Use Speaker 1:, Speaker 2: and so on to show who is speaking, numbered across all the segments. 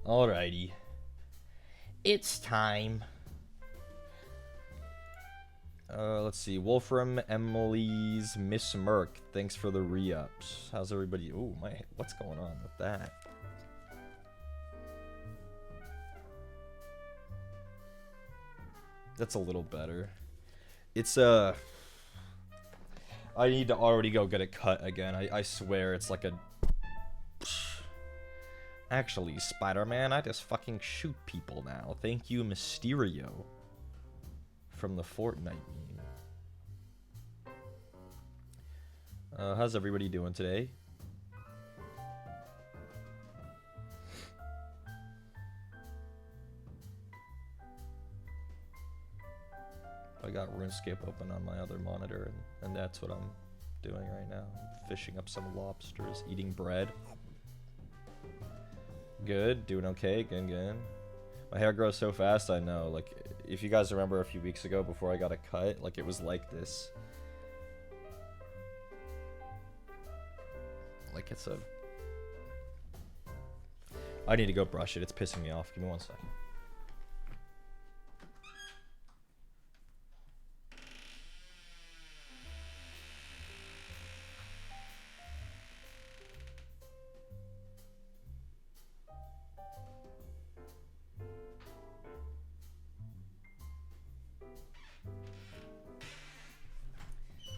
Speaker 1: Alrighty. It's time. Let's see. Wolfram, Emily's, Miss Merck. Thanks for the re-ups. How's everybody? Ooh, what's going on with that? That's a little better. It's, I need to already go get it cut again. I swear it's like a... Actually, Spider-Man, I just fucking shoot people now. Thank you, Mysterio. From the Fortnite meme. How's everybody doing today? I got RuneScape open on my other monitor, and that's what I'm doing right now. I'm fishing up some lobsters, eating bread. Good, doing okay, good. My hair grows so fast, I know. Like, if you guys remember a few weeks ago before I got a cut, like, it was like this. Like, it's a... I need to go brush it, it's pissing me off. Give me 1 second.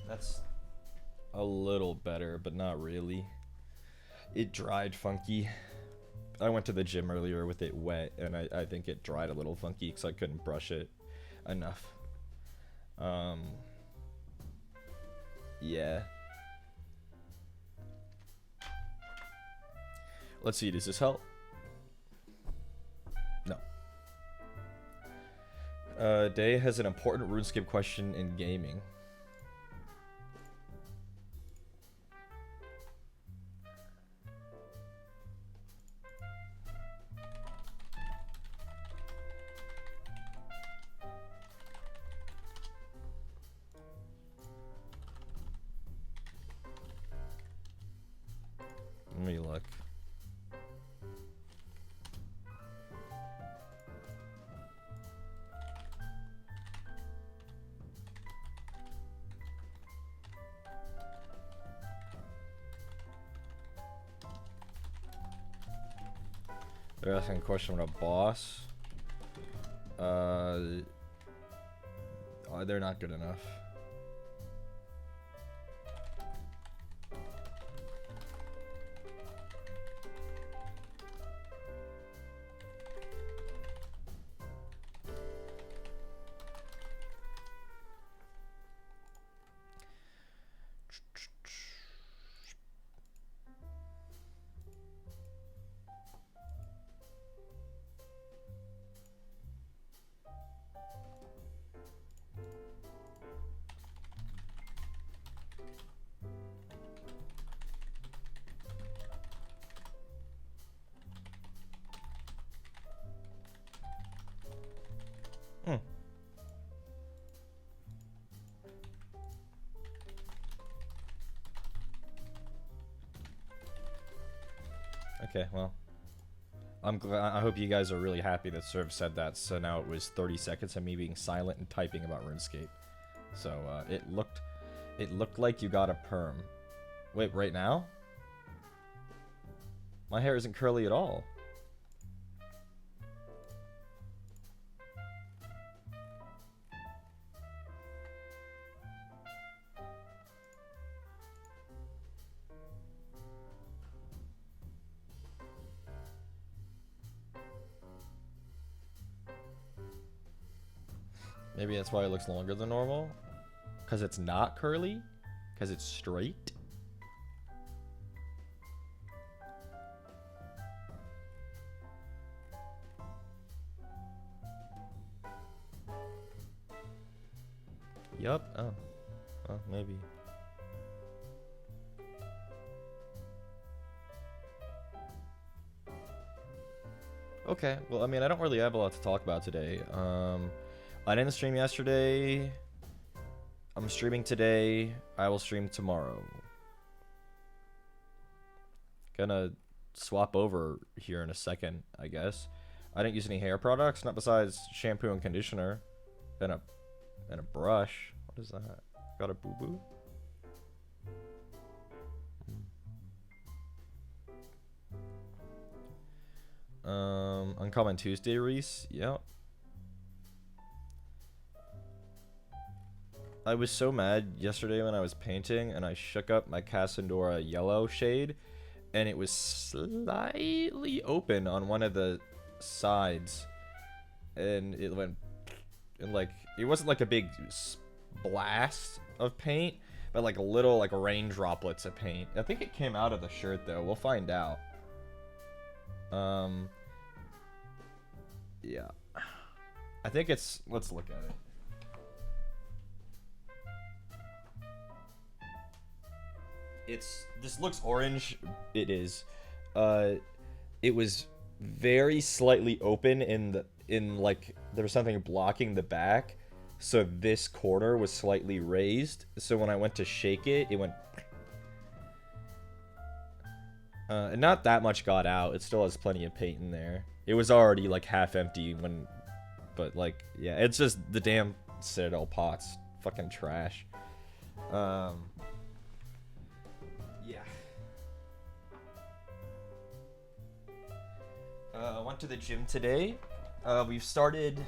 Speaker 1: That's a little better, but not really. It dried funky. I went to the gym earlier with it wet, and I think it dried a little funky because I couldn't brush it enough. Yeah. Let's see, does this help? No. Day has an important RuneScape question in gaming. Let me look. They're asking a question about a boss. They're not good enough. Okay, well, I'm glad. I hope you guys are really happy that Serv said that. So now it was 30 seconds of me being silent and typing about RuneScape. So it looked like you got a perm. Wait, right now? My hair isn't curly at all. Maybe that's why it looks longer than normal. Because it's not curly? Because it's straight? Yup. Oh. Well, maybe. Okay. Well, I mean, I don't really have a lot to talk about today. I didn't stream yesterday. I'm streaming today. I will stream tomorrow. Gonna swap over here in a second, I guess. I didn't use any hair products, not besides shampoo and conditioner, and a brush. What is that? Got a boo boo? Uncommon Tuesday, Reese. Yep. I was so mad yesterday when I was painting and I shook up my Cassandora yellow shade and it was slightly open on one of the sides and it went, and like, it wasn't like a big blast of paint, but like a little like rain droplets of paint. I think it came out of the shirt though. We'll find out. Yeah. I think it's, let's look at it. This looks orange. It is. It was very slightly open in like there was something blocking the back, so this corner was slightly raised. So when I went to shake it, it went. And not that much got out. It still has plenty of paint in there. It was already like half empty when, but like yeah, it's just the damn Citadel pots, fucking trash. Yeah. I went to the gym today. We've started.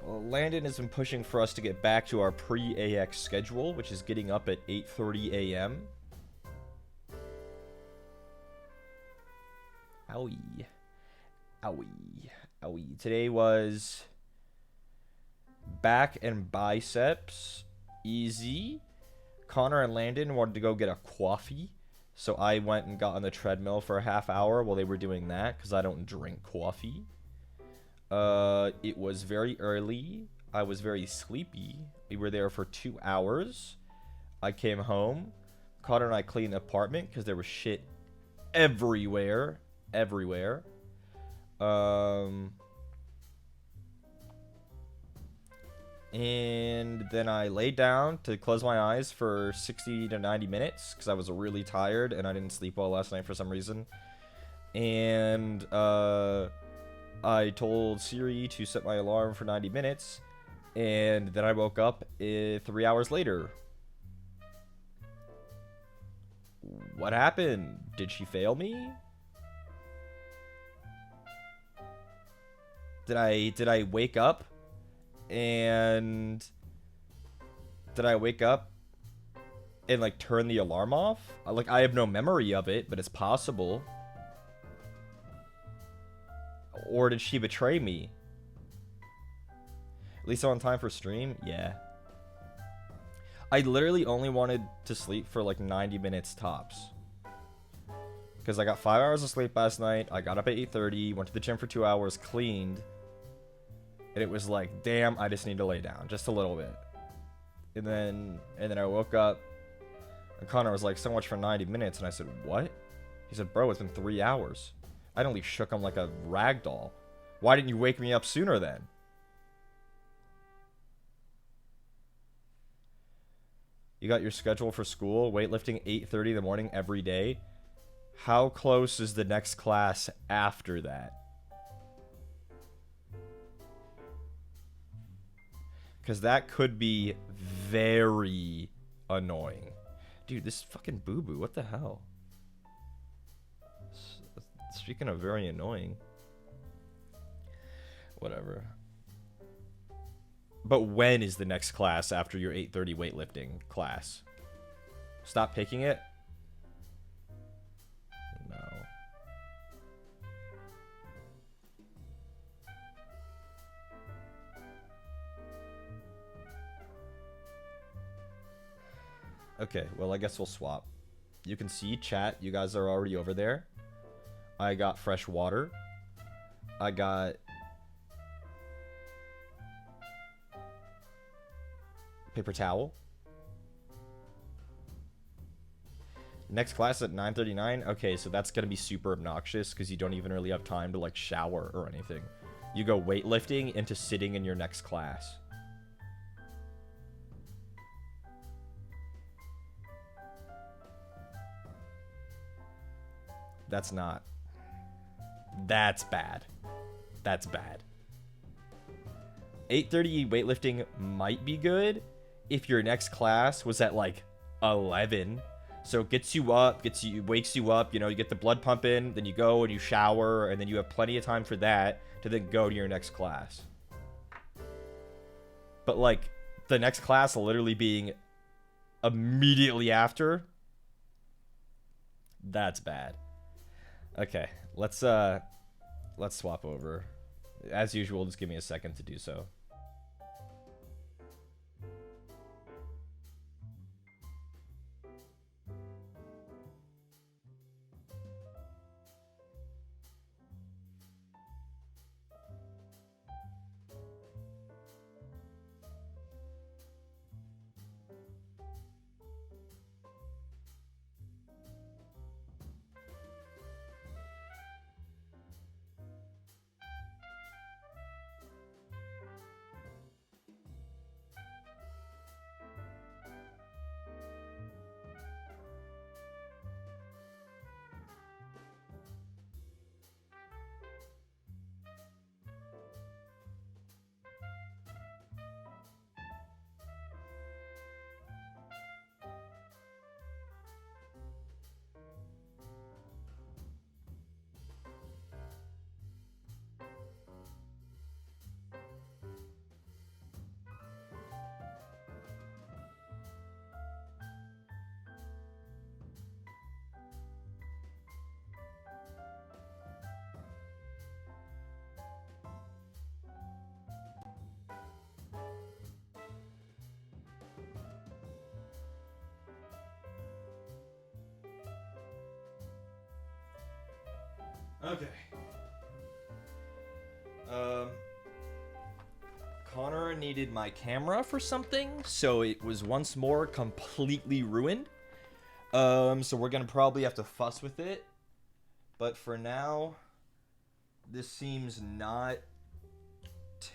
Speaker 1: Landon has been pushing for us to get back to our pre-AX schedule, which is getting up at 8:30 a.m. Owie. Owie. Owie. Today was back and biceps. Easy. Connor and Landon wanted to go get a coffee, so I went and got on the treadmill for a half hour while they were doing that, because I don't drink coffee. It was very early. I was very sleepy. We were there for 2 hours. I came home. Connor and I cleaned the apartment, because there was shit everywhere. Everywhere. And then I laid down to close my eyes for 60 to 90 minutes because I was really tired and I didn't sleep well last night for some reason. And I told Siri to set my alarm for 90 minutes, and then I woke up 3 hours later. What happened? Did she fail me? Did I wake up? And did I wake up and like turn the alarm off? Like, I have no memory of it, but it's possible. Or did she betray me? At least on time for stream? Yeah. I literally only wanted to sleep for like 90 minutes tops. Because I got 5 hours of sleep last night. I got up at 8:30, went to the gym for 2 hours, cleaned. And it was like, damn, I just need to lay down just a little bit. And then I woke up, and Connor was like, so much for 90 minutes. And I said, what? He said, bro, it's been 3 hours. I only shook him like a rag doll. Why didn't you wake me up sooner then? You got your schedule for school, weightlifting 8:30 in the morning every day. How close is the next class after that? Because that could be very annoying. Dude, this fucking boo-boo, what the hell? Speaking of very annoying. Whatever. But when is the next class after your 8:30 weightlifting class? Stop picking it? No. Okay, well, I guess we'll swap. You can see, chat, you guys are already over there. I got fresh water. I got paper towel. Next class at 9:39. Okay, so that's gonna be super obnoxious because you don't even really have time to like shower or anything. You go weightlifting into sitting in your next class. That's not. That's bad. That's bad. 8:30 weightlifting might be good if your next class was at like 11. So it gets you up, wakes you up, you know, you get the blood pumping, then you go and you shower, and then you have plenty of time for that to then go to your next class. But like the next class literally being immediately after, that's bad. Okay, let's swap over. As usual, just give me a second to do so. Okay. Connor needed my camera for something, so it was once more completely ruined. So we're gonna probably have to fuss with it. But for now, this seems not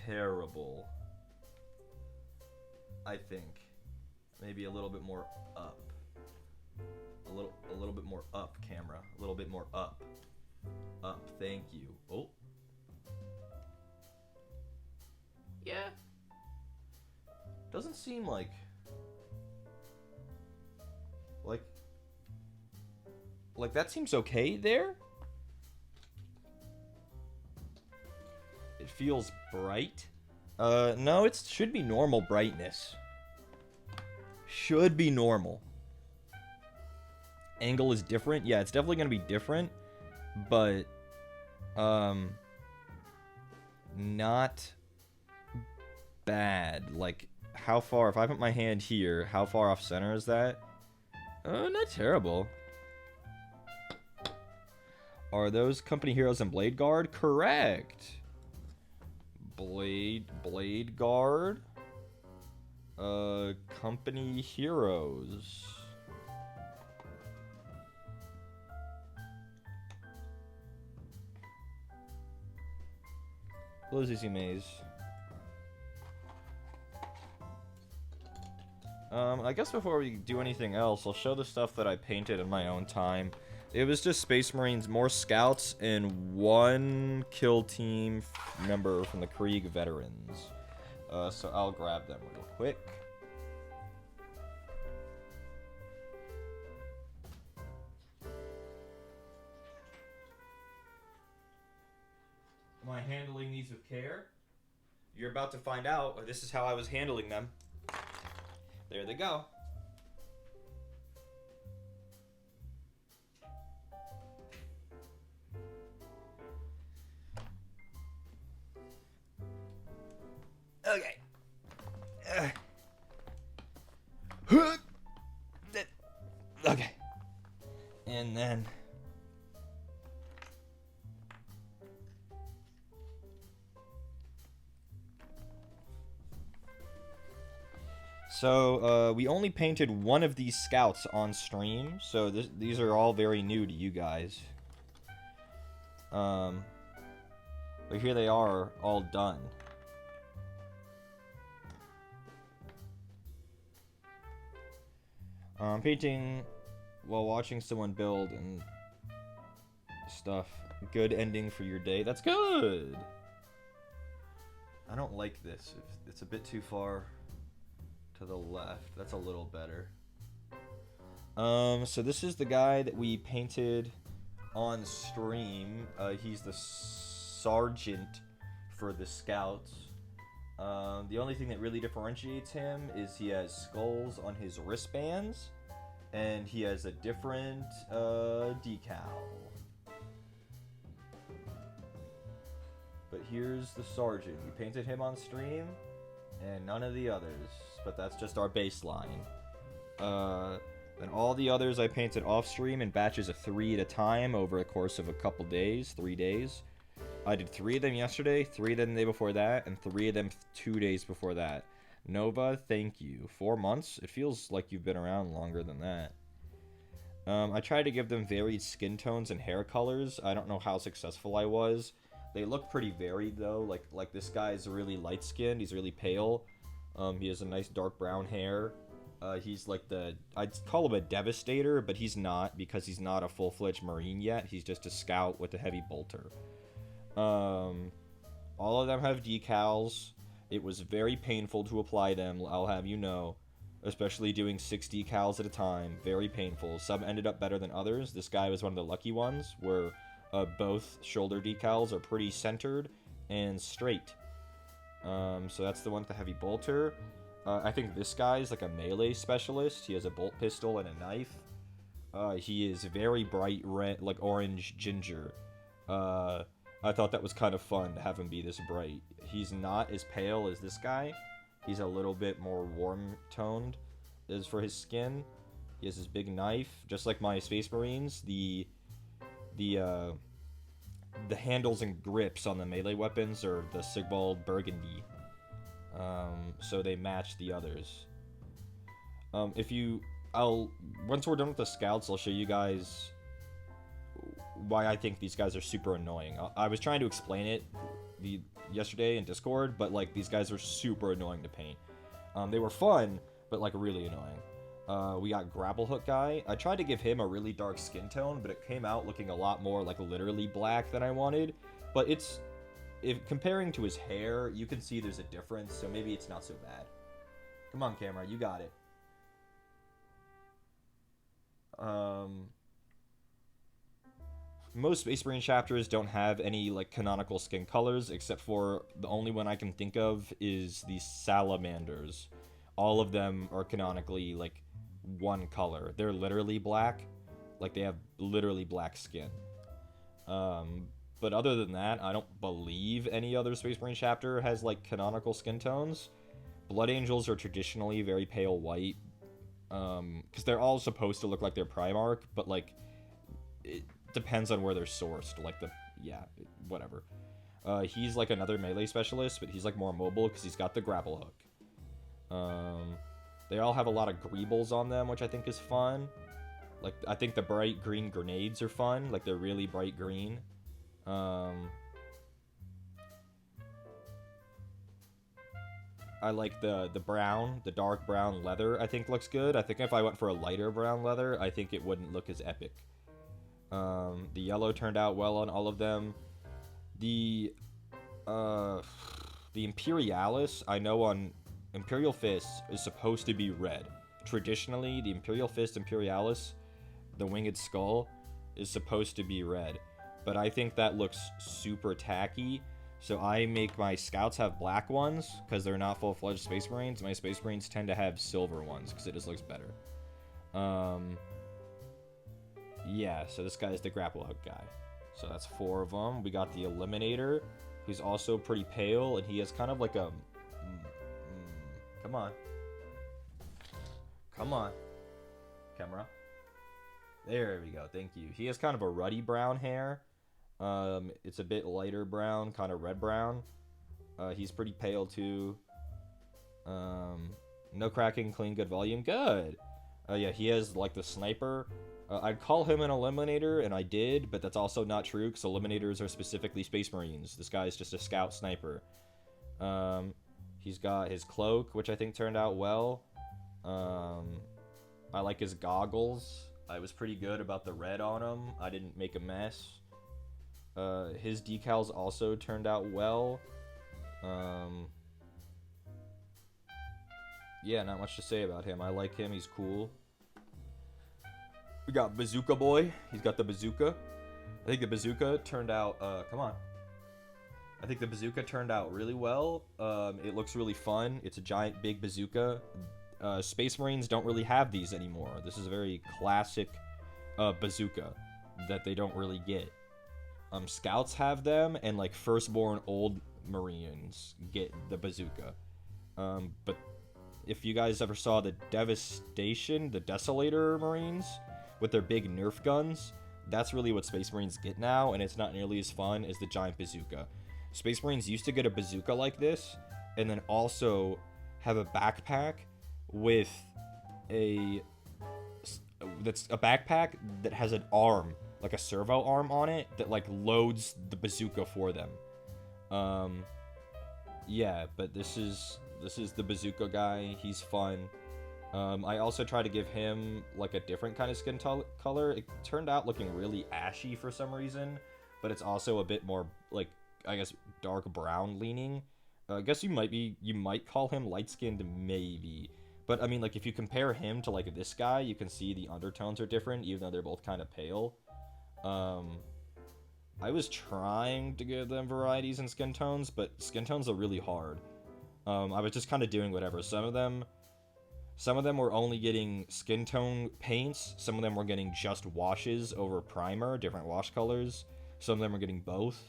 Speaker 1: terrible. I think. Maybe a little bit more up. A little bit more up, camera. A little bit more up. Up, thank you. Oh. Yeah. Doesn't seem like that seems okay there. It feels bright. No, it should be normal brightness. Should be normal. Angle is different. Yeah, it's definitely gonna be different. But not bad. Like, how far, if I put my hand here, how far off center is that? Not terrible. Are those company heroes in Blade Guard? Correct. Blade Guard. Company heroes. Close easy maze. I guess before we do anything else, I'll show the stuff that I painted in my own time. It was just Space Marines, more scouts, and one kill team member from the Krieg veterans. So I'll grab them real quick. Am I handling these with care? You're about to find out. This is how I was handling them. There they go. Okay. Okay. And then so we only painted one of these scouts on stream, so these are all very new to you guys. But here they are, all done. Painting while watching someone build and stuff. Good ending for your day. That's good. I don't like this. It's a bit too far to the left. That's a little better. So this is the guy that we painted on stream. He's the sergeant for the scouts. The only thing that really differentiates him is he has skulls on his wristbands, and he has a different decal. But here's the sergeant. We painted him on stream, and none of the others. But that's just our baseline. Then all the others I painted off stream in batches of 3 at a time over the course of a couple days, 3 days. I did 3 of them yesterday, 3 of them the day before that, and 3 of them 2 days before that. Nova, thank you. 4 months? It feels like you've been around longer than that. I tried to give them varied skin tones and hair colors. I don't know how successful I was. They look pretty varied though. Like this guy's really light skinned. He's really pale. He has a nice dark brown hair. He's like I'd call him a devastator, but he's not because he's not a full-fledged Marine yet. He's just a scout with a heavy bolter. All of them have decals. It was very painful to apply them, I'll have you know. Especially doing 6 decals at a time. Very painful. Some ended up better than others. This guy was one of the lucky ones where both shoulder decals are pretty centered and straight. So that's the one with the heavy bolter. I think this guy is like a melee specialist. He has a bolt pistol and a knife. He is very bright red, like orange ginger. I thought that was kind of fun to have him be this bright. He's not as pale as this guy. He's a little bit more warm-toned as for his skin. He has his big knife, just like my Space Marines. The handles and grips on the melee weapons are the Sigvald Burgundy. So they match the others. Once we're done with the scouts, I'll show you guys why I think these guys are super annoying. I was trying to explain it yesterday in Discord, but like these guys are super annoying to paint. They were fun, but like really annoying. We got Grapple Hook guy. I tried to give him a really dark skin tone, but it came out looking a lot more like literally black than I wanted. But comparing to his hair, you can see there's a difference, so maybe it's not so bad. Come on, camera, you got it. Most Space Marine chapters don't have any like canonical skin colors, except for the only one I can think of is the Salamanders. All of them are canonically like one color. They're literally black. Like they have literally black skin. But other than that, I don't believe any other Space Marine chapter has like canonical skin tones. Blood Angels are traditionally very pale white. Because they're all supposed to look like their Primarch, but like it depends on where they're sourced. Like whatever. He's like another melee specialist, but he's like more mobile because he's got the grapple hook. They all have a lot of greebles on them, which I think is fun. Like I think the bright green grenades are fun. Like they're really bright green. I like the dark brown leather, I think looks good. I think if I went for a lighter brown leather, I think it wouldn't look as epic. The yellow turned out well on all of them. The Imperialis, I know on Imperial Fist, is supposed to be red. Traditionally, the Imperial Fist Imperialis, the winged skull, is supposed to be red. But I think that looks super tacky. So I make my scouts have black ones because they're not full-fledged Space Marines. My Space Marines tend to have silver ones because it just looks better. Yeah, so this guy is the grapple hook guy. So that's 4 of them. We got the Eliminator, who's also pretty pale, and he has kind of like a... come on. Come on. Camera. There we go, thank you. He has kind of a ruddy brown hair. It's a bit lighter brown, kind of red brown. He's pretty pale too. No cracking, clean, good volume, good. Yeah, he has like the sniper. I'd call him an Eliminator, and I did, but that's also not true because Eliminators are specifically Space Marines. This guy's just a scout sniper. He's got his cloak, which I think turned out well. I like his goggles. I was pretty good about the red on him. I didn't make a mess. His decals also turned out well. Yeah, not much to say about him. I like him. He's cool. We got Bazooka Boy. He's got the bazooka. I think the bazooka turned out... come on. I think the bazooka turned out really well. It looks really fun. It's a giant, big bazooka. Space Marines don't really have these anymore. This is a very classic bazooka that they don't really get. Scouts have them, and like firstborn old Marines get the bazooka. But if you guys ever saw the Devastation, the Desolator Marines with their big Nerf guns, that's really what Space Marines get now, and it's not nearly as fun as the giant bazooka. Space Marines used to get a bazooka like this, and then also have a backpack with that's a backpack that has an arm, like a servo arm on it, that like loads the bazooka for them. Yeah, but this is the bazooka guy. He's fun. I also tried to give him like a different kind of skin color. It turned out looking really ashy for some reason, but it's also a bit more like, I guess, dark brown leaning. I guess you might call him light-skinned, maybe. But I mean, like, if you compare him to like this guy, you can see the undertones are different, even though they're both kind of pale. I was trying to give them varieties in skin tones, but skin tones are really hard. I was just kind of doing whatever. Some of them were only getting skin tone paints. Some of them were getting just washes over primer, different wash colors. Some of them were getting both.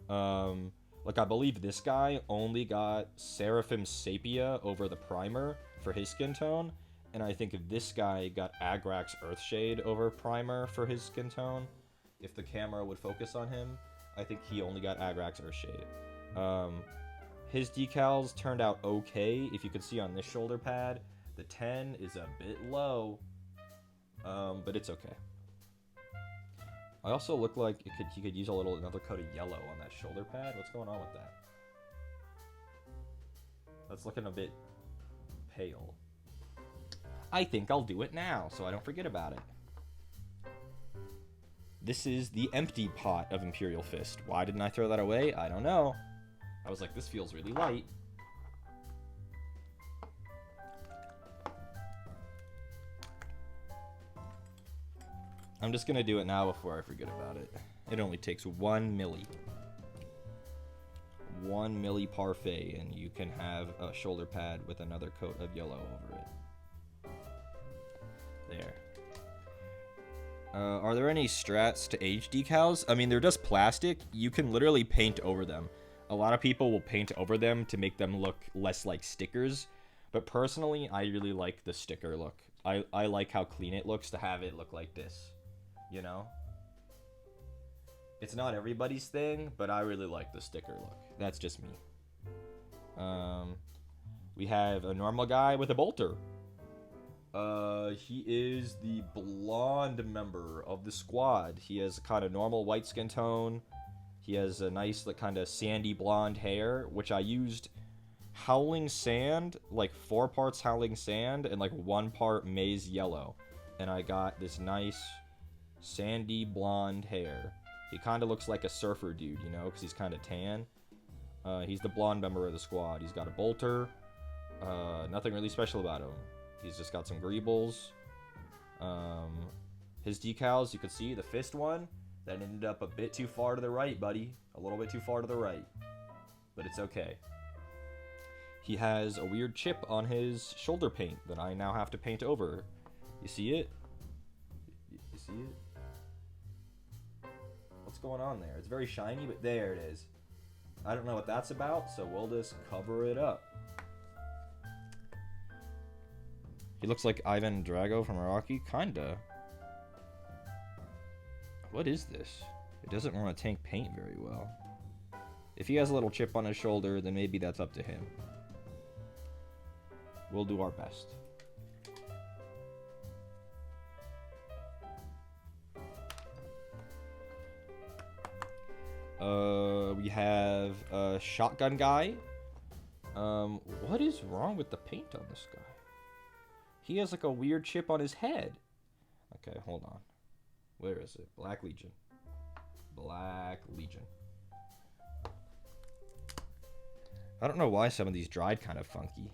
Speaker 1: Like, I believe this guy only got Seraphim Sepia over the primer for his skin tone. And I think this guy got Agrax Earthshade over primer for his skin tone. If the camera would focus on him, I think he only got Agrax Earthshade. His decals turned out okay. If you could see on this shoulder pad, the 10 is a bit low, but it's okay. I also look like he could use another coat of yellow on that shoulder pad. What's going on with that? That's looking a bit pale. I think I'll do it now, so I don't forget about it. This is the empty pot of Imperial Fist. Why didn't I throw that away? I don't know. I was like, this feels really light. I'm just gonna do it now before I forget about it. It only takes 1 milli. 1 milli parfait, and you can have a shoulder pad with another coat of yellow over it. There. Are there any strats to age decals? I mean, they're just plastic. You can literally paint over them. A lot of people will paint over them to make them look less like stickers. But personally, I really like the sticker look. I like how clean it looks to have it look like this. You know? It's not everybody's thing, but I really like the sticker look. That's just me. We have a normal guy with a bolter. He is the blonde member of the squad. He has kind of normal white skin tone. He has a nice, like, kind of sandy blonde hair, which I used Howling Sand, like 4 parts Howling Sand and like 1 part Maize Yellow. And I got this nice sandy blonde hair. He kind of looks like a surfer dude, you know, because he's kind of tan. He's the blonde member of the squad. He's got a bolter. Nothing really special about him. He's just got some greebles. His decals, you can see the fist one, that ended up a bit too far to the right, buddy. A little bit too far to the right. But it's okay. He has a weird chip on his shoulder paint that I now have to paint over. You see it? You see it? What's going on there? It's very shiny, but there it is. I don't know what that's about, so we'll just cover it up. He looks like Ivan Drago from Iraqi, kinda. What is this? It doesn't want to tank paint very well. If he has a little chip on his shoulder, then maybe that's up to him. We'll do our best. We have a shotgun guy. What is wrong with the paint on this guy? He has like a weird chip on his head. Okay, hold on. Where is it? Black Legion. Black Legion. I don't know why some of these dried kind of funky.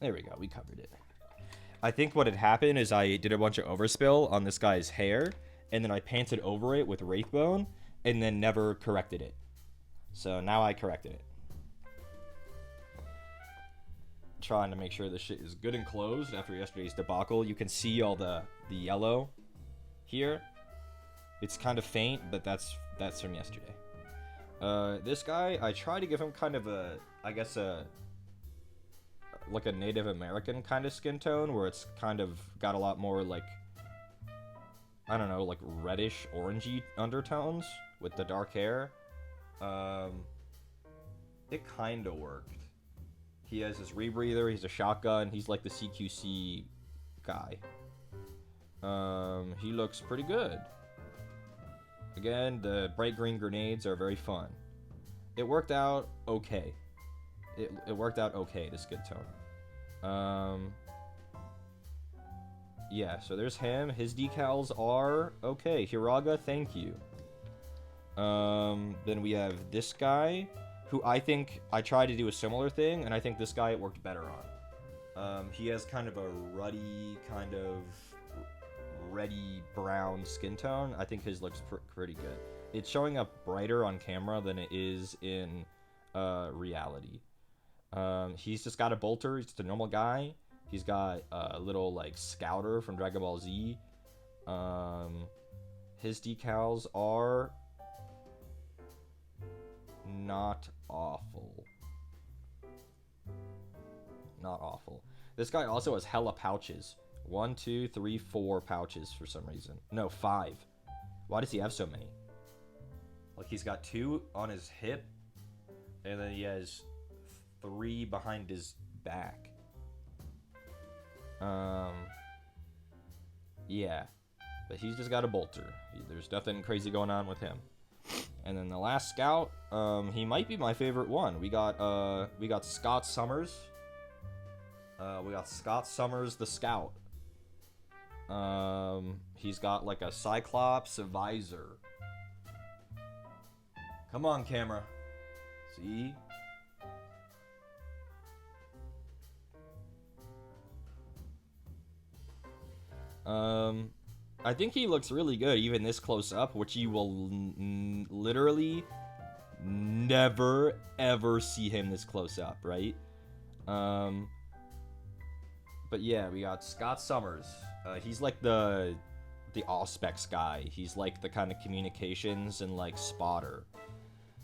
Speaker 1: There we go, we covered it. I think what had happened is I did a bunch of overspill on this guy's hair, and then I painted over it with Wraithbone, and then never corrected it. So now I corrected it. Trying to make sure this shit is good and closed after yesterday's debacle. You can see all the yellow here. It's kind of faint, but that's from yesterday. This guy, I try to give him kind of a, I guess like a Native American kind of skin tone, where it's kind of got a lot more like, I don't know, like reddish orangey undertones with the dark hair. It kind of worked. He has his rebreather, he's a shotgun, he's like the CQC guy. He looks pretty good. Again, the bright green grenades are very fun. It worked out okay. It worked out okay, the skin tone. Yeah, so there's him. His decals are okay. Hiraga, thank you. Then we have this guy, who I think I tried to do a similar thing, and I think this guy it worked better on. He has kind of a ruddy, kind of reddy brown skin tone. I think his looks pretty good. It's showing up brighter on camera than it is in reality. He's just got a bolter. He's just a normal guy. He's got a little like scouter from Dragon Ball Z. His decals are not awful. Not awful. This guy also has hella pouches. 1, 2, 3, 4 pouches for some reason. No, 5. Why does he have so many? Like, he's got 2 on his hip, and then he has 3 behind his back. Yeah. But he's just got a bolter. There's nothing crazy going on with him. And then the last scout, he might be my favorite one. We got Scott Summers. We got Scott Summers the Scout. He's got like a Cyclops visor. Come on, camera. See? I think he looks really good, even this close up, which you will literally never, ever see him this close up, right? But yeah, we got Scott Summers. He's like the Auspex guy. He's like the kind of communications and like spotter.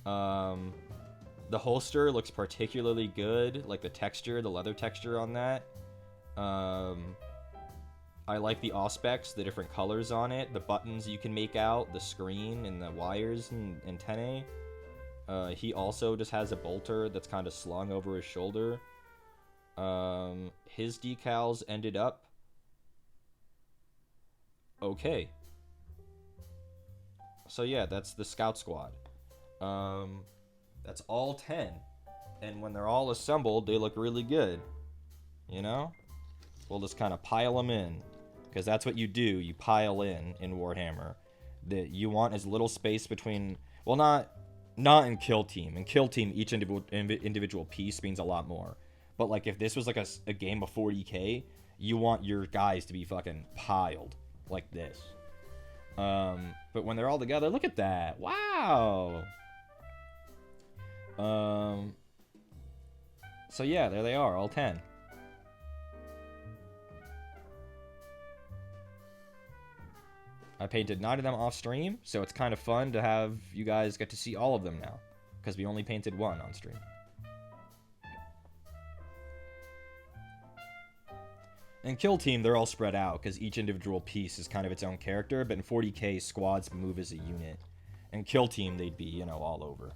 Speaker 1: The holster looks particularly good, like the texture, the leather texture on that. I like the Auspex, the different colors on it, the buttons you can make out, the screen, and the wires and antennae. He also just has a bolter that's kind of slung over his shoulder. His decals ended up okay. So yeah, that's the Scout Squad. That's all 10. And when they're all assembled, they look really good. You know? We'll just kind of pile them in. Because that's what you do. You pile in Warhammer. That you want as little space between... Well, not in Kill Team. In Kill Team, each individual piece means a lot more. But like if this was like a game of 40k, you want your guys to be fucking piled like this. But when they're all together, look at that. Wow. So yeah, there they are, all 10. I painted 9 of them off stream, so it's kind of fun to have you guys get to see all of them now, because we only painted 1 on stream. In Kill Team, they're all spread out, because each individual piece is kind of its own character, but in 40k, squads move as a unit. In Kill Team, they'd be, you know, all over.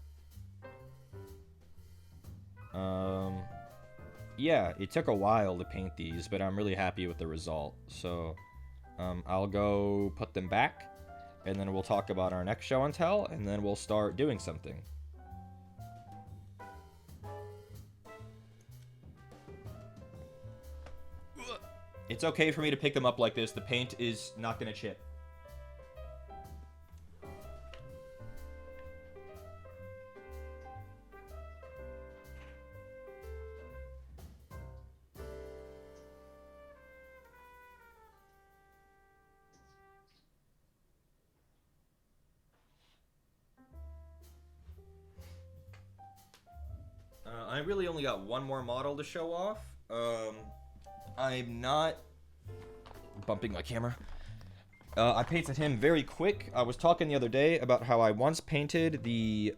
Speaker 1: Yeah, it took a while to paint these, but I'm really happy with the result, so... I'll go put them back, and then we'll talk about our next show and tell, and then we'll start doing something. It's okay for me to pick them up like this. The paint is not gonna chip. I really only got one more model to show off. I'm not bumping my camera. I painted him very quick. I was talking the other day about how I once painted the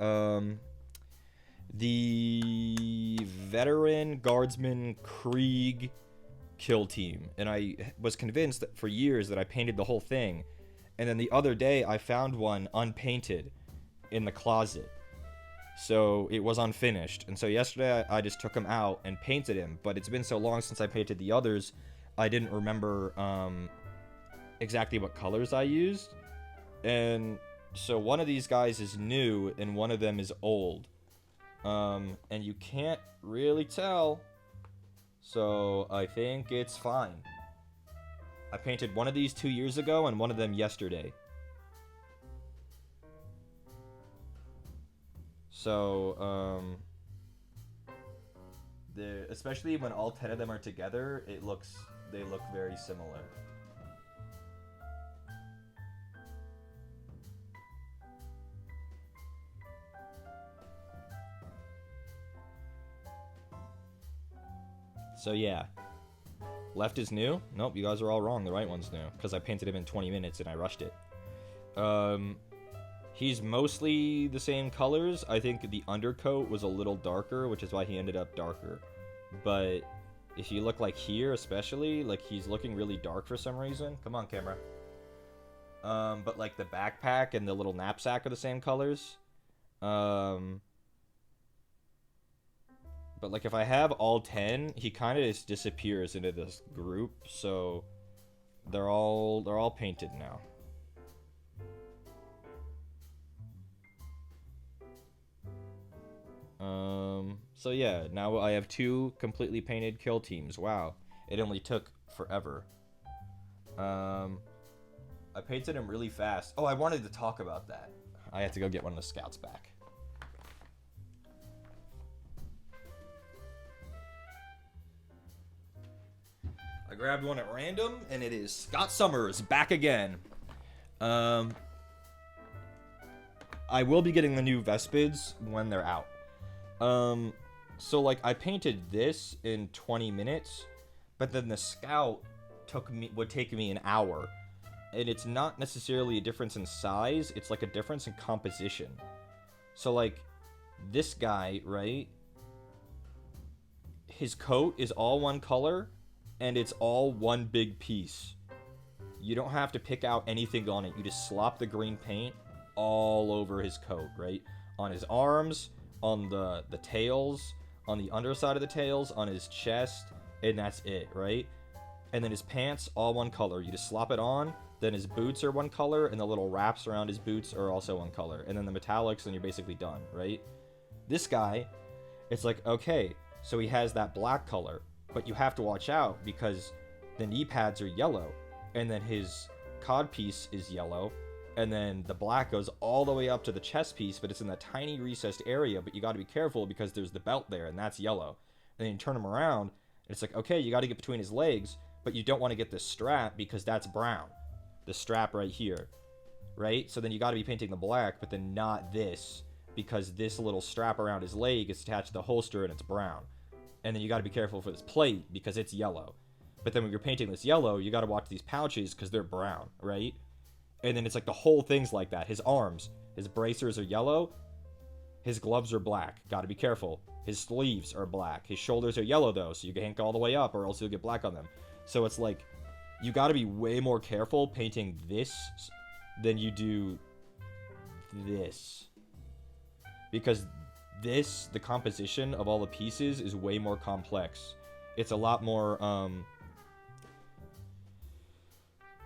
Speaker 1: veteran guardsman Krieg kill team, and I was convinced that for years that I painted the whole thing, and then the other day I found one unpainted in the closet. So it was unfinished, and so yesterday I just took him out and painted him, but it's been so long since I painted the others, I didn't remember exactly what colors I used, and so one of these guys is new and one of them is old, and you can't really tell, so I think it's fine. I painted one of these 2 years ago and one of them yesterday. So, especially when all 10 of them are together, they look very similar. So yeah, left is new. Nope, you guys are all wrong. The right one's new because I painted him in 20 minutes and I rushed it. He's mostly the same colors. I think the undercoat was a little darker, which is why he ended up darker. But if you look like here, especially, like he's looking really dark for some reason. Come on, camera. But like the backpack and the little knapsack are the same colors. But like if I have all 10, he kind of just disappears into this group. So they're all painted now. So yeah, now I have 2 completely painted kill teams. Wow, it only took forever. I painted him really fast. Oh, I wanted to talk about that. I had to go get one of the scouts back. I grabbed one at random, and it is Scott Summers back again. I will be getting the new Vespids when they're out. So like I painted this in 20 minutes, but then the scout would take me an hour, and it's not necessarily a difference in size, it's like a difference in composition. So like this guy, right, his coat is all one color and it's all one big piece. You don't have to pick out anything on it, you just slop the green paint all over his coat, right, on his arms, on the tails, on the underside of the tails, on his chest, and that's it, right? And then his pants, all one color. You just slop it on, then his boots are one color, and the little wraps around his boots are also one color. And then the metallics, and you're basically done, right? This guy, it's like, okay, so he has that black color, but you have to watch out because the knee pads are yellow, and then his codpiece is yellow, and then the black goes all the way up to the chest piece, but it's in that tiny recessed area, but you got to be careful because there's the belt there, and that's yellow. And then you turn him around, and it's like, okay, you got to get between his legs, but you don't want to get the strap because that's brown. The strap right here, right? So then you got to be painting the black, but then not this, because this little strap around his leg is attached to the holster, and it's brown. And then you got to be careful for this plate because it's yellow. But then when you're painting this yellow, you got to watch these pouches because they're brown, right? And then it's like the whole thing's like that. His arms, his bracers are yellow. His gloves are black. Got to be careful. His sleeves are black. His shoulders are yellow, though, so you can't go all the way up or else you'll get black on them. So it's like, you got to be way more careful painting this than you do this. Because this, the composition of all the pieces is way more complex. It's a lot more,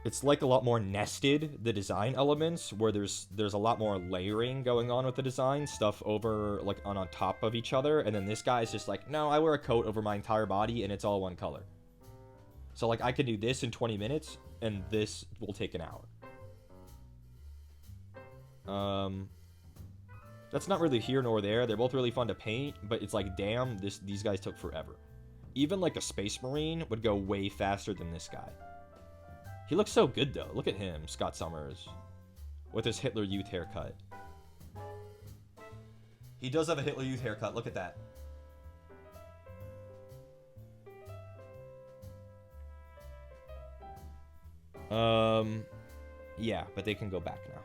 Speaker 1: it's like a lot more nested, the design elements, where there's a lot more layering going on with the design, stuff over, like, on top of each other, and then this guy is just like, no, I wear a coat over my entire body, and it's all one color. So, like, I can do this in 20 minutes, and this will take an hour. That's not really here nor there. They're both really fun to paint, but it's like, damn, these guys took forever. Even, like, a Space Marine would go way faster than this guy. He looks so good, though. Look at him, Scott Summers, with his Hitler Youth haircut. He does have a Hitler Youth haircut. Look at that. Yeah, but they can go back now.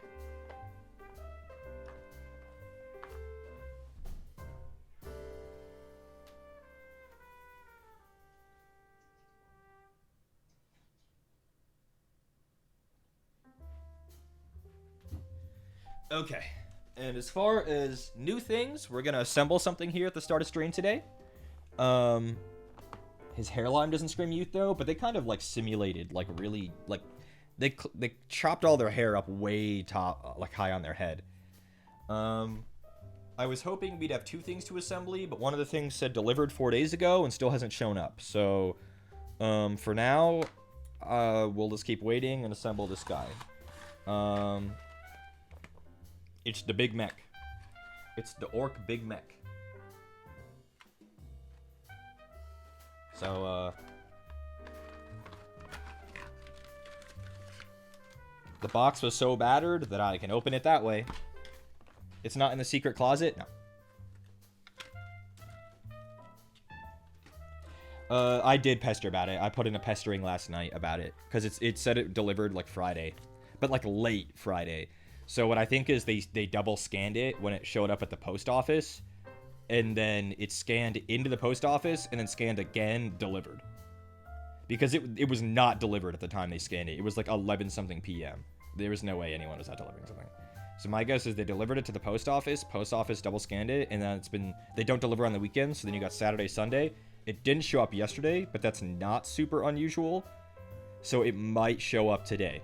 Speaker 1: Okay, and as far as new things, we're gonna assemble something here at the start of stream today. His hairline doesn't scream youth though, but they kind of like simulated like really like they chopped all their hair up way top like high on their head. I was hoping we'd have two things to assembly, but one of the things said delivered 4 days ago and still hasn't shown up. So for now, we'll just keep waiting and assemble this guy. It's the Big Mech. It's the Orc Big Mech. So, the box was so battered that I can open it that way. It's not in the secret closet? No. I did pester about it. I put in a pestering last night about it. Because it said it delivered, like, Friday. But, like, late Friday. So what I think is they double scanned it when it showed up at the post office. And then it scanned into the post office and then scanned again, delivered. Because it was not delivered at the time they scanned it. It was like 11-something p.m. There was no way anyone was not delivering something. So my guess is they delivered it to the post office double scanned it, and then they don't deliver on the weekends, so then you got Saturday, Sunday. It didn't show up yesterday, but that's not super unusual. So it might show up today.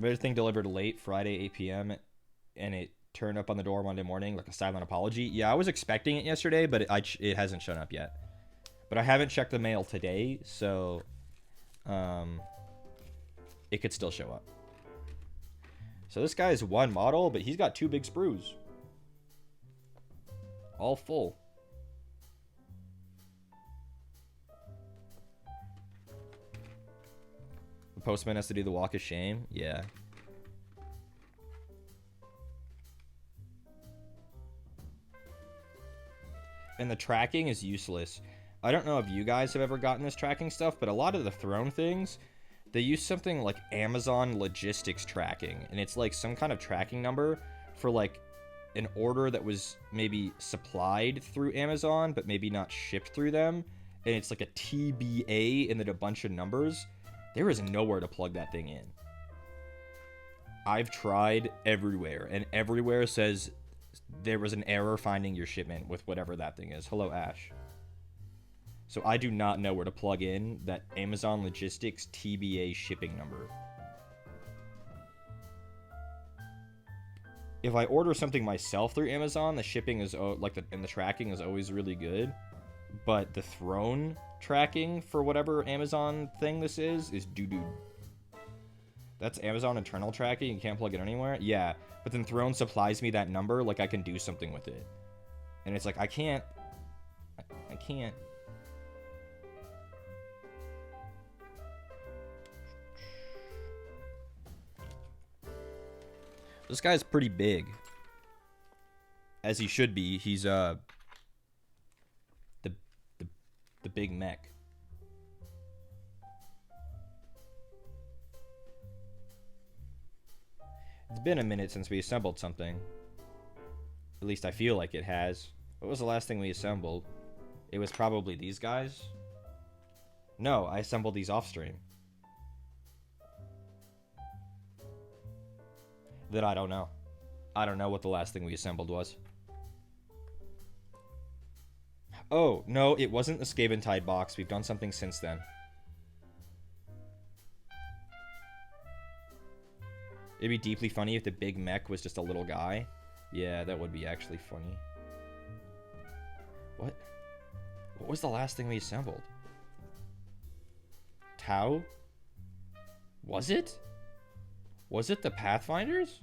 Speaker 1: Everything delivered late Friday 8 p.m. and it turned up on the door Monday morning like a silent apology. Yeah, I was expecting it yesterday, but it hasn't shown up yet. But I haven't checked the mail today, so it could still show up. So this guy is one model, but he's got 2 big sprues. All full. The postman has to do the walk of shame. Yeah. And the tracking is useless. I don't know if you guys have ever gotten this tracking stuff, but a lot of the Throne things, they use something like Amazon logistics tracking. And it's like some kind of tracking number for like an order that was maybe supplied through Amazon, but maybe not shipped through them. And it's like a TBA and then a bunch of numbers. There is nowhere to plug that thing in. I've tried everywhere, and everywhere says there was an error finding your shipment with whatever that thing is. Hello, Ash. So I do not know where to plug in that Amazon Logistics TBA shipping number. If I order something myself through Amazon, the shipping is and the tracking is always really good. But the Throne tracking for whatever Amazon thing this is doo-doo. That's Amazon internal tracking. You can't plug it anywhere. Yeah, but then Throne supplies me that number like I can do something with it. And it's like, I can't. This guy's pretty big. As he should be. He's, the Big Mech. It's been a minute since we assembled something. At least I feel like it has. What was the last thing we assembled? It was probably these guys. No, I assembled these off stream. That I don't know. I don't know what the last thing we assembled was. Oh, no, it wasn't the Skaven Tide box. We've done something since then. It'd be deeply funny if the big mech was just a little guy. Yeah, that would be actually funny. What? What was the last thing we assembled? Tau? Was it? Was it the Pathfinders?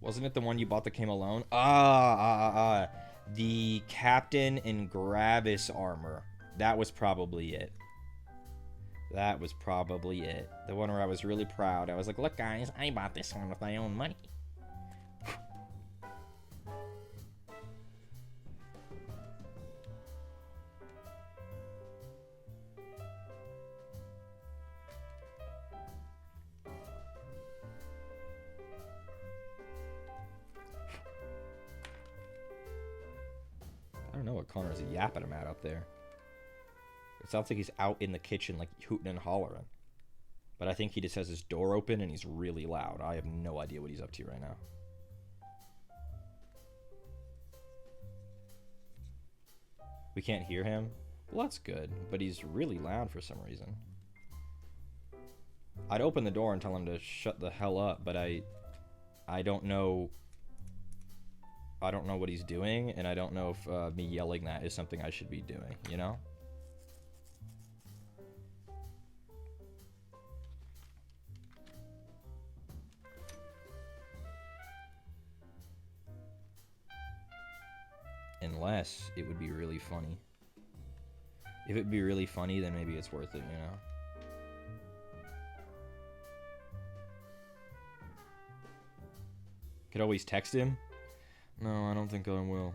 Speaker 1: Wasn't it the one you bought that came alone? The Captain and Gravis armor. That was probably it. That was probably it. The one where I was really proud. I was like, look guys, I bought this one with my own money. I don't know what Connor's yapping him at up there. It sounds like he's out in the kitchen, like hooting and hollering. But I think he just has his door open and he's really loud. I have no idea what he's up to right now. We can't hear him? Well, that's good. But he's really loud for some reason. I'd open the door and tell him to shut the hell up, but I don't know... I don't know what he's doing, and I don't know if me yelling that is something I should be doing, you know? Unless it would be really funny. If it would be really funny, then maybe it's worth it, you know? Could always text him. No, I don't think I will.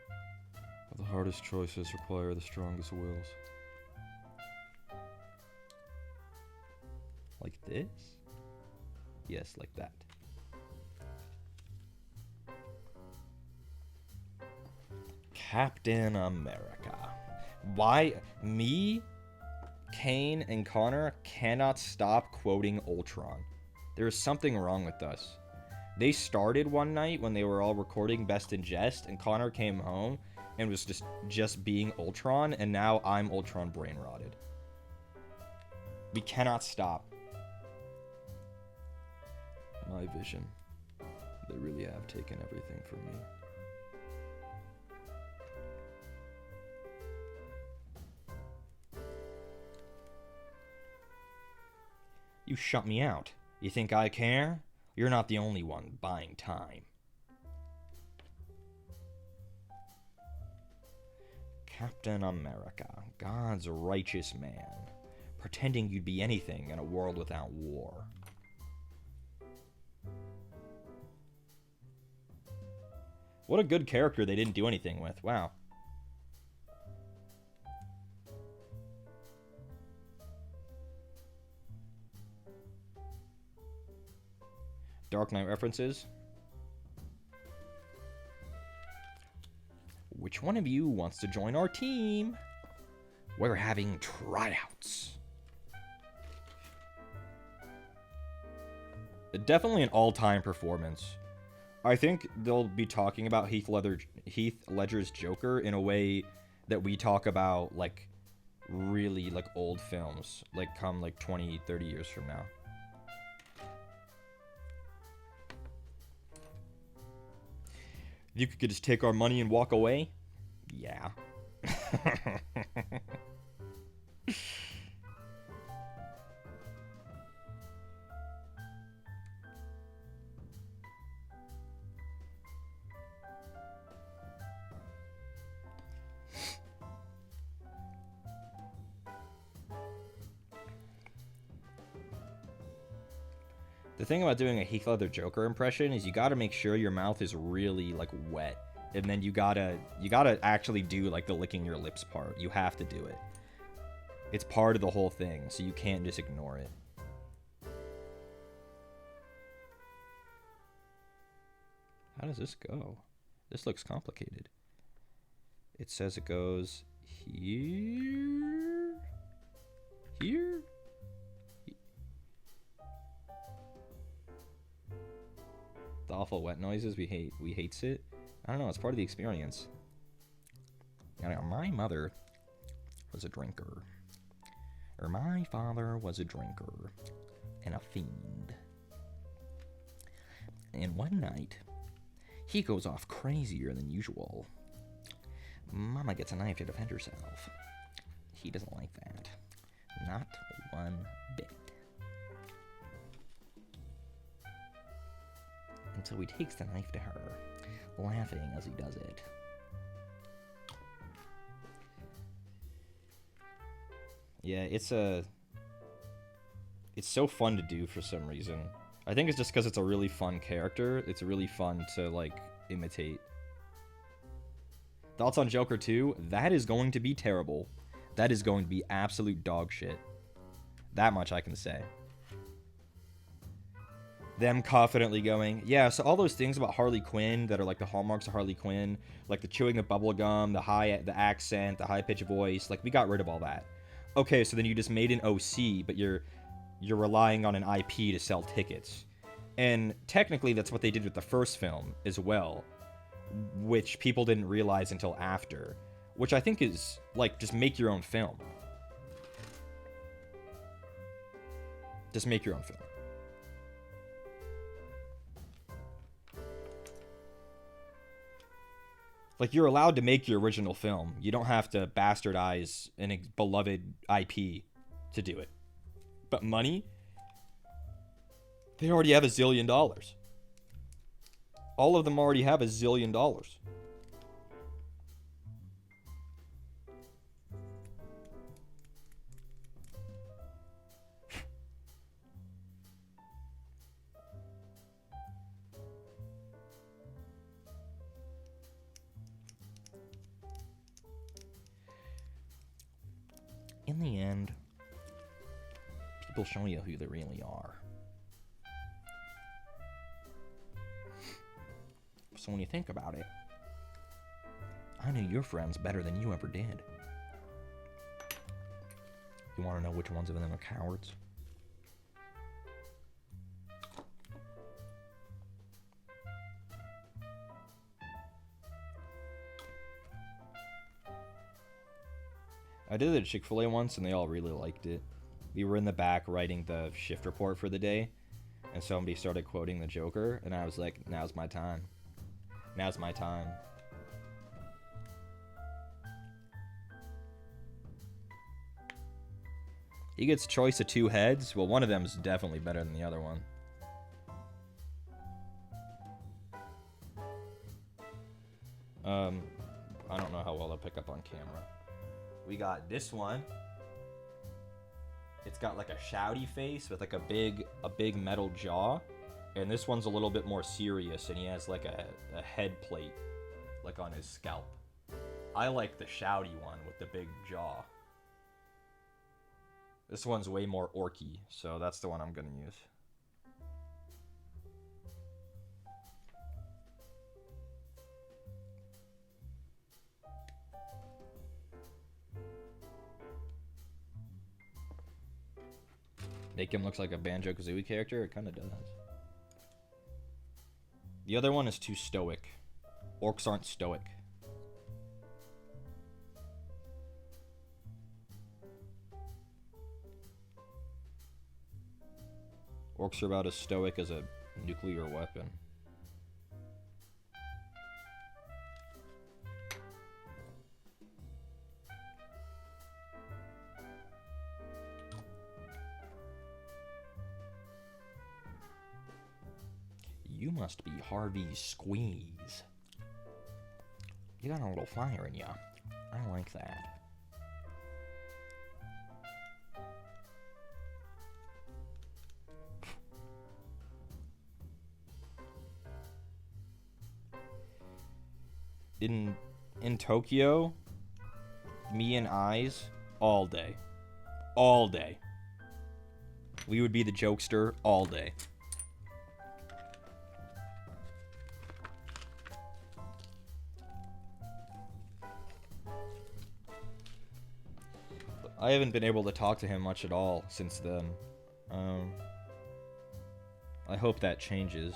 Speaker 1: But the hardest choices require the strongest wills. Like this? Yes, like that. Captain America. Why? Me, Kane, and Connor cannot stop quoting Ultron. There is something wrong with us. They started one night when they were all recording Best in Jest, and Connor came home and was just being Ultron, and now I'm Ultron brain rotted. We cannot stop. My vision. They really have taken everything from me. You shut me out. You think I care? You're not the only one buying time. Captain America, God's righteous man, pretending you'd be anything in a world without war. What a good character they didn't do anything with. Wow. Dark Knight references. Which one of you wants to join our team? We're having tryouts. Definitely an all-time performance. I think they'll be talking about Heath Ledger's Joker in a way that we talk about, like, really, like, old films. Like, come, like, 20, 30 years from now. You could just take our money and walk away? Yeah. The thing about doing a Heath Ledger Joker impression is you gotta make sure your mouth is really, like, wet. And then you gotta actually do, like, the licking your lips part. You have to do it. It's part of the whole thing, so you can't just ignore it. How does this go? This looks complicated. It says it goes here? Here? The awful wet noises. We hates it. I don't know. It's part of the experience. My mother was a drinker. Or my father was a drinker. And a fiend. And one night, he goes off crazier than usual. Mama gets a knife to defend herself. He doesn't like that. Not one bit. And so he takes the knife to her, laughing as he does it. Yeah, it's so fun to do for some reason. I think it's just because it's a really fun character. It's really fun to, like, imitate. Thoughts on Joker 2? That is going to be terrible. That is going to be absolute dog shit. That much I can say. Them confidently going, yeah, so all those things about Harley Quinn that are like the hallmarks of Harley Quinn, like the chewing the bubble gum, the accent, the high-pitched voice, like, we got rid of all that. Okay, so then you just made an OC, but you're relying on an IP to sell tickets. And technically that's what they did with the first film as well, which people didn't realize until after, which I think is, like, just make your own film. Just make your own film. Like, you're allowed to make your original film. You don't have to bastardize a beloved IP to do it. But money? They already have $1 zillion. All of them already have $1 zillion. In the end, people show you who they really are. So when you think about it, I knew your friends better than you ever did. You want to know which ones of them are cowards? I did it at Chick-fil-A once, and they all really liked it. We were in the back writing the shift report for the day, and somebody started quoting the Joker, and I was like, now's my time. Now's my time. He gets choice of 2 heads. Well, one of them is definitely better than the other one. I don't know how well they'll pick up on camera. We got this one. It's got like a shouty face with like a big metal jaw. And this one's a little bit more serious, and he has like a head plate like on his scalp. I like the shouty one with the big jaw. This one's way more orky, so that's the one I'm gonna use. Make him look like a Banjo-Kazooie character? It kind of does. The other one is too stoic. Orcs aren't stoic. Orcs are about as stoic as a nuclear weapon. You must be Harvey Squeeze. You got a little fire in ya. I like that. In Tokyo, me and Eyes, all day. All day. We would be the jokester all day. I haven't been able to talk to him much at all since then. I hope that changes.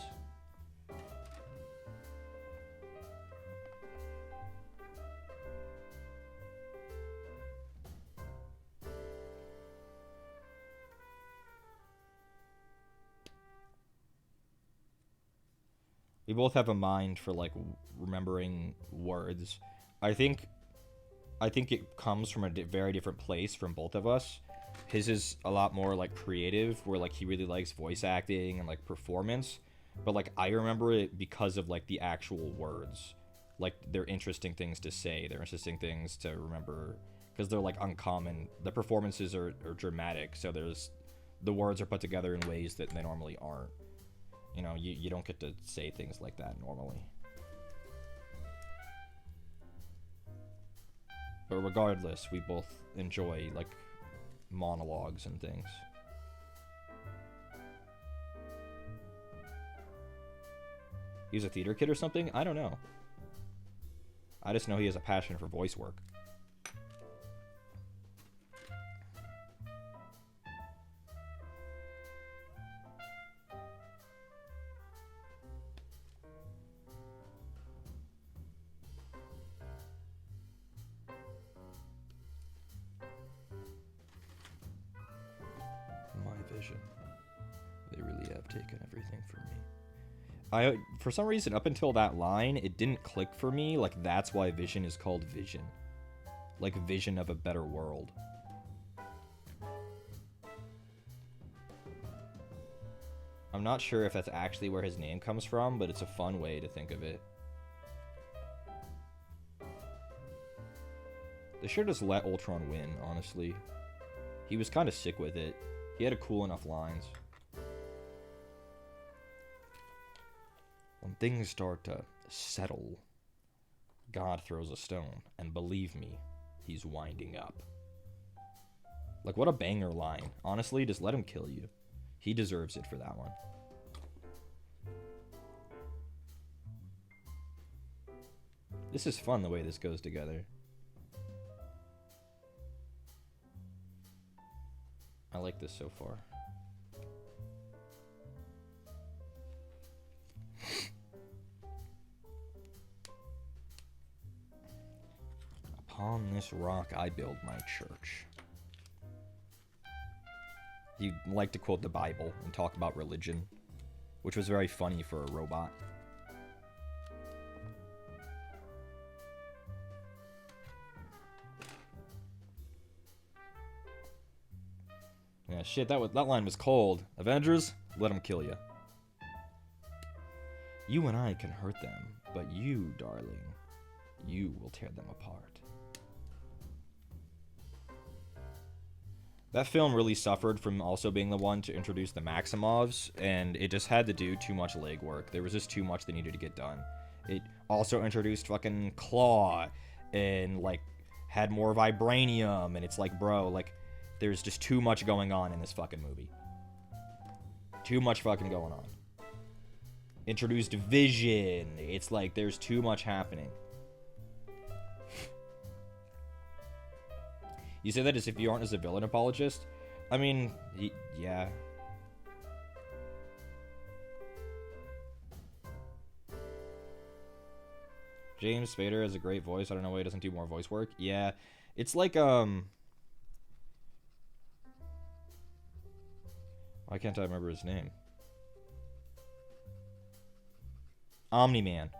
Speaker 1: We both have a mind for, like, remembering words. I think it comes from a very different place from both of us. His is a lot more, like, creative, where, like, he really likes voice acting and, like, performance. But, like, I remember it because of, like, the actual words. Like, they're interesting things to say. They're interesting things to remember. Because they're, like, uncommon. The performances are dramatic, so the words are put together in ways that they normally aren't. You know, you don't get to say things like that normally. But regardless, we both enjoy, like, monologues and things. He's a theater kid or something? I don't know. I just know he has a passion for voice work. They really have taken everything from me. For some reason, up until that line, it didn't click for me. Like, that's why Vision is called Vision. Like, vision of a better world. I'm not sure if that's actually where his name comes from, but it's a fun way to think of it. They should just let Ultron win, honestly. He was kind of sick with it. He had cool enough lines. When things start to settle, God throws a stone, and believe me, he's winding up. Like, what a banger line. Honestly, just let him kill you. He deserves it for that one. This is fun the way this goes together. I like this so far. Upon this rock I build my church. He liked to quote the Bible and talk about religion, which was very funny for a robot. Yeah, shit, that line was cold. Avengers, let them kill you. You and I can hurt them, but you, darling, you will tear them apart. That film really suffered from also being the one to introduce the Maximovs, and it just had to do too much legwork. There was just too much that needed to get done. It also introduced fucking Claw, and, like, had more vibranium, and it's like, bro, like, there's just too much going on in this fucking movie. Too much fucking going on. Introduced Vision. It's like, there's too much happening. You say that as if you aren't as a villain apologist? I mean, yeah. James Spader has a great voice. I don't know why he doesn't do more voice work. Yeah. It's like, why can't I remember his name? Omni-Man.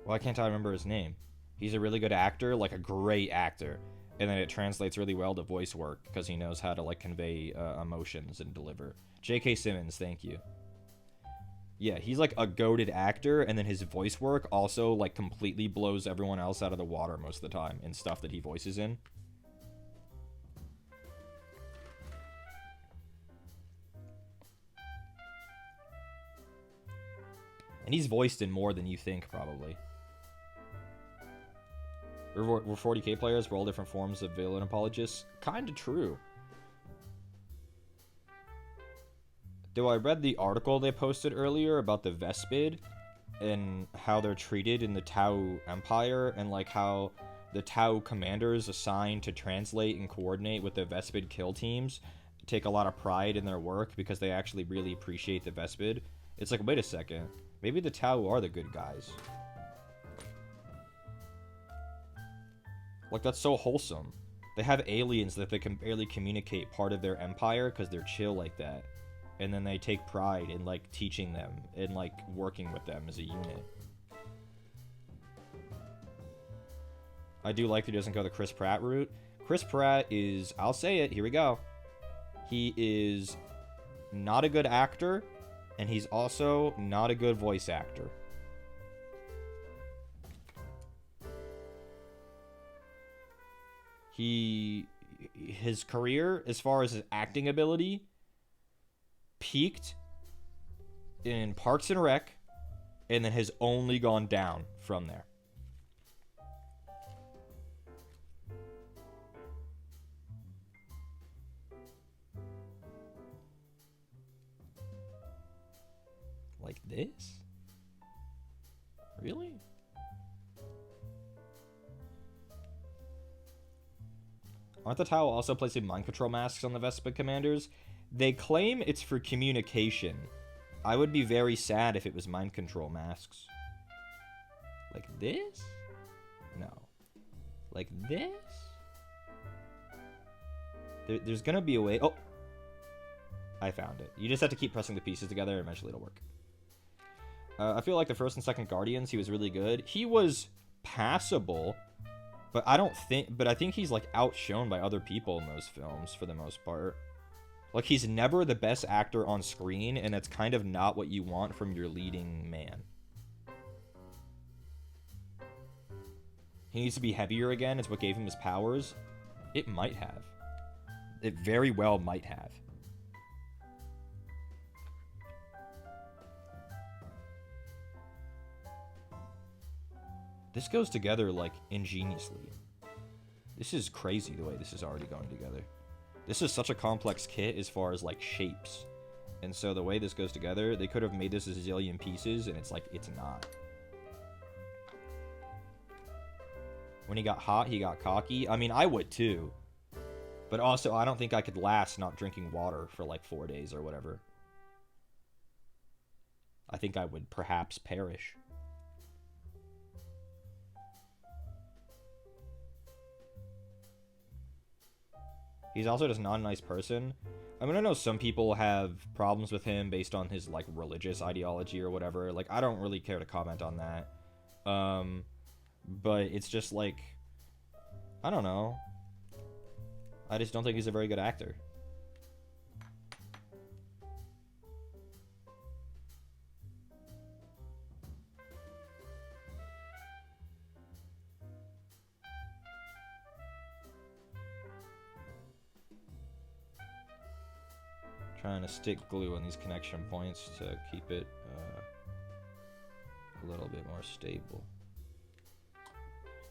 Speaker 1: Why can't I remember his name? He's a really good actor, like a great actor. And then it translates really well to voice work because he knows how to, like, convey emotions and deliver. J.K. Simmons, thank you. Yeah, he's like a goated actor, and then his voice work also, like, completely blows everyone else out of the water most of the time in stuff that he voices in. And he's voiced in more than you think, probably. We're 40k players, we're all different forms of villain apologists. Kinda true. I read the article they posted earlier about the Vespid and how they're treated in the Tau Empire, and like how the Tau commanders assigned to translate and coordinate with the Vespid kill teams take a lot of pride in their work because they actually really appreciate the Vespid. It's like, wait a second, maybe the Tau are the good guys. Like, that's so wholesome. They have aliens that they can barely communicate part of their empire because they're chill like that. and then they take pride in, like, teaching them and, like, working with them as a unit. I do like that he doesn't go the Chris Pratt route. Chris Pratt is, I'll say it, here we go. He is not a good actor, and he's also not a good voice actor. His career, as far as his acting ability, peaked in Parks and Rec, and then has only gone down from there. Like this? Really? Aren't the Tau also placing mind control masks on the Vespa commanders? They claim it's for communication. I would be very sad if it was mind control masks. Like this? No. Like this? There's gonna be a way... Oh! I found it. You just have to keep pressing the pieces together and eventually it'll work. I feel like the first and second Guardians, he was really good. He was passable, but I think he's, like, outshone by other people in those films for the most part. Like, he's never the best actor on screen, and that's kind of not what you want from your leading man. He needs to be heavier again. It's what gave him his powers. It might have. It very well might have. This goes together, like, ingeniously. This is crazy the way this is already going together. This is such a complex kit as far as, like, shapes. And so the way this goes together, they could have made this a zillion pieces, and it's like, it's not. When he got hot, he got cocky. I mean, I would too. But also, I don't think I could last not drinking water for, like, 4 days or whatever. I think I would perhaps perish. He's also just not a nice person. I mean, I know some people have problems with him based on his, like, religious ideology or whatever. Like, I don't really care to comment on that. But it's just, like, I don't know. I just don't think he's a very good actor. Trying to stick glue on these connection points to keep it a little bit more stable.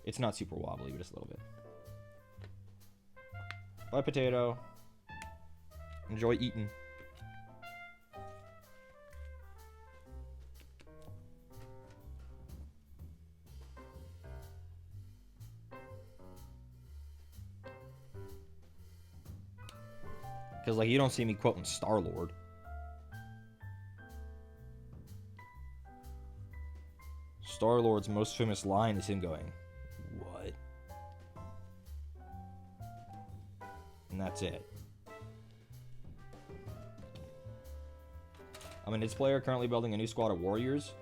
Speaker 1: It's not super wobbly, but just a little bit. Bye, potato. Enjoy eating. Because, like, you don't see me quoting Star-Lord. Star-Lord's most famous line is him going, "What?" And that's it. I'm a NIDS player currently building a new squad of warriors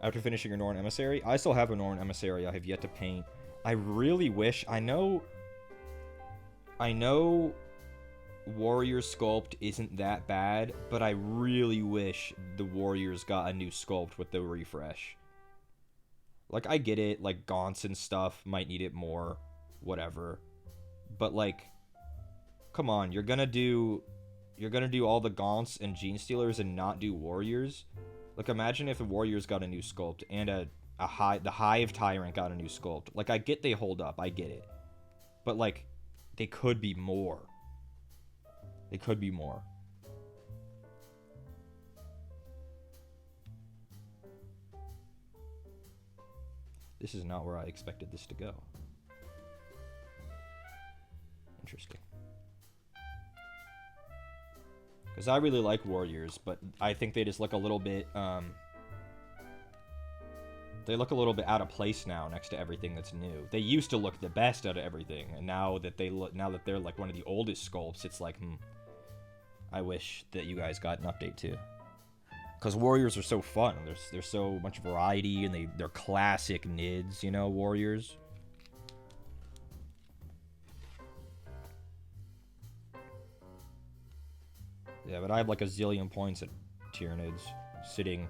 Speaker 1: after finishing a Norn Emissary. I still have a Norn Emissary I have yet to paint. I really wish... I know Warrior Sculpt isn't that bad, but I really wish the Warriors got a new sculpt with the refresh. Like, I get it, like, Gaunts and stuff might need it more, whatever. But, like, come on, you're gonna do all the Gaunts and Gene Stealers and not do Warriors? Like, imagine if the Warriors got a new sculpt and the Hive Tyrant got a new sculpt. Like, I get they hold up, I get it. But, like, they could be more. They could be more. This is not where I expected this to go. Interesting. Because I really like Warriors, but I think they just look a little bit, they look a little bit out of place now next to everything that's new. They used to look the best out of everything, and now that they're like one of the oldest sculpts, it's like, I wish that you guys got an update too. Because warriors are so fun. There's so much variety, and they're classic nids, you know, warriors. Yeah, but I have like a zillion points at Tyranids sitting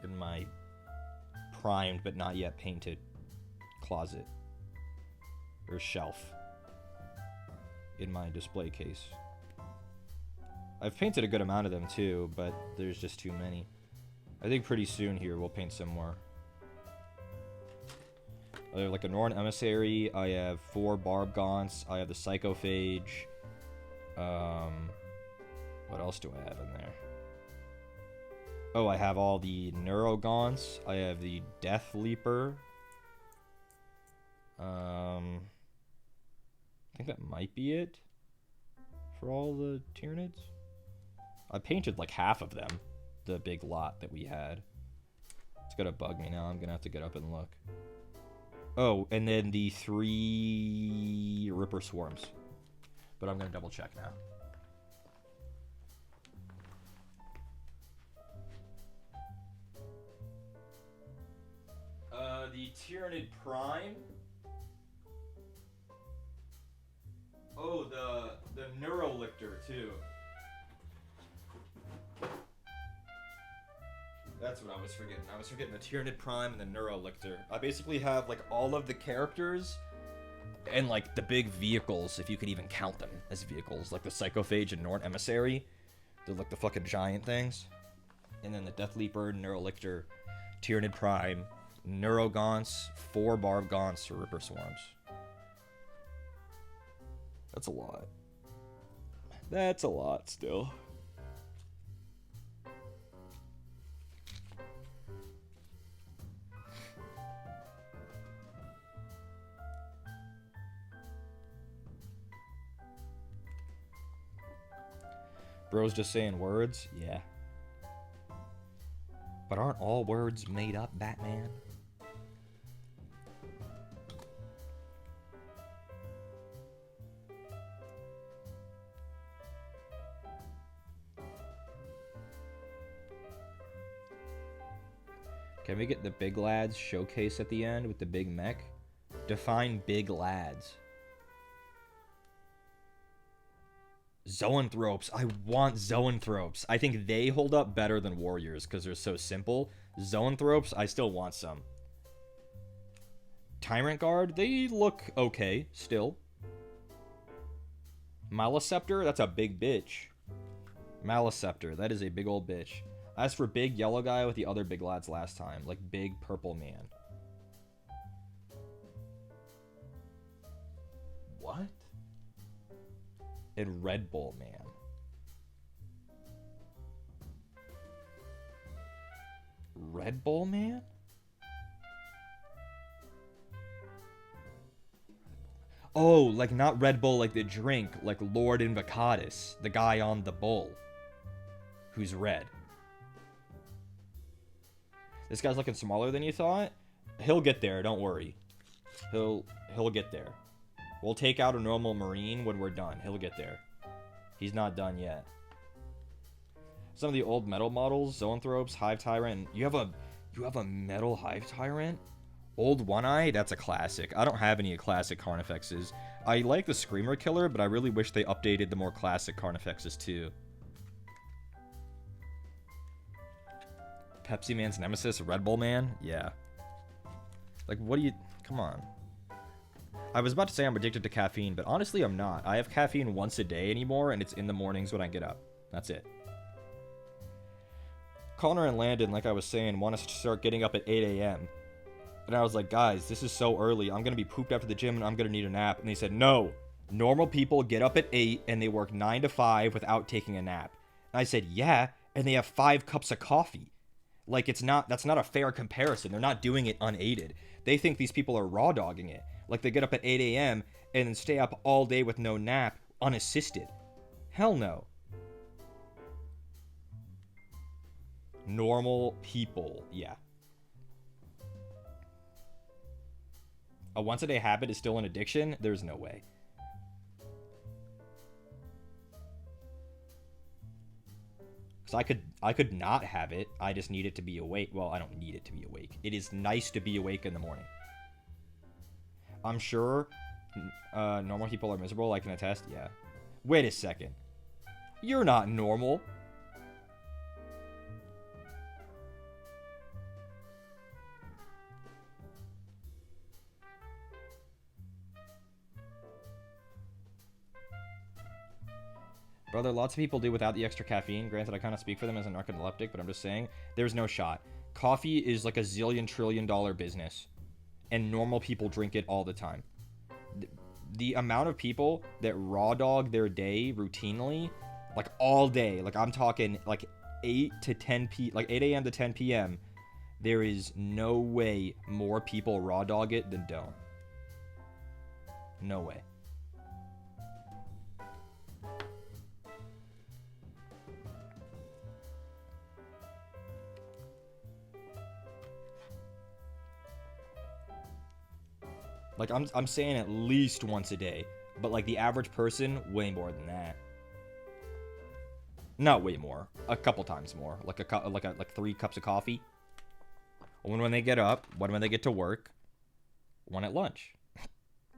Speaker 1: in my primed but not yet painted closet or shelf in my display case. I've painted a good amount of them too, but there's just too many. I think pretty soon here we'll paint some more. I have like a Norn Emissary, I have 4 Barb Gaunts, I have the Psychophage. What else do I have in there? Oh, I have all the Neurogaunts. I have the Death Leaper. I think that might be it for all the Tyranids. I painted like half of them, the big lot that we had. It's gonna bug me now. I'm gonna have to get up and look. Oh, and then the 3 Ripper Swarms. But I'm gonna double check now. The Tyranid Prime. Oh, the Neurolictor too. That's what I was forgetting. I was forgetting the Tyranid Prime and the Neurolictor. I basically have like all of the characters and like the big vehicles, if you could even count them as vehicles, like the Psychophage and Norn Emissary. They're like the fucking giant things. And then the Death Leaper, Neurolictor, Tyranid Prime, Neurogaunts, 4 Barb Gaunts, or Ripper Swarms. That's a lot. That's a lot still. Bro's just saying words? Yeah. But aren't all words made up, Batman? Can we get the big lads showcase at the end with the big mech? Define big lads. Zoanthropes. I want Zoanthropes. I think they hold up better than warriors because they're so simple. Zoanthropes, I still want some. Tyrant Guard, they look okay still. Maliceptor, that's a big bitch. Maliceptor, that is a big old bitch. As for big yellow guy with the other big lads last time, like big purple man. What? And Red Bull man. Red Bull man? Oh, like not Red Bull like the drink, like Lord Invocatus, the guy on the bull, who's red. This guy's looking smaller than you thought? He'll get there, don't worry. He'll get there. We'll take out a normal Marine when we're done. He'll get there. He's not done yet. Some of the old metal models, Zoanthropes, Hive Tyrant. You have a metal Hive Tyrant? Old One Eye? That's a classic. I don't have any classic Carnifexes. I like the Screamer Killer, but I really wish they updated the more classic Carnifexes too. Pepsi Man's Nemesis, Red Bull Man? Yeah. Like, what do you... Come on. I was about to say I'm addicted to caffeine, but honestly I'm not. I have caffeine once a day anymore, and it's in the mornings when I get up. That's it. Connor and Landon, like I was saying, want us to start getting up at 8 a.m. And I was like, guys, this is so early. I'm going to be pooped after the gym, and I'm going to need a nap. And they said, no. Normal people get up at 8, and they work 9 to 5 without taking a nap. And I said, yeah, and they have 5 cups of coffee. Like, that's not a fair comparison. They're not doing it unaided. They think these people are raw dogging it. Like, they get up at 8 a.m. and then stay up all day with no nap, unassisted. Hell no. Normal people, yeah. A once-a-day habit is still an addiction? There's no way. So I could not have it. I just need it to be awake. Well, I don't need it to be awake. It is nice to be awake in the morning. I'm sure normal people are miserable. I can attest. Yeah. Wait a second. You're not normal. Brother, lots of people do without the extra caffeine. Granted, I kind of speak for them as a narcoleptic, but I'm just saying, there's no shot. Coffee is like a zillion trillion dollar business, and normal people drink it all the time. The amount of people that raw dog their day routinely, like all day, like I'm talking like 8 a.m. to 10 p.m., there is no way more people raw dog it than don't. No way. Like, I'm saying at least once a day. But, like, the average person, way more than that. Not way more. A couple times more. Like 3 cups of coffee. One when they get up. One when they get to work. One at lunch.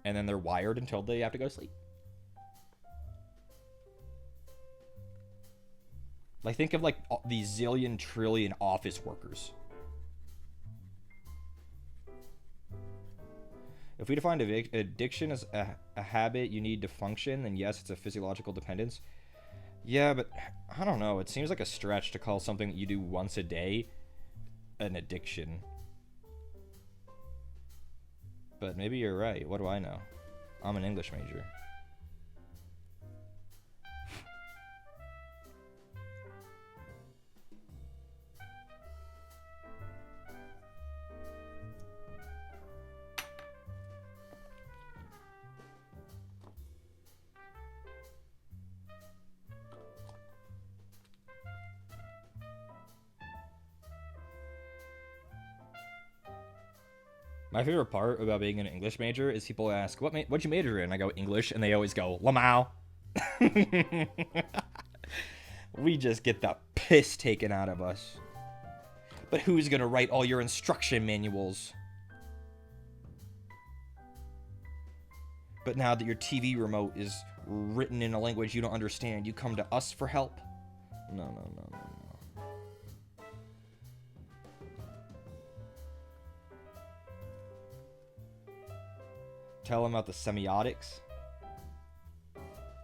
Speaker 1: And then they're wired until they have to go to sleep. Like, think of, like, these zillion trillion office workers. If we define addiction as a habit you need to function, then yes, it's a physiological dependence. Yeah, but I don't know. It seems like a stretch to call something that you do once a day an addiction. But maybe you're right. What do I know? I'm an English major. My favorite part about being an English major is people ask, what'd you major in? I go, English, and they always go, Lamau. We just get the piss taken out of us. But who's gonna write all your instruction manuals? But now that your TV remote is written in a language you don't understand, you come to us for help? No. Tell them about the semiotics.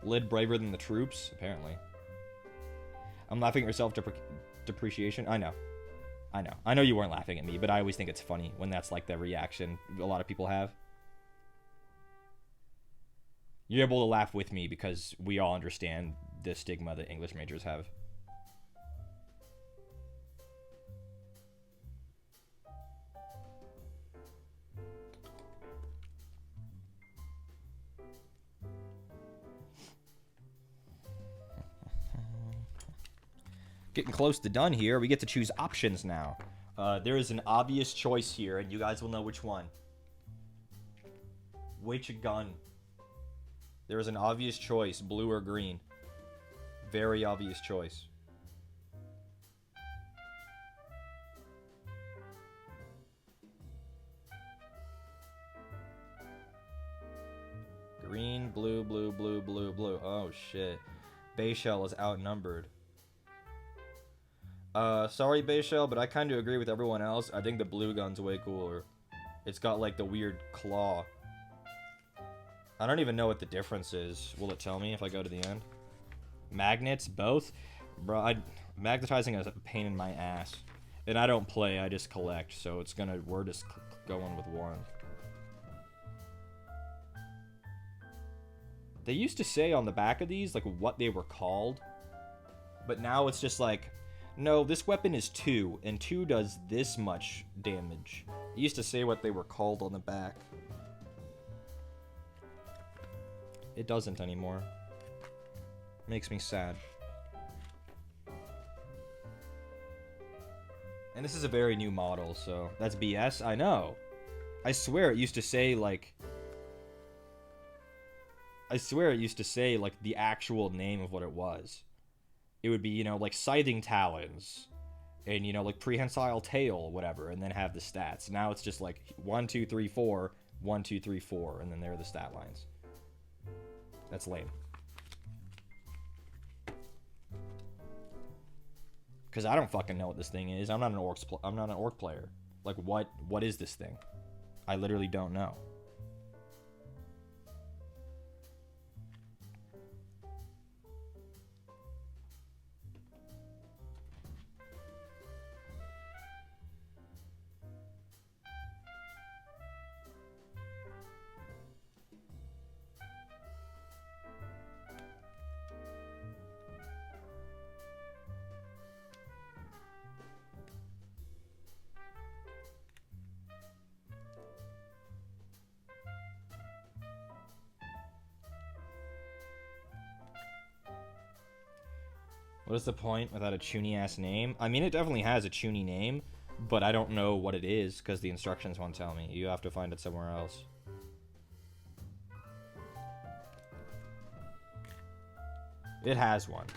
Speaker 1: Lid braver than the troops, apparently. I'm laughing at your self-depreciation. I know. I know you weren't laughing at me, but I always think it's funny when that's like the reaction a lot of people have. You're able to laugh with me because we all understand the stigma that English majors have. Getting close to done here. We get to choose options now. There is an obvious choice here, and you guys will know which one. Which gun? There is an obvious choice, blue or green. Very obvious choice. Green, blue, blue, blue, blue, blue. Oh, shit. Bayshell is outnumbered. Sorry, Bayshell, but I kind of agree with everyone else. I think the blue gun's way cooler. It's got, like, the weird claw. I don't even know what the difference is. Will it tell me if I go to the end? Magnets? Both? Bro, magnetizing is a pain in my ass. And I don't play, I just collect. So it's gonna... We're just going with one. They used to say on the back of these, like, what they were called. But now it's just like... No, this weapon is 2, and 2 does this much damage. It used to say what they were called on the back. It doesn't anymore. Makes me sad. And this is a very new model, so that's BS. I know. I swear it used to say, like... I swear it used to say, like, the actual name of what it was. it would be, you know, like scything talons and, you know, like prehensile tail, whatever, and then have the stats. Now it's just like 1, 2, 3, 4, 1, 2, 3, 4, and then there are the stat lines. That's lame. Because I don't fucking know what this thing is. I'm not an orc player. Like, what is this thing? I literally don't know. What is the point without a Chuny-ass name? I mean, it definitely has a Chuny name, but I don't know what it is because the instructions won't tell me. You have to find it somewhere else. It has one.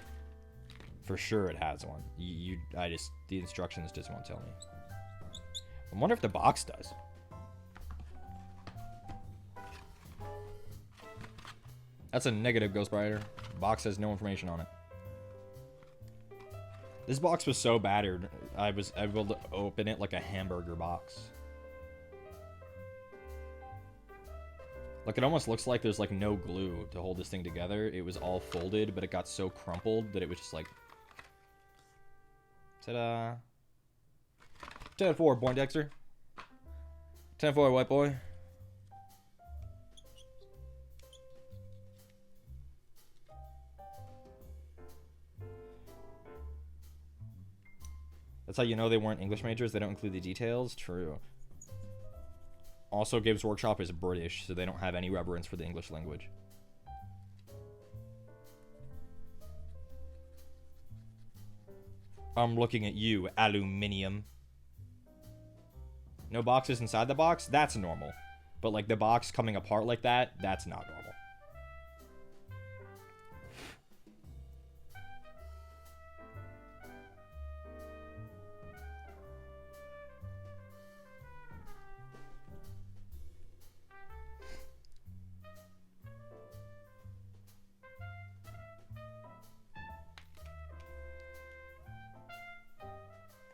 Speaker 1: For sure it has one. The instructions just won't tell me. I wonder if the box does. That's a negative, Ghost Rider. Box has no information on it. This box was so battered, I was able to open it like a hamburger box. Like, it almost looks like there's, like, no glue to hold this thing together. It was all folded, but it got so crumpled that it was just like... Ta-da! 10-4, Born Dexter. 10-4, white boy. That's how you know they weren't English majors. They don't include the details. True. Also, Games Workshop is British, so they don't have any reverence for the English language. I'm looking at you, aluminium. No boxes inside the box? That's normal. But, like, the box coming apart like that, that's not normal.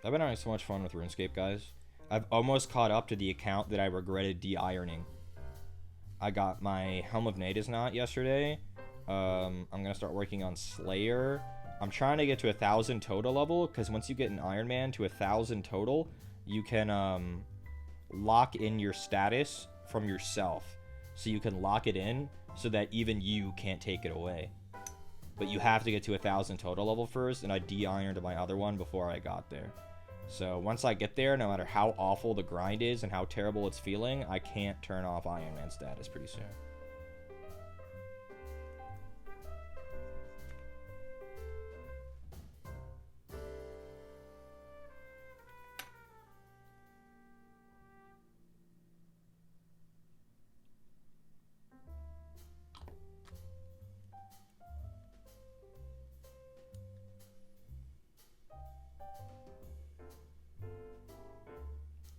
Speaker 1: I've been having so much fun with RuneScape, guys. I've almost caught up to the account that I regretted de-ironing. I got my Helm of Natives knot yesterday. I'm going to start working on Slayer. I'm trying to get to 1,000 total level, because once you get an Iron Man to 1,000 total, you can lock in your status from yourself. So you can lock it in so that even you can't take it away. But you have to get to 1,000 total level first, and I de-ironed my other one before I got there. So once I get there, no matter how awful the grind is and how terrible it's feeling, I can't turn off Iron Man status pretty soon.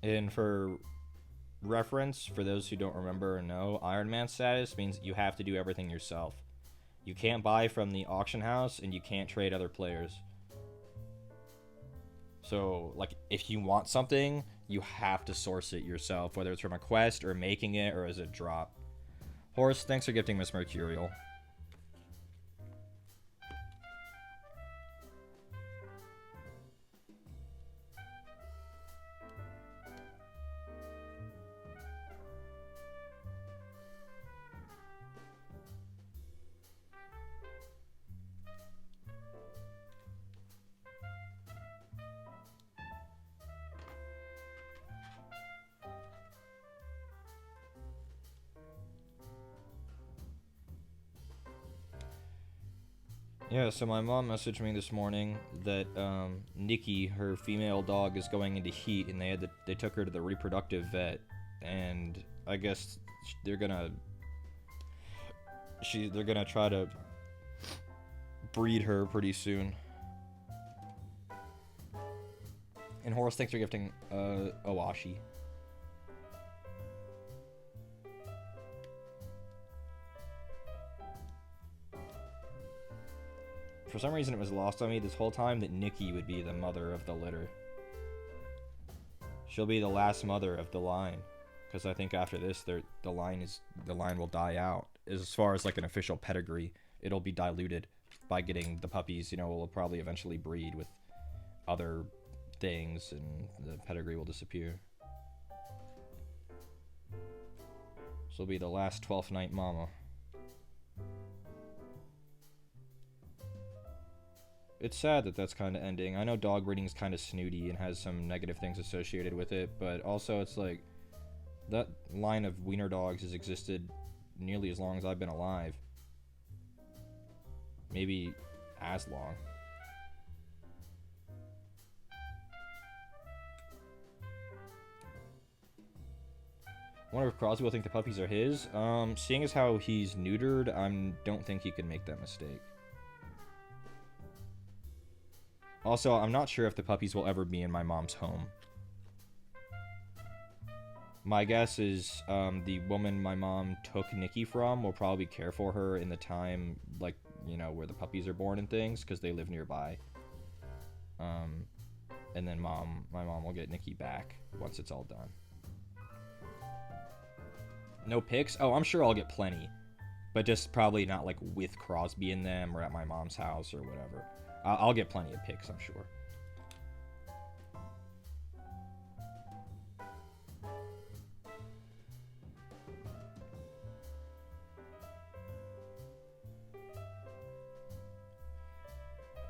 Speaker 1: And for reference, for those who don't remember or know, Iron Man status means you have to do everything yourself. You can't buy from the auction house, and you can't trade other players. So, like, if you want something, you have to source it yourself, whether it's from a quest, or making it, or as a drop. Horse, thanks for gifting Miss Mercurial. Yeah, so my mom messaged me this morning that Nikki, her female dog, is going into heat, and they took her to the reproductive vet, and I guess they're gonna try to breed her pretty soon. And Horace, thanks for gifting Owashi. For some reason it was lost on me this whole time that Nikki would be the mother of the litter. She'll be the last mother of the line. Because I think after this, the line will die out. As far as like an official pedigree, it'll be diluted by getting the puppies. You know, will probably eventually breed with other things, and the pedigree will disappear. She'll be the last 12th night mama. It's sad that that's kind of ending. I know dog breeding is kind of snooty and has some negative things associated with it, but also it's like that line of wiener dogs has existed nearly as long as I've been alive. Maybe as long. I wonder if Crosby will think the puppies are his. Seeing as how he's neutered, I don't think he can make that mistake. Also, I'm not sure if the puppies will ever be in my mom's home. My guess is the woman my mom took Nikki from will probably care for her in the time, like, you know, where the puppies are born and things, because they live nearby. And then my mom will get Nikki back once it's all done. No pics? Oh, I'm sure I'll get plenty. But just probably not, like, with Crosby in them or at my mom's house or whatever. I'll get plenty of pics, I'm sure.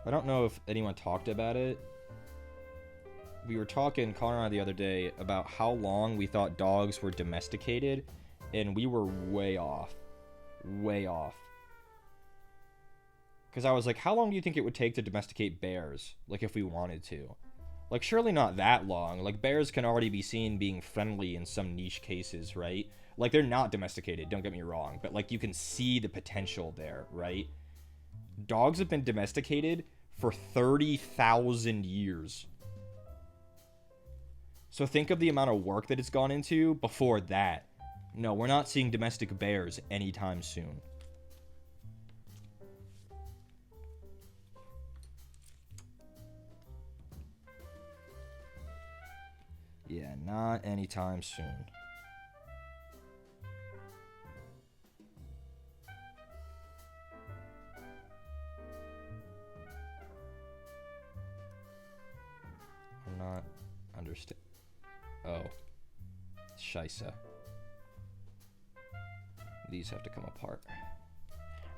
Speaker 1: I don't know if anyone talked about it. We were talking, Connor and I, the other day about how long we thought dogs were domesticated, and we were way off. Way off. Because I was like, how long do you think it would take to domesticate bears? Like, if we wanted to. Like, surely not that long. Like, bears can already be seen being friendly in some niche cases, right? Like, they're not domesticated, don't get me wrong. But, like, you can see the potential there, right? Dogs have been domesticated for 30,000 years. So think of the amount of work that it's gone into before that. No, we're not seeing domestic bears anytime soon. Yeah, not anytime soon. I'm not understand. Oh. Scheisse. These have to come apart.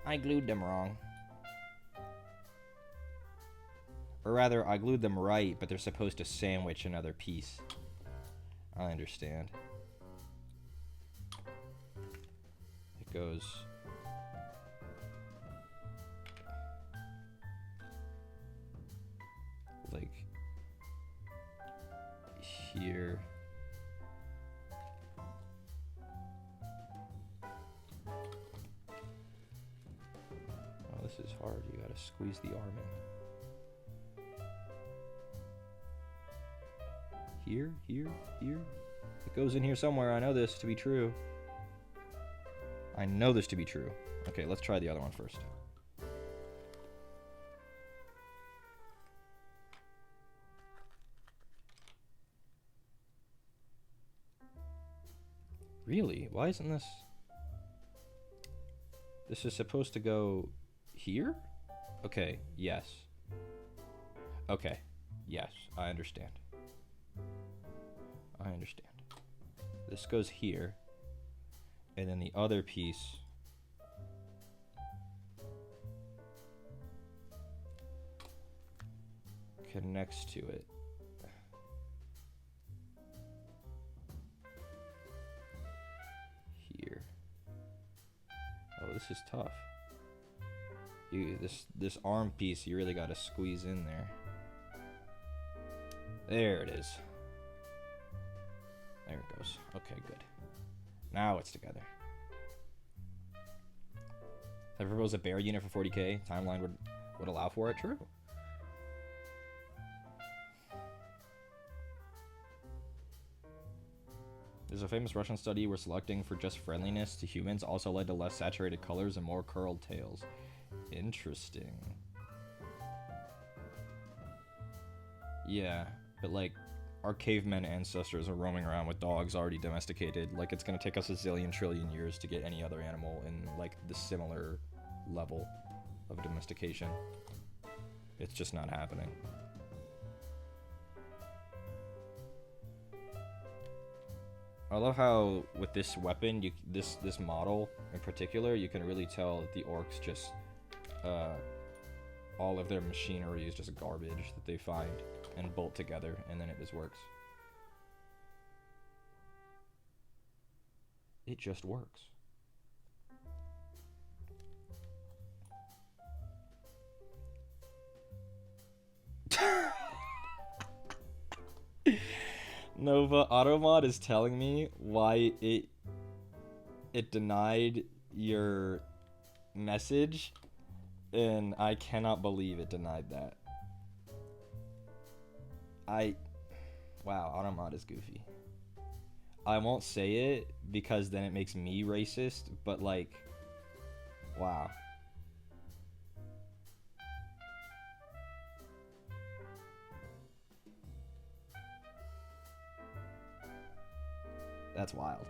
Speaker 1: I glued them wrong. Or rather, I glued them right, but they're supposed to sandwich another piece. I understand. It goes... like... here. Oh, this is hard. You gotta squeeze the arm in. Here, here, here. It goes in here somewhere. I know this to be true. I know this to be true. Okay, let's try the other one first. Really? Why isn't this... This is supposed to go here? Okay, yes. Okay, yes, I understand. I understand. This goes here, and then the other piece connects to it. Here. Oh, this is tough. This arm piece, you really got to squeeze in there. There it is. There it goes. Okay, good. Now it's together. If I propose a bear unit for 40k, timeline would allow for it. True. There's a famous Russian study where selecting for just friendliness to humans also led to less saturated colors and more curled tails. Interesting. Yeah, but like, our cavemen ancestors are roaming around with dogs already domesticated. Like, it's gonna take us a zillion trillion years to get any other animal in, like, the similar level of domestication. It's just not happening. I love how with this weapon, this model in particular, you can really tell that the orcs just, all of their machinery is just garbage that they find and bolt together, and then it just works. It just works. Nova Automod is telling me why it denied your message, and I cannot believe it denied that. Wow, Automod is goofy. I won't say it because then it makes me racist, but like, wow. That's wild.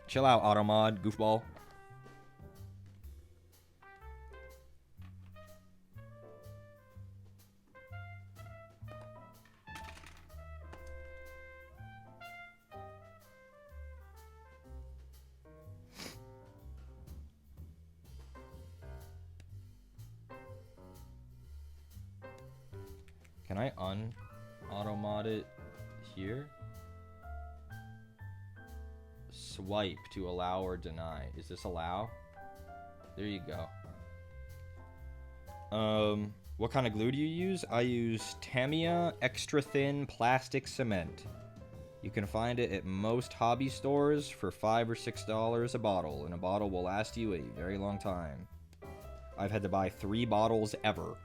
Speaker 1: Chill out, Automod, goofball. Can I un-automod it here? Swipe to allow or deny. Is this allow? There you go. What kind of glue do you use? I use Tamiya extra thin plastic cement. You can find it at most hobby stores for $5 or $6 a bottle, and a bottle will last you a very long time. I've had to buy 3 bottles ever.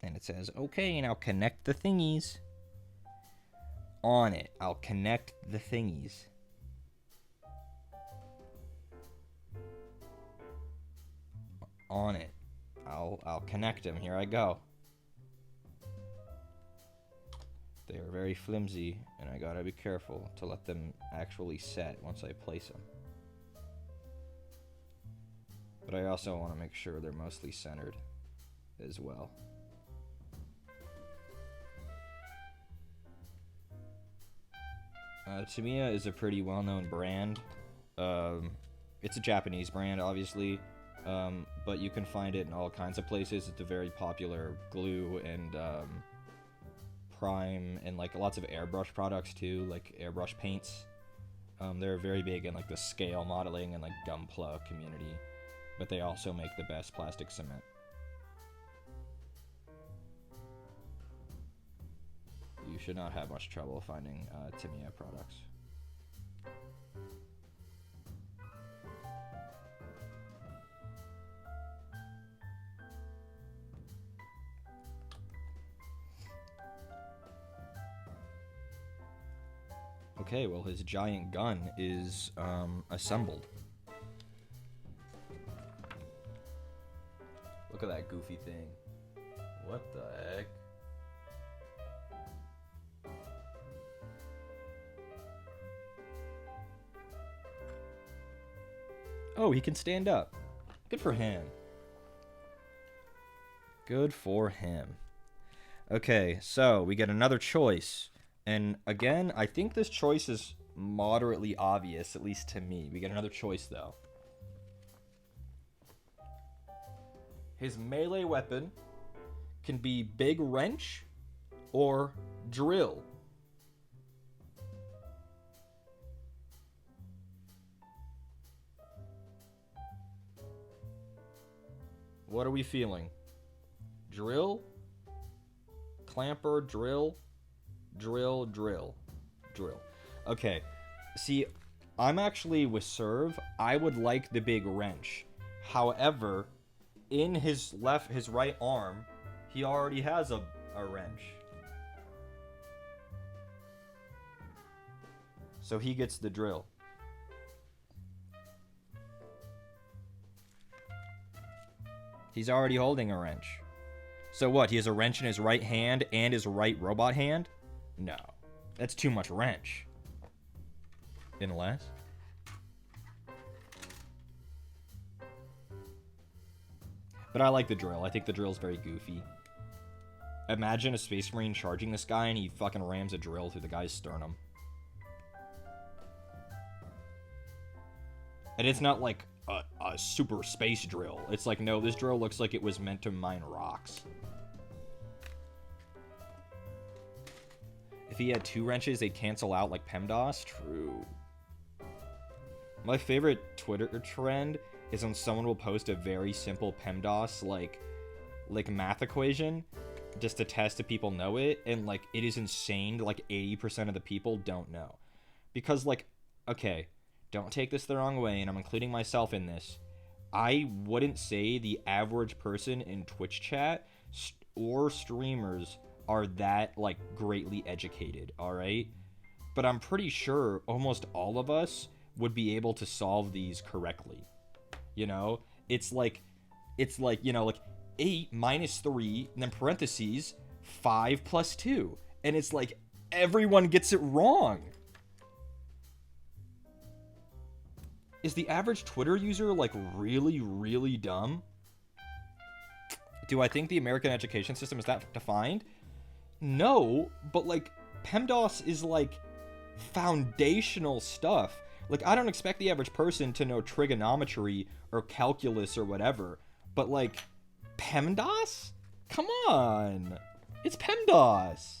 Speaker 1: And it says, okay, now connect the thingies. On it. I'll connect the thingies. On it. I'll connect them. Here I go. They are very flimsy, and I gotta be careful to let them actually set once I place them. But I also want to make sure they're mostly centered as well. Tamiya is a pretty well-known brand. It's a Japanese brand, obviously, but you can find it in all kinds of places. It's a very popular glue and prime and like lots of airbrush products too, like airbrush paints. They're very big in like the scale modeling and like Gunpla community, but they also make the best plastic cement. You should not have much trouble finding Tamiya products. Okay, well, his giant gun is assembled. Look at that goofy thing. What the heck? Oh, he can stand up. Good for him. Good for him. Okay, so we get another choice. And again, I think this choice is moderately obvious, at least to me. We get another choice, though. His melee weapon can be big wrench or drill. What are we feeling? Drill? Clamper, drill? Drill, drill, drill. Okay. See, I'm actually with Serve. I would like the big wrench. However, in his right arm, he already has a wrench. So he gets the drill. He's already holding a wrench. So what, he has a wrench in his right hand and his right robot hand? No. That's too much wrench. Unless... But I like the drill. I think the drill's very goofy. Imagine a Space Marine charging this guy and he fucking rams a drill through the guy's sternum. And it's not like a super space drill. It's like, no, this drill looks like it was meant to mine rocks. If he had 2 wrenches, they'd cancel out like PEMDAS. True. My favorite Twitter trend is when someone will post a very simple PEMDAS like math equation just to test if people know it, and like it is insane. Like 80% of the people don't know, because like, okay, don't take this the wrong way, and I'm including myself in this. I wouldn't say the average person in Twitch chat or streamers are that like greatly educated, all right? But I'm pretty sure almost all of us would be able to solve these correctly. You know, it's like, you know, like 8 minus 3, and then parentheses, 5 plus 2. And it's like, everyone gets it wrong. Is the average Twitter user, like, really, really dumb? Do I think the American education system is that defined? No, but, like, PEMDAS is, like, foundational stuff. Like, I don't expect the average person to know trigonometry or calculus or whatever, but, like, PEMDAS? Come on! It's PEMDAS!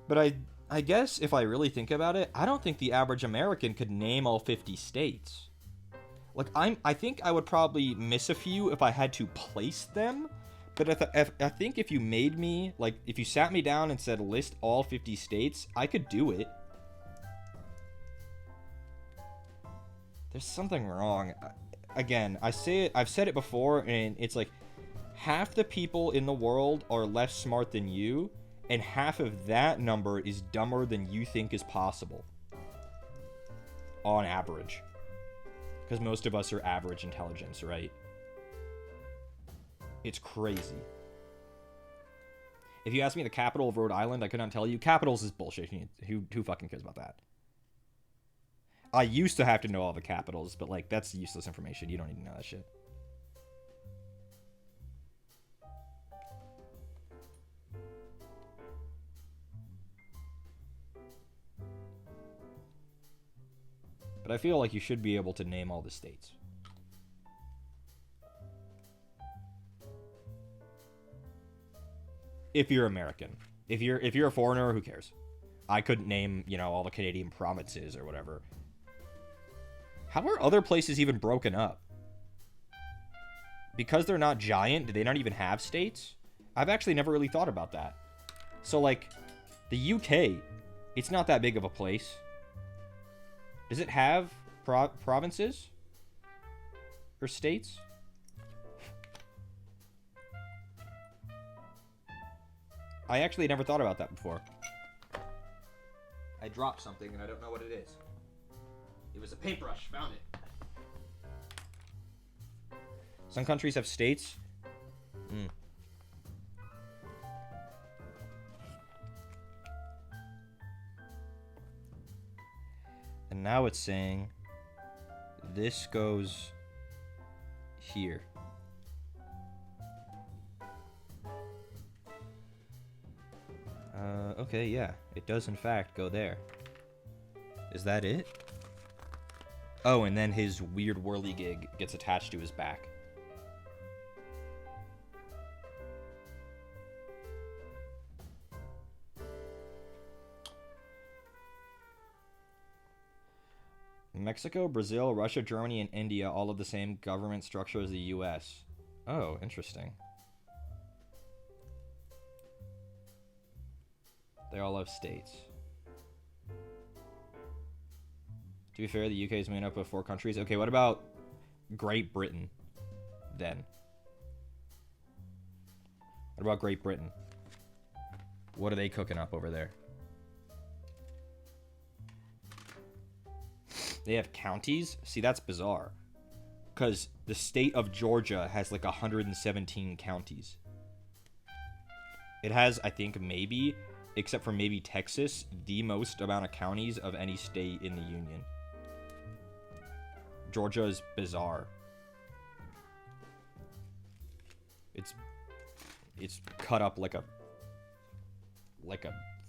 Speaker 1: But I guess if I really think about it, I don't think the average American could name all 50 states. Like, I think I would probably miss a few if I had to place them. But I think if you made me, like, if you sat me down and said list all 50 states, I could do it. There's something wrong. Again, I've said it before, and it's like, half the people in the world are less smart than you, and half of that number is dumber than you think is possible. On average. Because most of us are average intelligence, right? It's crazy. If you ask me the capital of Rhode Island, I could not tell you. Capitals is bullshit. Who fucking cares about that? I used to have to know all the capitals, but, like, that's useless information. You don't need to know that shit. But I feel like you should be able to name all the states. If you're American. If you're a foreigner, who cares? I couldn't name, you know, all the Canadian provinces or whatever. How are other places even broken up? Because they're not giant, do they not even have states? I've actually never really thought about that. So, like, the UK, it's not that big of a place. Does it have provinces? Or states? I actually never thought about that before. I dropped something and I don't know what it is. It was a paintbrush. Found it. Some countries have states. And now it's saying this goes here. Okay, yeah. It does in fact go there. Is that it? Oh, and then his weird whirligig gets attached to his back. Mexico, Brazil, Russia, Germany, and India all have the same government structure as the US. Oh, interesting. They all have states. To be fair, the UK is made up of 4 countries. Okay, what about Great Britain, then? What about Great Britain? What are they cooking up over there? They have counties? See, that's bizarre. Because the state of Georgia has like 117 counties. It has, I think, maybe, except for maybe Texas, the most amount of counties of any state in the union. Georgia is bizarre. It's cut up like a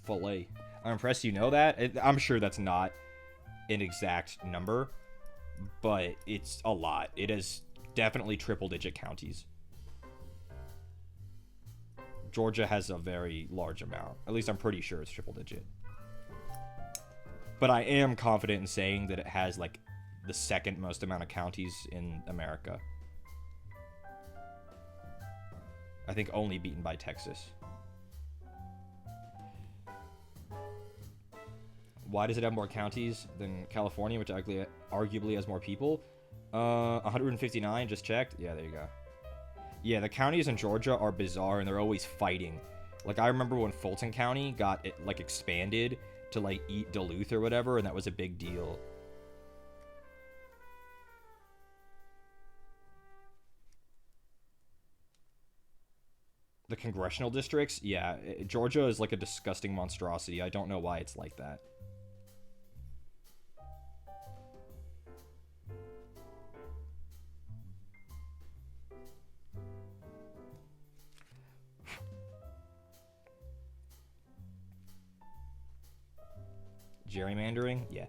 Speaker 1: fillet. I'm impressed you know that. I'm sure that's not an exact number, but it's a lot. It is definitely triple-digit counties. Georgia has a very large amount. At least I'm pretty sure it's triple-digit. But I am confident in saying that it has, like, the second most amount of counties in America. I think only beaten by Texas. Why does it have more counties than California, which arguably has more people? 159, just checked. Yeah, there you go. Yeah, the counties in Georgia are bizarre, and they're always fighting. Like, I remember when Fulton County got, like, expanded to, like, eat Duluth or whatever, and that was a big deal. The congressional districts? Yeah, Georgia is, like, a disgusting monstrosity. I don't know why it's like that. Gerrymandering? Yeah.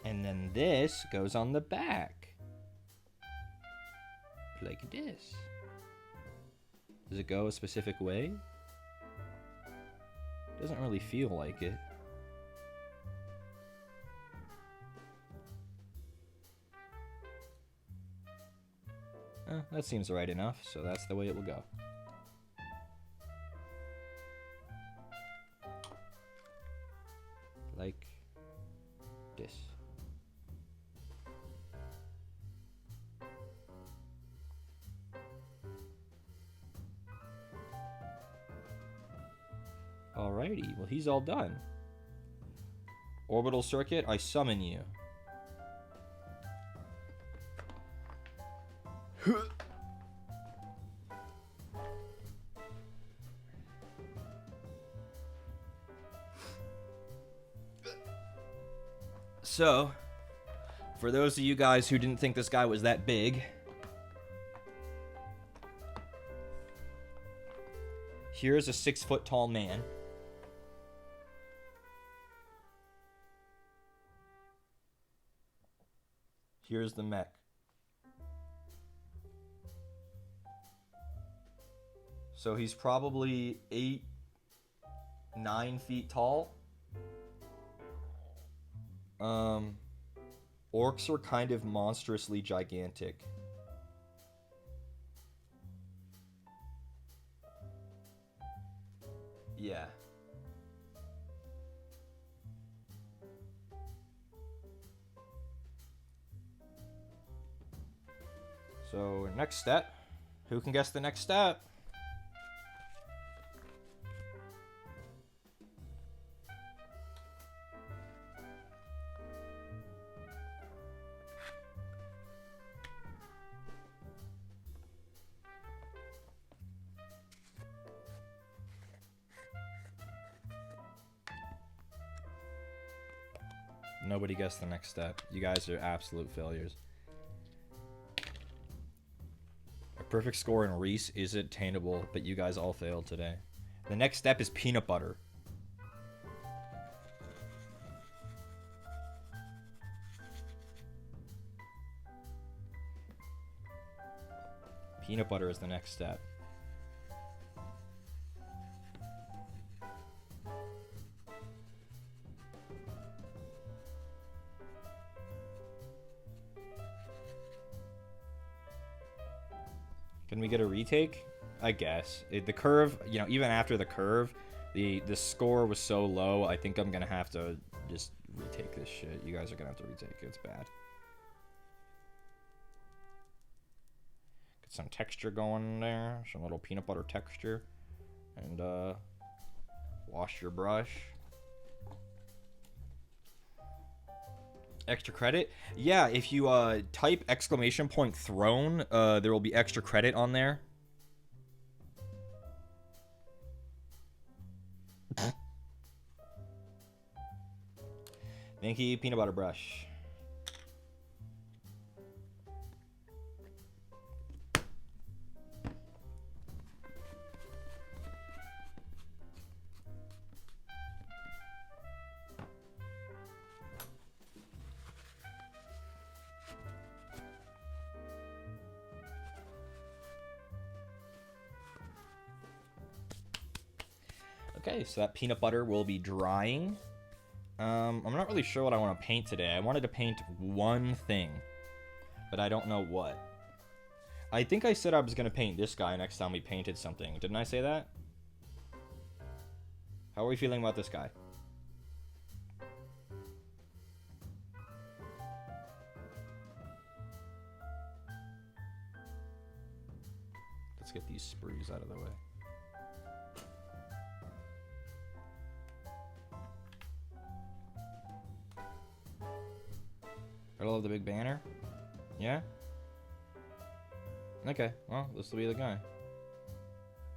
Speaker 1: And then this goes on the back. Like this. Does it go a specific way? Doesn't really feel like it. That seems right enough, so that's the way it will go. Like this. Alrighty, well he's all done. Orbital circuit, I summon you. So, for those of you guys who didn't think this guy was that big, here's a 6-foot tall man. Here's the mech. So he's probably 9 feet tall. Orcs are kind of monstrously gigantic. Yeah. So, next step. Who can guess the next step? Nobody guessed the next step. You guys are absolute failures. A perfect score in Reese is attainable, but you guys all failed today. The next step is peanut butter. Peanut butter is the next step. Can we get a retake? I guess. The curve, you know, even after the curve, the score was so low, I think I'm going to have to just retake this shit. You guys are going to have to retake it. It's bad. Get some texture going there. Some little peanut butter texture. And, wash your brush. Extra credit? Yeah, if you type !throne, there will be extra credit on there. Thank you, peanut butter brush. Okay, so that peanut butter will be drying. I'm not really sure what I want to paint today. I wanted to paint one thing, but I don't know what. I think I said I was going to paint this guy next time we painted something. Didn't I say that? How are we feeling about this guy? Let's get these sprues out of the way. I love the big banner. Yeah? Okay, well, this will be the guy.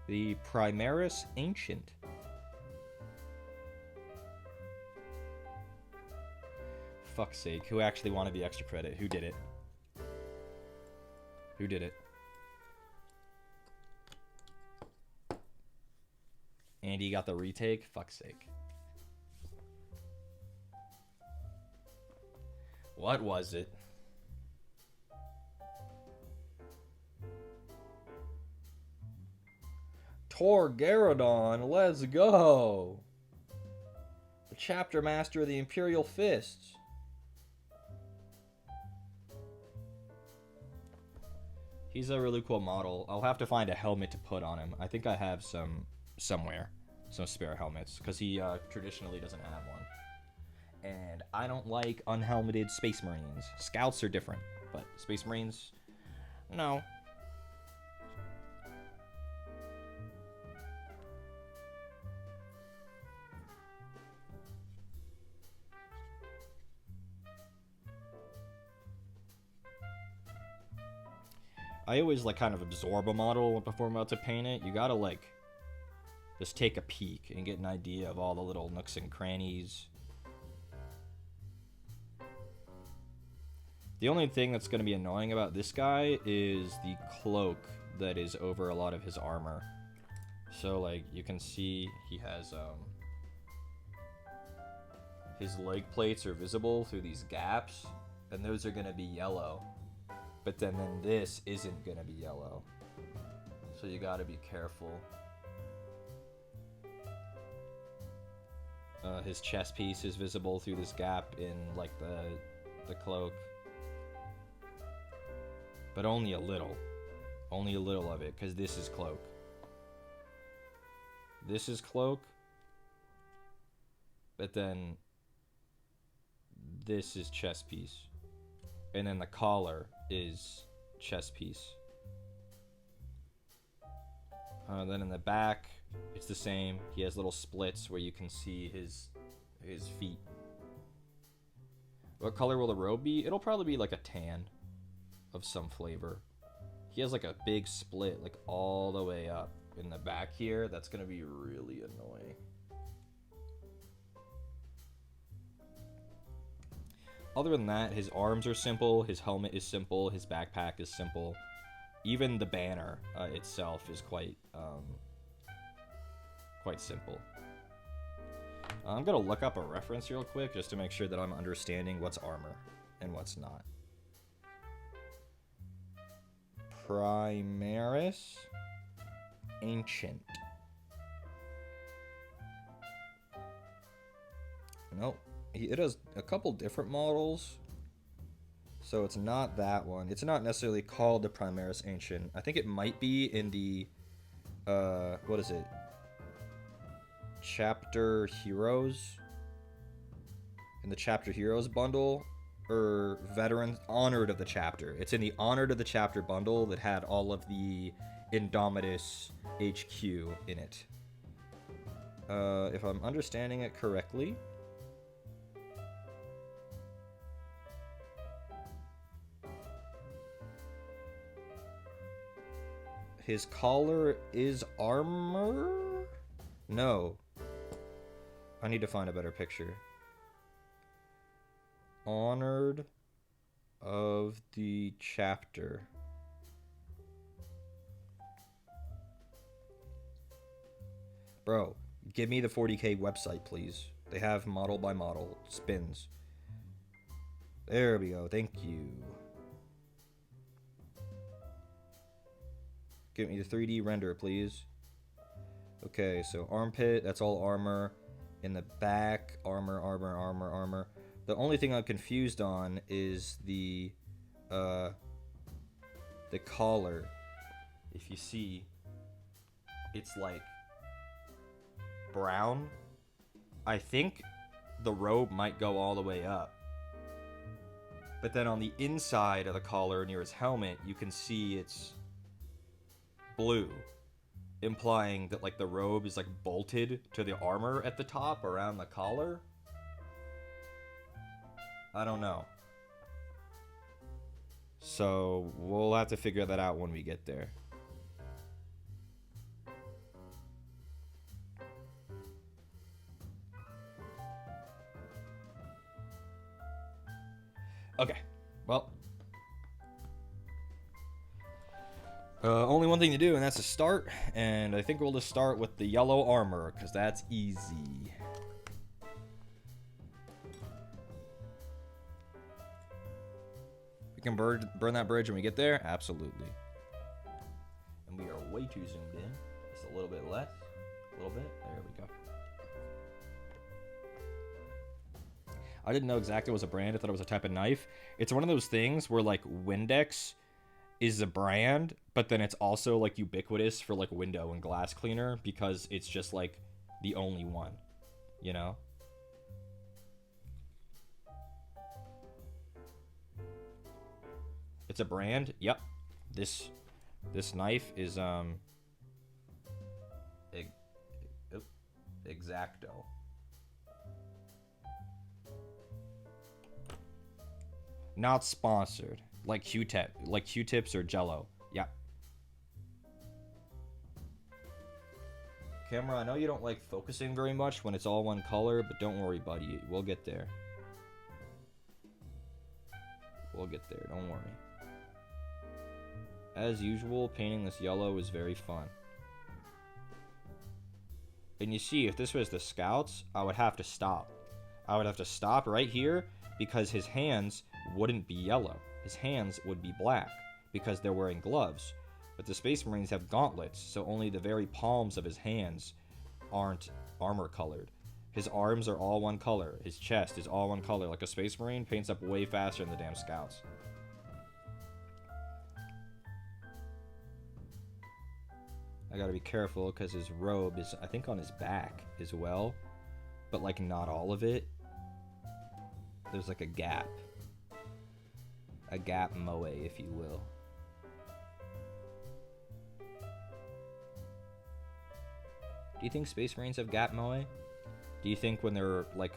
Speaker 1: The Primaris Ancient. Fuck's sake, who actually wanted the extra credit? Who did it? Who did it? Andy got the retake? Fuck's sake. What was it? Torgarodon, let's go! The chapter master of the Imperial Fists. He's a really cool model. I'll have to find a helmet to put on him. I think I have some somewhere. Some spare helmets, because he traditionally doesn't have one. And I don't like unhelmeted Space Marines. Scouts are different, but Space Marines, no. I always like kind of absorb a model before I'm about to paint it. You gotta like just take a peek and get an idea of all the little nooks and crannies. The only thing that's going to be annoying about this guy is the cloak that is over a lot of his armor. So, like, you can see he has, his leg plates are visible through these gaps, and those are going to be yellow. But then this isn't going to be yellow. So you got to be careful. His chest piece is visible through this gap in, like, the cloak. But only a little. Only a little of it, because this is cloak. This is cloak. But then this is chest piece. And then the collar is chest piece. Then in the back, it's the same. He has little splits where you can see his feet. What color will the robe be? It'll probably be like a tan of some flavor. He has like a big split, like all the way up in the back here. That's gonna be really annoying. Other than that, his arms are simple, his helmet is simple, his backpack is simple. Even the banner itself is quite simple. I'm gonna look up a reference real quick just to make sure that I'm understanding what's armor and what's not. Primaris Ancient. Nope. It has a couple different models. So it's not that one. It's not necessarily called the Primaris Ancient. I think it might be in the, what is it? Chapter Heroes? In the Chapter Heroes bundle? Or Veterans Honored of the Chapter. It's in the Honored of the Chapter bundle that had all of the Indomitus HQ in it. If I'm understanding it correctly. His collar is armor? No. I need to find a better picture. Honored of the Chapter. Bro, give me the 40K website, please. They have model by model spins. There we go. Thank you. Give me the 3D render, please. Okay, so armpit, that's all armor. In the back, armor, armor, armor, armor. The only thing I'm confused on is the collar. If you see, it's like brown. I think the robe might go all the way up. But then on the inside of the collar near his helmet, you can see it's blue, implying that like the robe is like bolted to the armor at the top around the collar. I don't know. So we'll have to figure that out when we get there. Okay, well, only one thing to do, and that's to start, and I think we'll just start with the yellow armor, because that's easy. We can burn that bridge when we get there? Absolutely. And we are way too zoomed in. Just a little bit less. A little bit. There we go. I didn't know exactly what was a brand. I thought it was a type of knife. It's one of those things where, like, Windex is a brand, but then it's also, like, ubiquitous for, like, window and glass cleaner because it's just, like, the only one, you know? It's a brand? Yep. This knife is, Exacto. Not sponsored. Like Q-tips or Jello. Yeah. Camera, I know you don't like focusing very much when it's all one color, but don't worry, buddy. We'll get there. We'll get there. Don't worry. As usual, painting this yellow is very fun. And you see, if this was the Scouts, I would have to stop. I would have to stop right here because his hands wouldn't be yellow. His hands would be black because they're wearing gloves. But the Space Marines have gauntlets, so only the very palms of his hands aren't armor colored. His arms are all one color. His chest is all one color. Like a Space Marine paints up way faster than the damn Scouts. I gotta be careful because his robe is, I think, on his back as well. But, like, not all of it. There's, like, a gap. A gap moe, if you will. Do you think Space Marines have gap moe? Do you think when they're, like,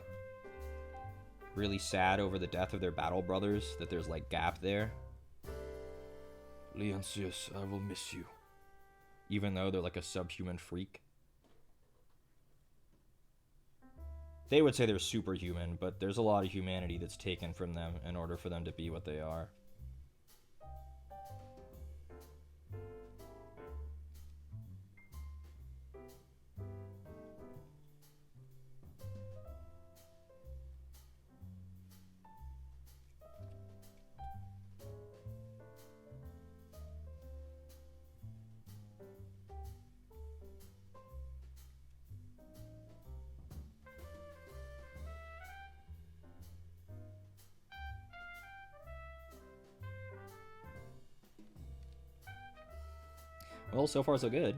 Speaker 1: really sad over the death of their battle brothers that there's, like, gap there? Leoncius, I will miss you. Even though they're, like, a subhuman freak. They would say they're superhuman, but there's a lot of humanity that's taken from them in order for them to be what they are. Well, so far so good.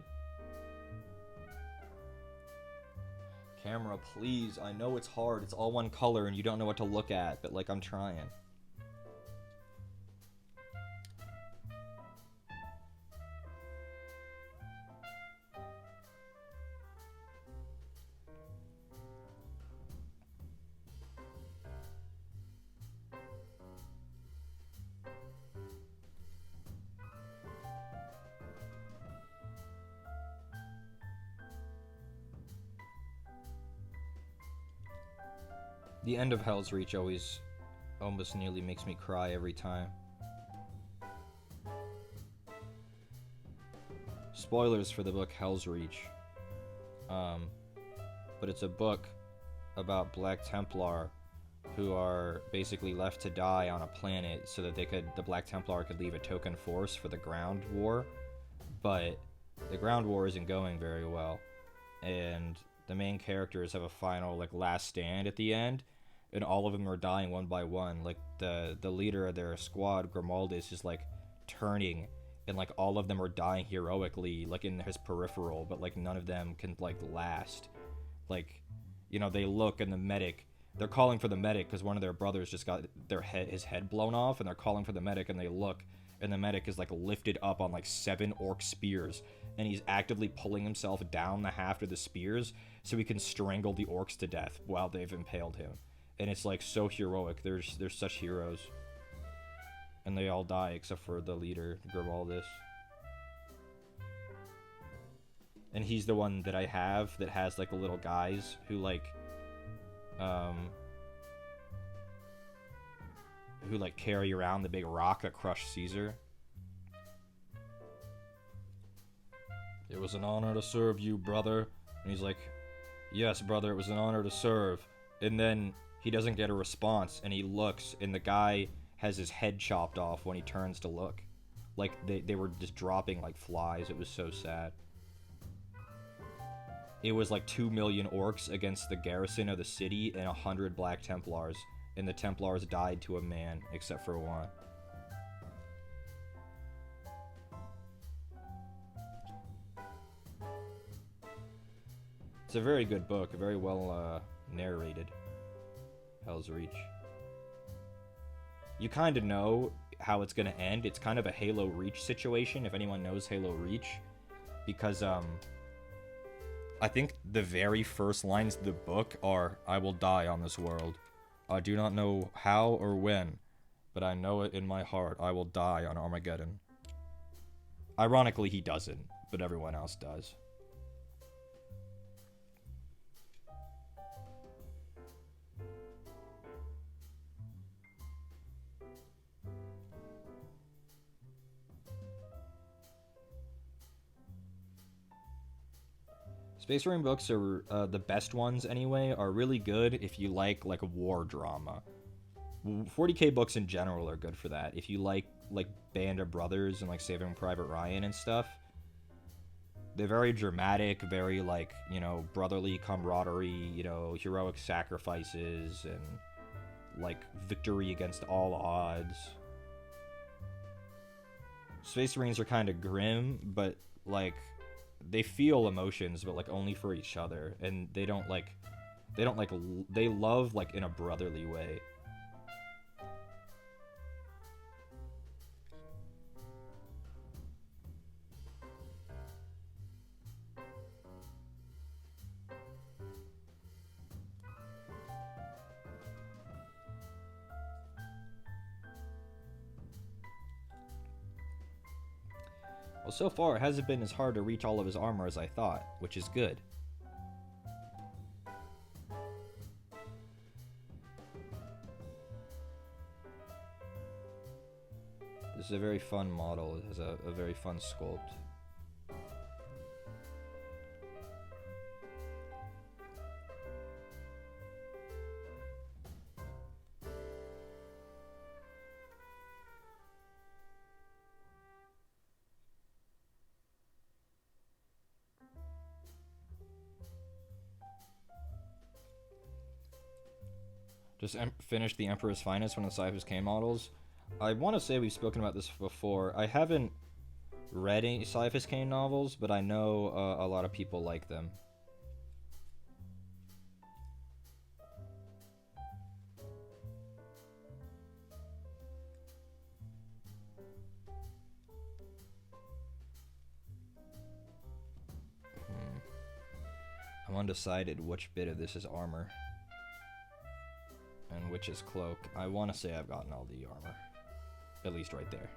Speaker 1: Camera, please. I know it's hard. It's all one color and you don't know what to look at, but like I'm trying. The end of Hell's Reach always almost nearly makes me cry every time. Spoilers for the book Hell's Reach. But it's a book about Black Templar who are basically left to die on a planet so that the Black Templar could leave a token force for the ground war. But the ground war isn't going very well. And the main characters have a final, like, last stand at the end, and all of them are dying one by one. Like, the leader of their squad, Grimaldus, is, like, turning, and, like, all of them are dying heroically, like, in his peripheral, but, like, none of them can, like, last. Like, you know, they look, and the medic, they're calling for the medic because one of their brothers just got his head blown off, and they're calling for the medic, and they look, and the medic is, like, lifted up on, like, 7 orc spears, and he's actively pulling himself down the haft of the spears so he can strangle the orcs to death while they've impaled him. And it's, like, so heroic. There's such heroes. And they all die except for the leader, Grimaldus. And he's the one that I have that has, like, the little guys who, like, carry around the big rock that crushed Caesar. It was an honor to serve you, brother. And he's like, yes, brother, it was an honor to serve. And then he doesn't get a response, and he looks, and the guy has his head chopped off when he turns to look. Like, they were just dropping like flies. It was so sad. It was like 2 million orcs against the garrison of the city and 100 Black Templars. And the Templars died to a man, except for one. It's a very good book, very well narrated. Hell's Reach. You kind of know how it's going to end. It's kind of a Halo Reach situation, if anyone knows Halo Reach. Because, I think the very first lines of the book are, I will die on this world. I do not know how or when, but I know it in my heart. I will die on Armageddon. Ironically, he doesn't, but everyone else does. Space Marine books are, the best ones anyway, are really good if you like war drama. 40k books in general are good for that. If you like Band of Brothers and like Saving Private Ryan and stuff, they're very dramatic, very like, you know, brotherly camaraderie, you know, heroic sacrifices and like victory against all odds. Space Marines are kind of grim, but like they feel emotions, but like only for each other, and they love like in a brotherly way. Well, so far it hasn't been as hard to reach all of his armor as I thought, which is good. This is a very fun model. It has a very fun sculpt. Just finished the Emperor's Finest, one of the Cyphers K models. I want to say we've spoken about this before. I haven't read any Cyphus Kane novels, but I know a lot of people like them. I'm undecided which bit of this is armor and which is cloak. I want to say I've gotten all the armor. At least right there.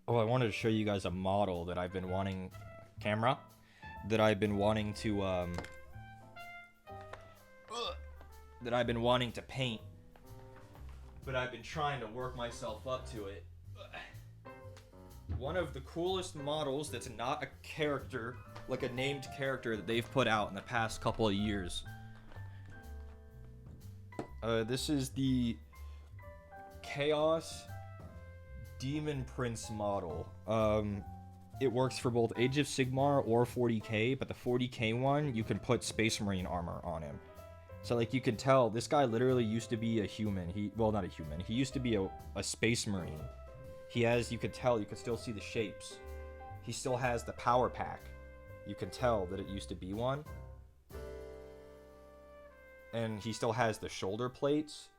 Speaker 1: Oh, I wanted to show you guys a model that I've been wanting... Camera? That I've been wanting to, that I've been wanting to paint. But I've been trying to work myself up to it. One of the coolest models that's not a character, like a named character that they've put out in the past couple of years. This is the Chaos Demon Prince model. It works for both Age of Sigmar or 40k, but the 40k one, you can put Space Marine armor on him. So, like, you can tell, this guy literally used to be a human. Well, not a human. He used to be a Space Marine. He has, you could tell, you could still see the shapes. He still has the power pack. You can tell that it used to be one. And he still has the shoulder plates,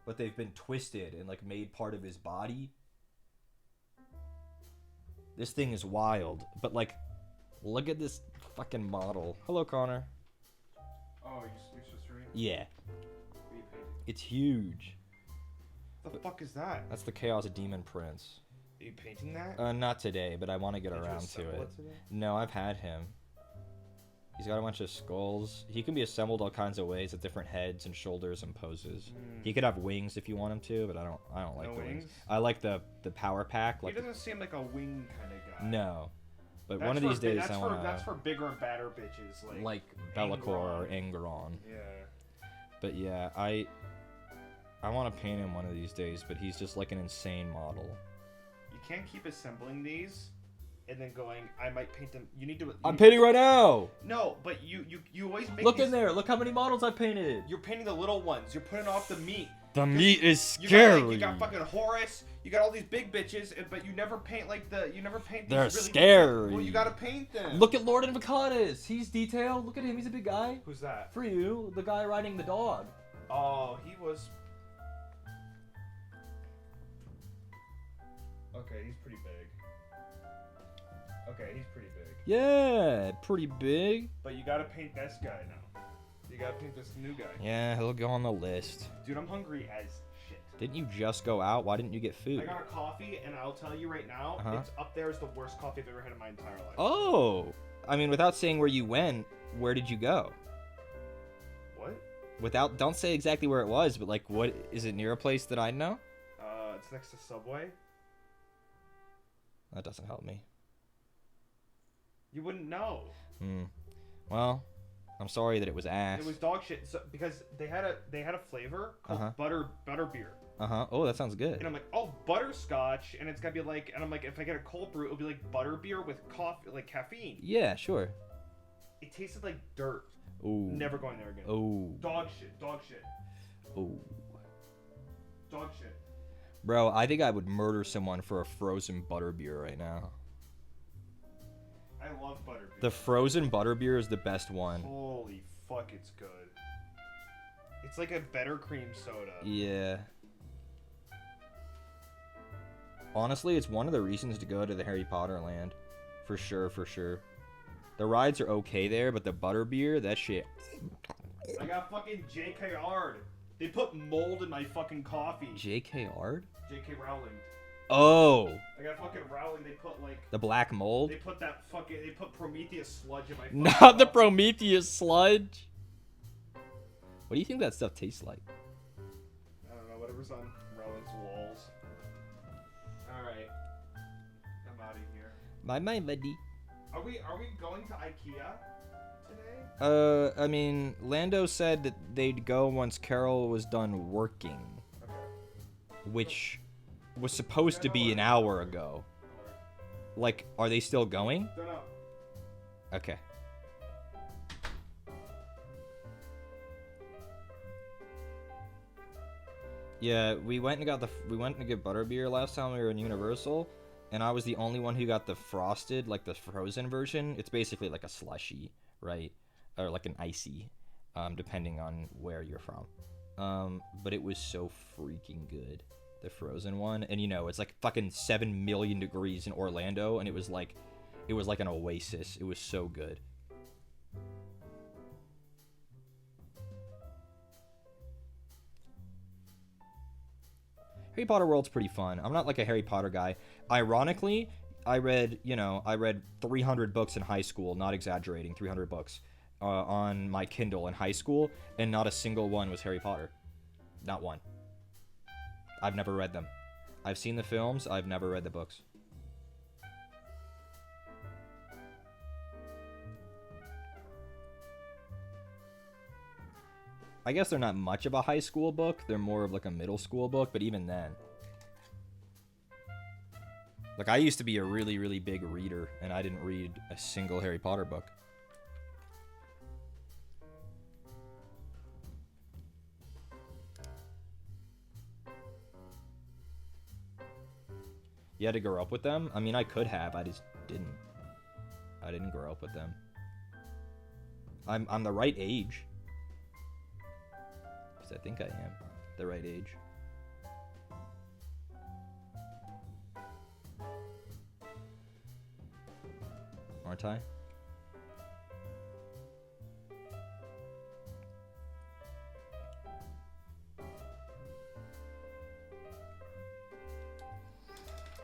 Speaker 1: but they've been twisted and, like, made part of his body. This thing is wild. But, like, look at this fucking model. Hello, Connor.
Speaker 2: Oh, you switched the stream?
Speaker 1: Yeah. It's huge.
Speaker 2: The fuck is that?
Speaker 1: That's the Chaos Demon Prince.
Speaker 2: Are you painting that?
Speaker 1: Not today, but I want to get around to it. No, I've had him. He's got a bunch of skulls. He can be assembled all kinds of ways with different heads and shoulders and poses. He could have wings if you want him to, but I don't like the wings. I like the power pack. Like,
Speaker 2: he doesn't seem like a wing kind of guy.
Speaker 1: No. But one of these days I want to...
Speaker 2: That's for bigger and badder bitches.
Speaker 1: Like Bellicor or Angron.
Speaker 2: Yeah.
Speaker 1: But yeah, I want to paint him one of these days, but he's just like an insane model.
Speaker 2: You can't keep assembling these and then going, I might paint them. You need to...
Speaker 1: I'm painting right now!
Speaker 2: No, but you always make
Speaker 1: Look in there! Look how many models I painted!
Speaker 2: You're painting the little ones. You're putting off the meat.
Speaker 1: The meat is scary!
Speaker 2: You got fucking Horus, you got all these big bitches, but you never paint like the... You never paint these
Speaker 1: They're
Speaker 2: really
Speaker 1: scary!
Speaker 2: Well, you gotta paint them!
Speaker 1: Look at Lord Invocatus! He's detailed. Look at him, he's a big guy.
Speaker 2: Who's that?
Speaker 1: For you, the guy riding the dog.
Speaker 2: Oh, he was... Okay, he's pretty big. Okay, he's pretty big.
Speaker 1: Yeah, pretty big.
Speaker 2: But you gotta paint this guy now. You gotta paint this new guy.
Speaker 1: Yeah, he'll go on the list.
Speaker 2: Dude, I'm hungry as shit.
Speaker 1: Didn't you just go out? Why didn't you get food?
Speaker 2: I got a coffee, and I'll tell you right now, it's up there as the worst coffee I've ever had in my entire life.
Speaker 1: Oh! I mean, without saying where you went, where did you go?
Speaker 2: What?
Speaker 1: Don't say exactly where it was, but like, what, is it near a place that I know?
Speaker 2: It's next to Subway.
Speaker 1: That doesn't help me.
Speaker 2: You wouldn't know.
Speaker 1: Well, I'm sorry that it was ass.
Speaker 2: It was dog shit. So, because they had a flavor called butter beer.
Speaker 1: Oh, that sounds good.
Speaker 2: And I'm like, oh, butterscotch, and it's gotta be like, and I'm like, if I get a cold brew, it'll be like butter beer with coffee, like caffeine.
Speaker 1: Yeah, sure.
Speaker 2: It tasted like dirt.
Speaker 1: Ooh.
Speaker 2: Never going there again.
Speaker 1: Ooh.
Speaker 2: Dog shit. Dog shit.
Speaker 1: Ooh.
Speaker 2: Dog shit.
Speaker 1: Bro, I think I would murder someone for a frozen butterbeer right now.
Speaker 2: I love butterbeer.
Speaker 1: The frozen butterbeer is the best one.
Speaker 2: Holy fuck, it's good. It's like a better cream soda.
Speaker 1: Yeah. Honestly, it's one of the reasons to go to the Harry Potter land. For sure, for sure. The rides are okay there, but the butterbeer, that shit.
Speaker 2: I got fucking J.K. Ard. They put mold in my fucking coffee.
Speaker 1: J.K. Ard?
Speaker 2: J.K. Rowling.
Speaker 1: Oh.
Speaker 2: I got fucking Rowling. They put like
Speaker 1: the black mold.
Speaker 2: They put Prometheus sludge in my.
Speaker 1: Not
Speaker 2: coffee.
Speaker 1: the Prometheus sludge. What do you think that stuff tastes like?
Speaker 2: I don't know. Whatever's on Rowling's walls. All right. I'm out of here.
Speaker 1: My buddy.
Speaker 2: Are we going to IKEA today?
Speaker 1: I mean, Lando said that they'd go once Carol was done working.
Speaker 2: Okay.
Speaker 1: Which was supposed to be an hour ago. Like, are they still going?
Speaker 2: Don't know.
Speaker 1: Okay. Yeah, we went to get butterbeer last time we were in Universal, and I was the only one who got the frosted, like the frozen version. It's basically like a slushy, right? Or like an icy, depending on where you're from. But it was so freaking good, the frozen one. And you know, it's like fucking 7 million degrees in Orlando, and it was like an oasis. It was so good. Harry Potter World's pretty fun. I'm not like a Harry Potter guy. Ironically, I read 300 books in high school, not exaggerating, 300 books on my Kindle in high school, and not a single one was Harry Potter. Not one. I've never read them. I've seen the films, I've never read the books. I guess they're not much of a high school book. They're more of like a middle school book, but even then. Like, I used to be a really, really big reader, and I didn't read a single Harry Potter book. You had to grow up with them? I mean, I could have. I just didn't. I didn't grow up with them. I'm the right age. I think I am the right age. Aren't I?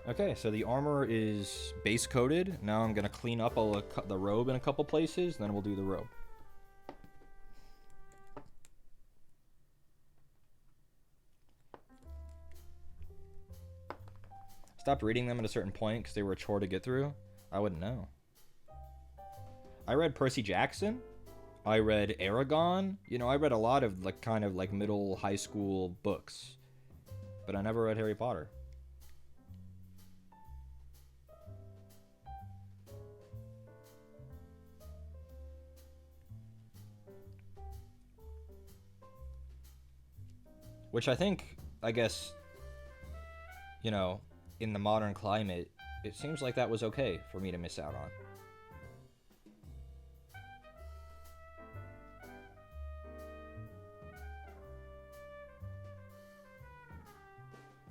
Speaker 1: Okay, so the armor is base coated. Now I'm gonna clean up the robe in a couple places, and then we'll do the robe. Stopped reading them at a certain point because they were a chore to get through. I wouldn't know. I read Percy Jackson. I read Aragon. You know, I read a lot of like kind of like middle high school books, but I never read Harry Potter. Which I guess, you know, in the modern climate, it seems like that was okay for me to miss out on.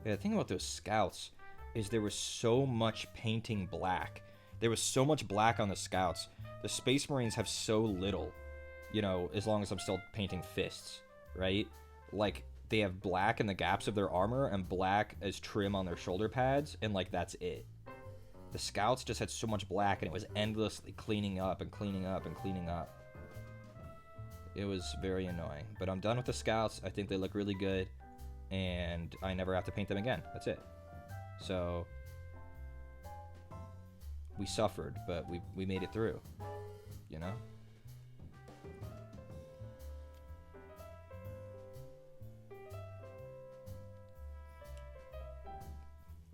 Speaker 1: Yeah, the thing about those scouts is there was so much painting black. There was so much black on the scouts. The Space Marines have so little, you know, as long as I'm still painting fists, right? Like, they have black in the gaps of their armor and black as trim on their shoulder pads, and like that's it. The scouts just had so much black, and it was endlessly cleaning up and cleaning up and cleaning up. It was very annoying. But I'm done with the scouts. I think they look really good, and I never have to paint them again. That's it. So we suffered, but we made it through, you know?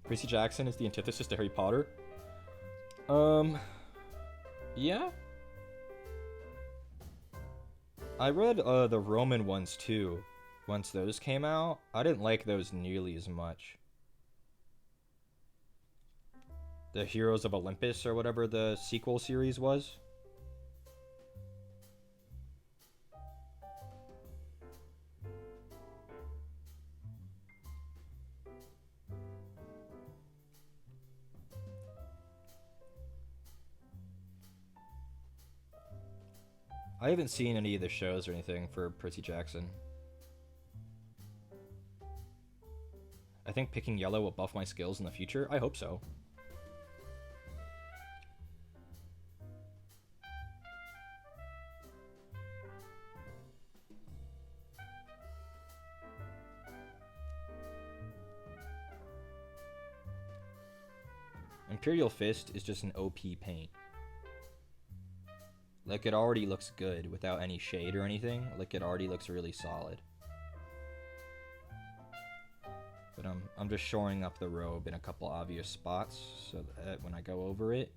Speaker 1: Percy Jackson is the antithesis to Harry Potter. Yeah. I read the Roman ones too. Once those came out, I didn't like those nearly as much. The Heroes of Olympus or whatever the sequel series was. I haven't seen any of the shows or anything for Percy Jackson. I think picking yellow will buff my skills in the future. I hope so. Imperial Fist is just an OP paint. Like, it already looks good without any shade or anything. Like, it already looks really solid. But I'm just shoring up the robe in a couple obvious spots so that when I go over it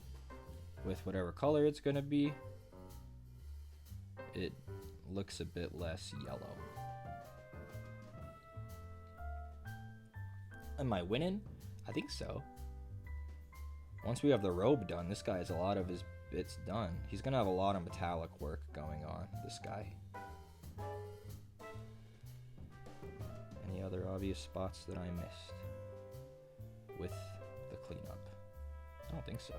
Speaker 1: with whatever color it's gonna be, it looks a bit less yellow. Am I winning? I think so. Once we have the robe done, this guy has a lot of his bits done. He's gonna have a lot of metallic work going on, this guy. Any other obvious spots that I missed with the cleanup? I don't think so.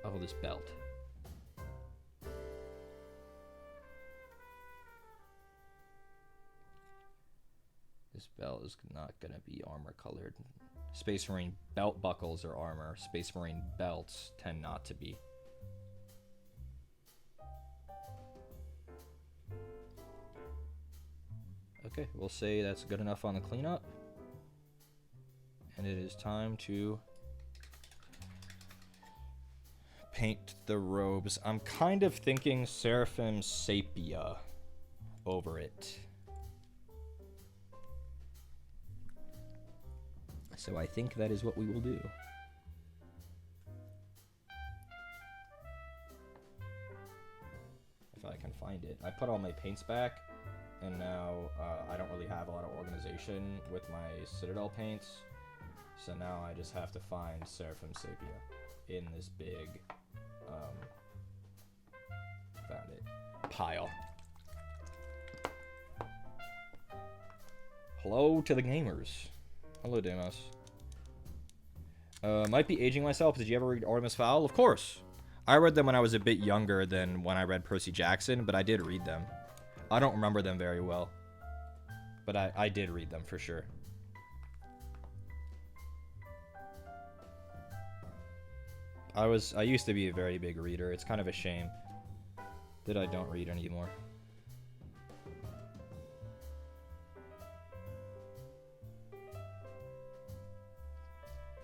Speaker 1: Oh, this belt. This belt is not going to be armor colored. Space Marine belt buckles are armor. Space Marine belts tend not to be. Okay, we'll say that's good enough on the cleanup. And it is time to paint the robes. I'm kind of thinking Seraphim Sepia over it. So I think that is what we will do. If I can find it. I put all my paints back, and now I don't really have a lot of organization with my Citadel paints. So now I just have to find Seraphim Sepia in this big, found it, pile. Hello to the gamers. Hello, Demos. Might be aging myself. Did you ever read Artemis Fowl? Of course. I read them when I was a bit younger than when I read Percy Jackson, but I did read them. I don't remember them very well, but I did read them for sure. I used to be a very big reader. It's kind of a shame that I don't read anymore.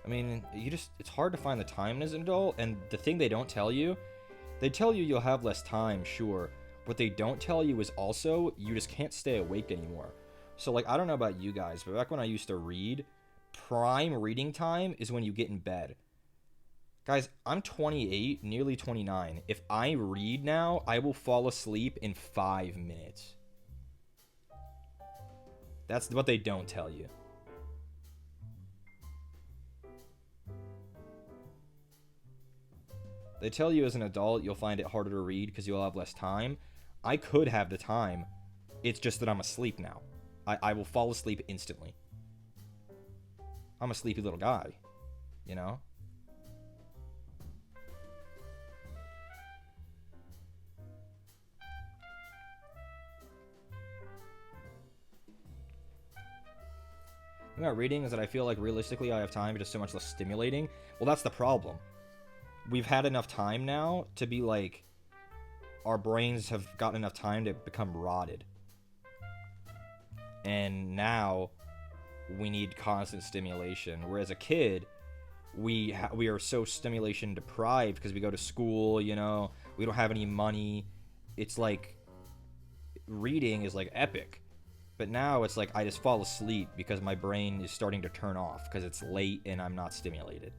Speaker 1: I mean, it's hard to find the time as an adult, and the thing they don't tell you, they tell you you'll have less time, sure. What they don't tell you is also, you just can't stay awake anymore. So, like, I don't know about you guys, but back when I used to read, prime reading time is when you get in bed. Guys, I'm 28, nearly 29. If I read now, I will fall asleep in 5 minutes. That's what they don't tell you. They tell you as an adult you'll find it harder to read because you'll have less time. I could have the time. It's just that I'm asleep now. I will fall asleep instantly. I'm a sleepy little guy, you know? The thing about reading is that I feel like realistically I have time, but just so much less stimulating. Well, that's the problem. We've had enough time now to be like, our brains have gotten enough time to become rotted. And now we need constant stimulation. Whereas a kid, we are so stimulation deprived because we go to school, you know, we don't have any money. It's like, reading is like epic. But now it's like I just fall asleep because my brain is starting to turn off because it's late and I'm not stimulated.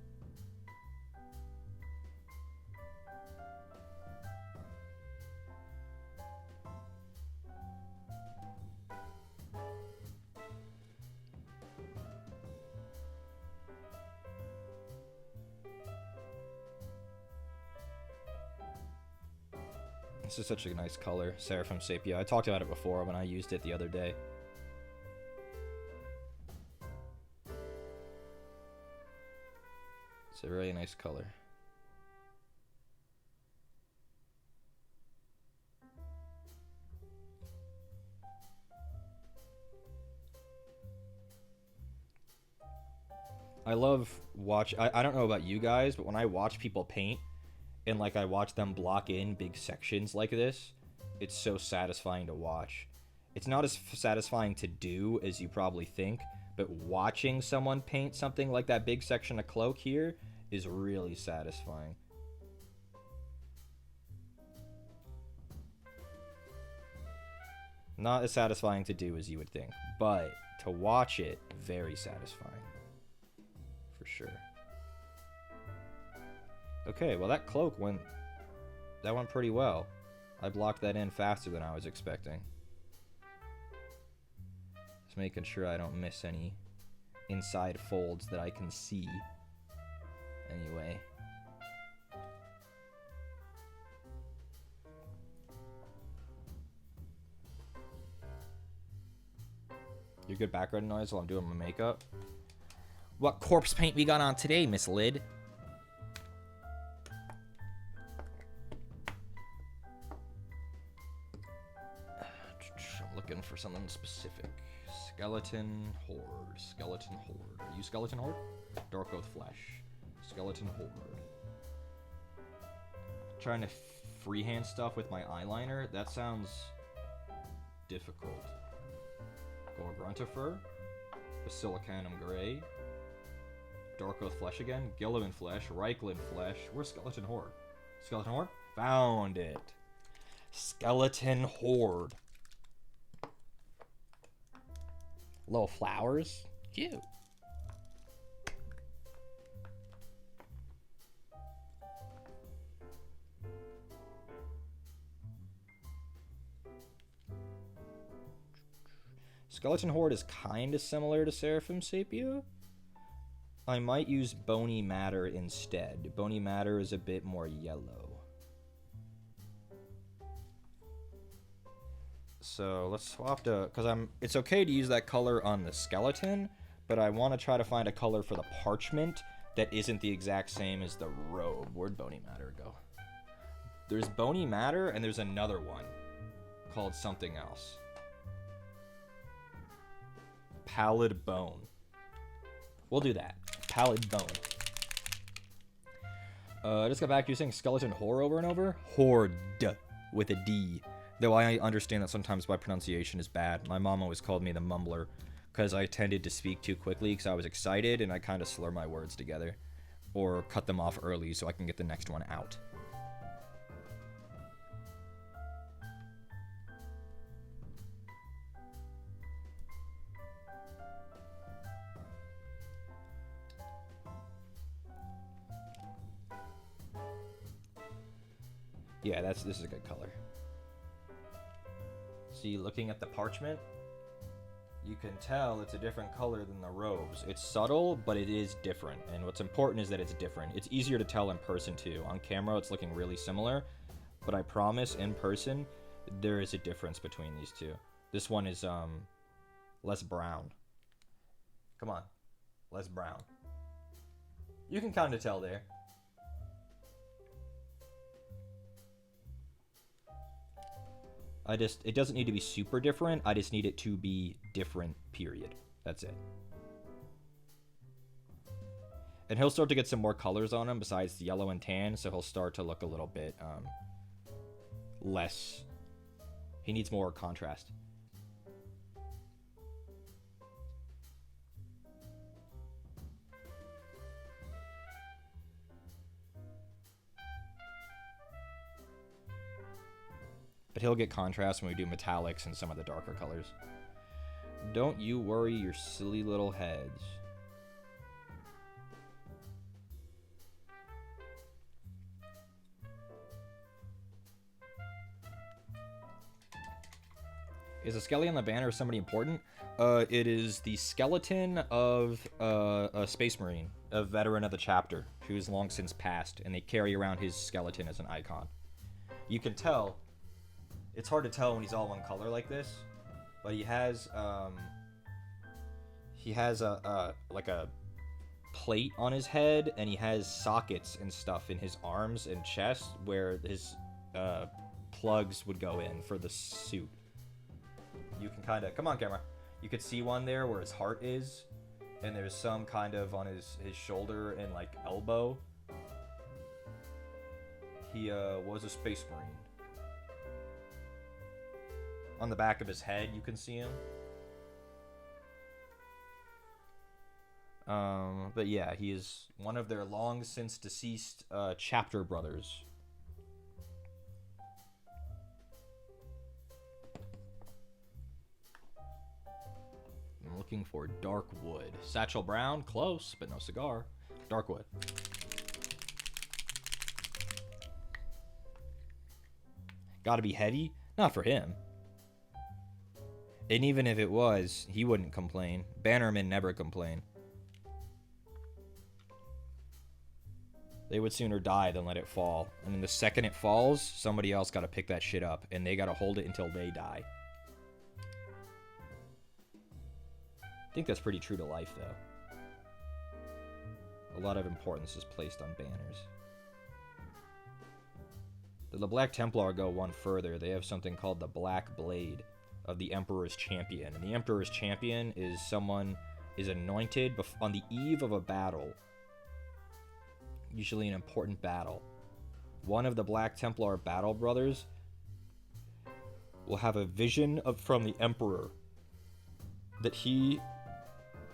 Speaker 1: This is such a nice color, Seraphim Sepia. I talked about it before when I used it the other day. It's a really nice color. I love I don't know about you guys, but when I watch people paint, and like I watch them block in big sections like this, it's so satisfying to watch. It's not as satisfying to do as you probably think, but watching someone paint something like that big section of cloak here is really satisfying. Not as satisfying to do as you would think, but to watch it, very satisfying. For sure. Okay, well that cloak went pretty well. I blocked that in faster than I was expecting. Just making sure I don't miss any inside folds that I can see. Anyway. Your good background noise while I'm doing my makeup. What corpse paint we got on today, Miss Lid? I'm looking for something specific. Skeleton Horde. Skeleton Horde. Are you Skeleton Horde? Dark Oath Flesh. Skeleton Horde. Trying to freehand stuff with my eyeliner? That sounds difficult. Gorgruntifer. Basilicanum Gray. Dark Oath Flesh again. Gilliman Flesh. Reichland Flesh. Where's Skeleton Horde? Skeleton Horde? Found it. Skeleton Horde. Little flowers. Cute. Skeleton Horde is kind of similar to Seraphim Sepia. I might use Bony Matter instead. Bony Matter is a bit more yellow. So let's swap to, because it's okay to use that color on the skeleton, but I want to try to find a color for the parchment that isn't the exact same as the robe. Where'd Bony Matter go? There's Bony Matter, and there's another one called something else. Pallid Bone. We'll do that. Pallid Bone. I just got back to you saying Skeleton Horde over and over. Horde with a D. Though I understand that sometimes my pronunciation is bad. My mom always called me the mumbler because I tended to speak too quickly because I was excited and I kind of slur my words together. Or cut them off early so I can get the next one out. Yeah, this is a good color. See, looking at the parchment, you can tell it's a different color than the robes. It's subtle, but it is different. And what's important is that it's different. It's easier to tell in person too. On camera, it's looking really similar, but I promise in person, there is a difference between these two. This one is less brown. Come on, less brown. You can kind of tell there. It doesn't need to be super different. I just need it to be different, period. That's it. And he'll start to get some more colors on him besides the yellow and tan, so he'll start to look a little bit less. He needs more contrast. But he'll get contrast when we do metallics and some of the darker colors. Don't you worry your silly little heads. Is the skeleton on the banner somebody important? It is the skeleton of a space marine, a veteran of the chapter, who's long since passed, and they carry around his skeleton as an icon. You can tell. It's hard to tell when he's all one color like this, but he has a like a plate on his head, and he has sockets and stuff in his arms and chest where his plugs would go in for the suit. You can kind of, come on camera, you could see one there where his heart is, and there's some kind of on his shoulder and like elbow. He was a space marine. On the back of his head, you can see him. But yeah, he is one of their long since deceased chapter brothers. I'm looking for dark wood. Satchel brown, close, but no cigar. Dark wood. Gotta be heavy? Not for him. And even if it was, he wouldn't complain. Bannermen never complain. They would sooner die than let it fall. And then the second it falls, somebody else gotta pick that shit up. And they gotta hold it until they die. I think that's pretty true to life, though. A lot of importance is placed on banners. The Black Templar go one further. They have something called the Black Blade of the Emperor's Champion. And the Emperor's Champion is someone is anointed on the eve of a battle. Usually an important battle. One of the Black Templar battle brothers will have a vision from the Emperor that he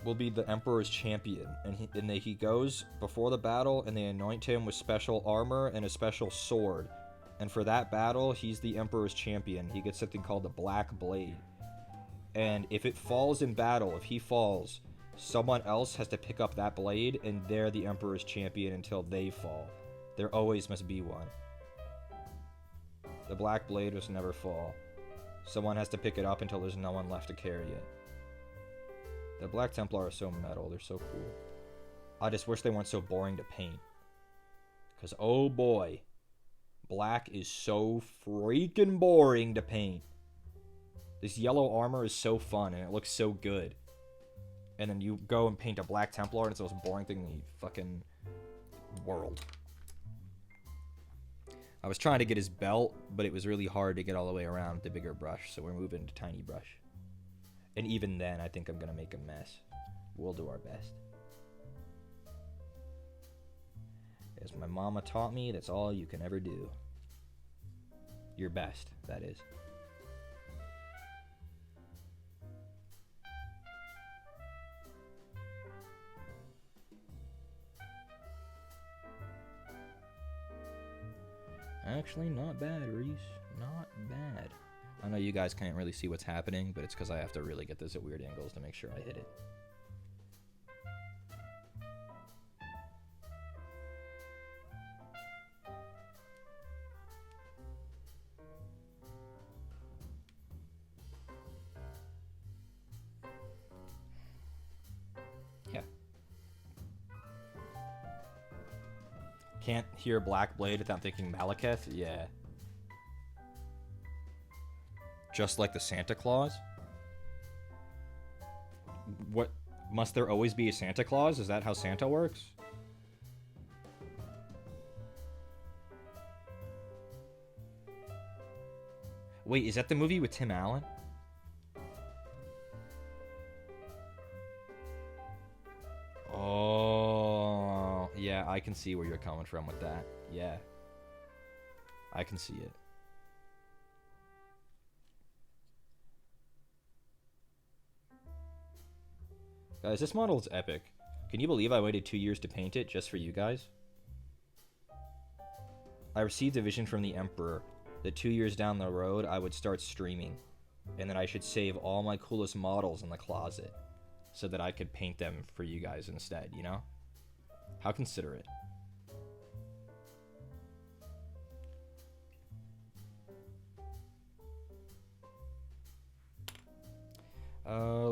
Speaker 1: will be the Emperor's champion, and he goes before the battle and they anoint him with special armor and a special sword, and for that battle he's the Emperor's champion. He gets something called the Black Blade, and if it falls in battle, if he falls, someone else has to pick up that blade, and they're the Emperor's champion until they fall. There always must be one. The Black Blade must never fall. Someone has to pick it up until there's no one left to carry it. The Black Templar are so metal. They're so cool. I just wish they weren't so boring to paint. Because, oh boy, black is so freaking boring to paint. This yellow armor is so fun, and it looks so good. And then you go and paint a Black Templar, and it's the most boring thing in the fucking world. I was trying to get his belt, but it was really hard to get all the way around with the bigger brush, so we're moving to tiny brush. And even then, I think I'm going to make a mess. We'll do our best. As my mama taught me, that's all you can ever do. Your best, that is. Actually, not bad, Reese. Not bad. I know you guys can't really see what's happening, but it's because I have to really get this at weird angles to make sure I hit it. Yeah. Can't hear Black Blade without thinking Malekith? Yeah. Just like the Santa Claus? What? Must there always be a Santa Claus? Is that how Santa works? Wait, is that the movie with Tim Allen? Oh, yeah, I can see where you're coming from with that. Yeah. I can see it. Guys, this model is epic. Can you believe I waited 2 years to paint it just for you guys? I received a vision from the Emperor that 2 years down the road I would start streaming, and that I should save all my coolest models in the closet so that I could paint them for you guys instead, you know? How considerate.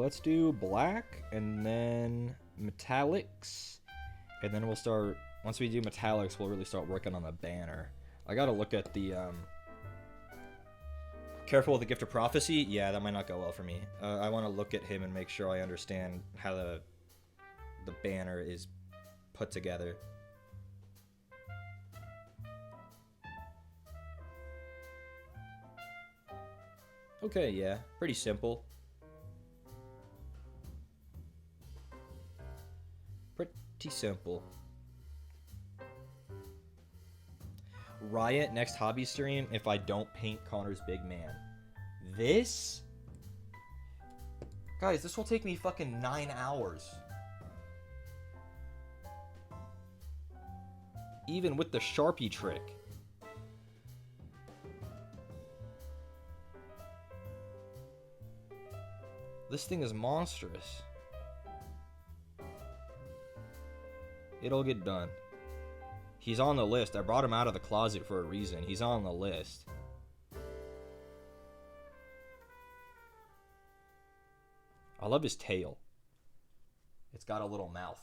Speaker 1: Let's do black, and then metallics, and then we'll start, once we do metallics, we'll really start working on the banner. I gotta look at the, careful with the Gift of Prophecy. Yeah, that might not go well for me. I want to look at him and make sure I understand how the banner is put together. Okay, yeah, pretty simple. Pretty simple. Riot next hobby stream if I don't paint Connor's big man. This? Guys, this will take me fucking 9 hours. Even with the Sharpie trick. This thing is monstrous. It'll get done. He's on the list. I brought him out of the closet for a reason. He's on the list. I love his tail. It's got a little mouth.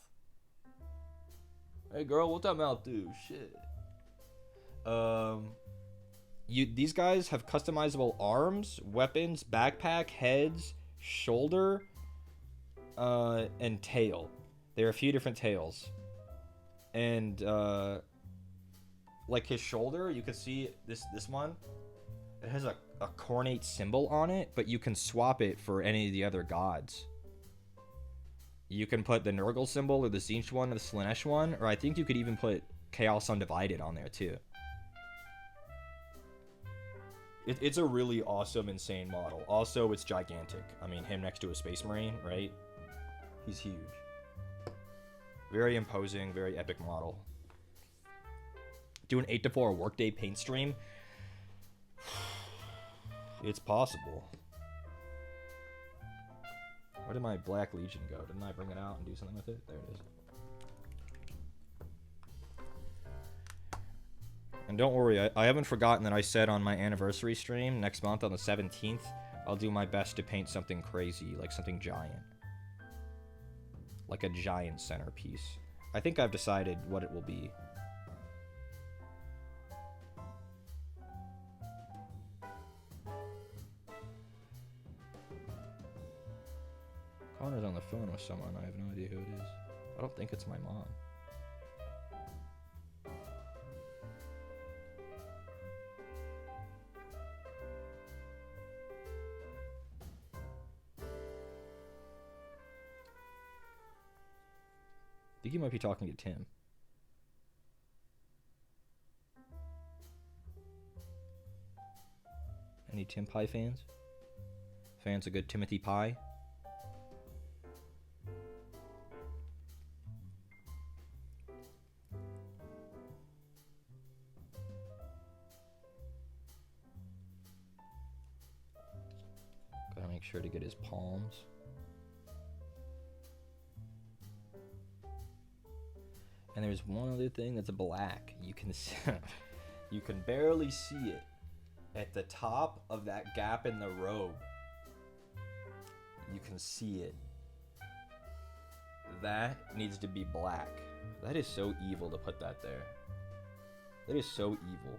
Speaker 1: Hey girl, what that mouth do? Shit. These guys have customizable arms, weapons, backpack, heads, shoulder, and tail. There are a few different tails. And like his shoulder, you can see this one. It has a cornate symbol on it, but you can swap it for any of the other gods. You can put the Nurgle symbol or the Tzeentch one or the Slaanesh one, or I think you could even put Chaos Undivided on there too. It's a really awesome, insane model. Also, it's gigantic. I mean, him next to a Space Marine, right? He's huge. Very imposing, very epic model. Do an 8 to 4 workday paint stream? It's possible. Where did my Black Legion go? Didn't I bring it out and do something with it? There it is. And don't worry, I haven't forgotten that I said on my anniversary stream next month on the 17th, I'll do my best to paint something crazy, like something giant. Like a giant centerpiece. I think I've decided what it will be. Connor's on the phone with someone. I have no idea who it is. I don't think it's my mom. I think he might be talking to Tim. Any Tim Pie fans? Fans of good Timothy Pie? Gotta make sure to get his palms. And there's one other thing that's black. You can you can barely see it at the top of that gap in the robe. You can see it. That needs to be black. That is so evil to put that there. That is so evil.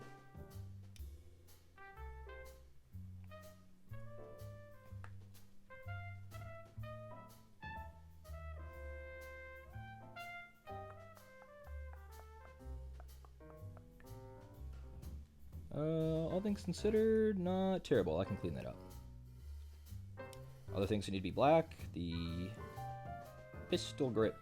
Speaker 1: All things considered, not terrible. I can clean that up. Other things that need to be black, the pistol grip.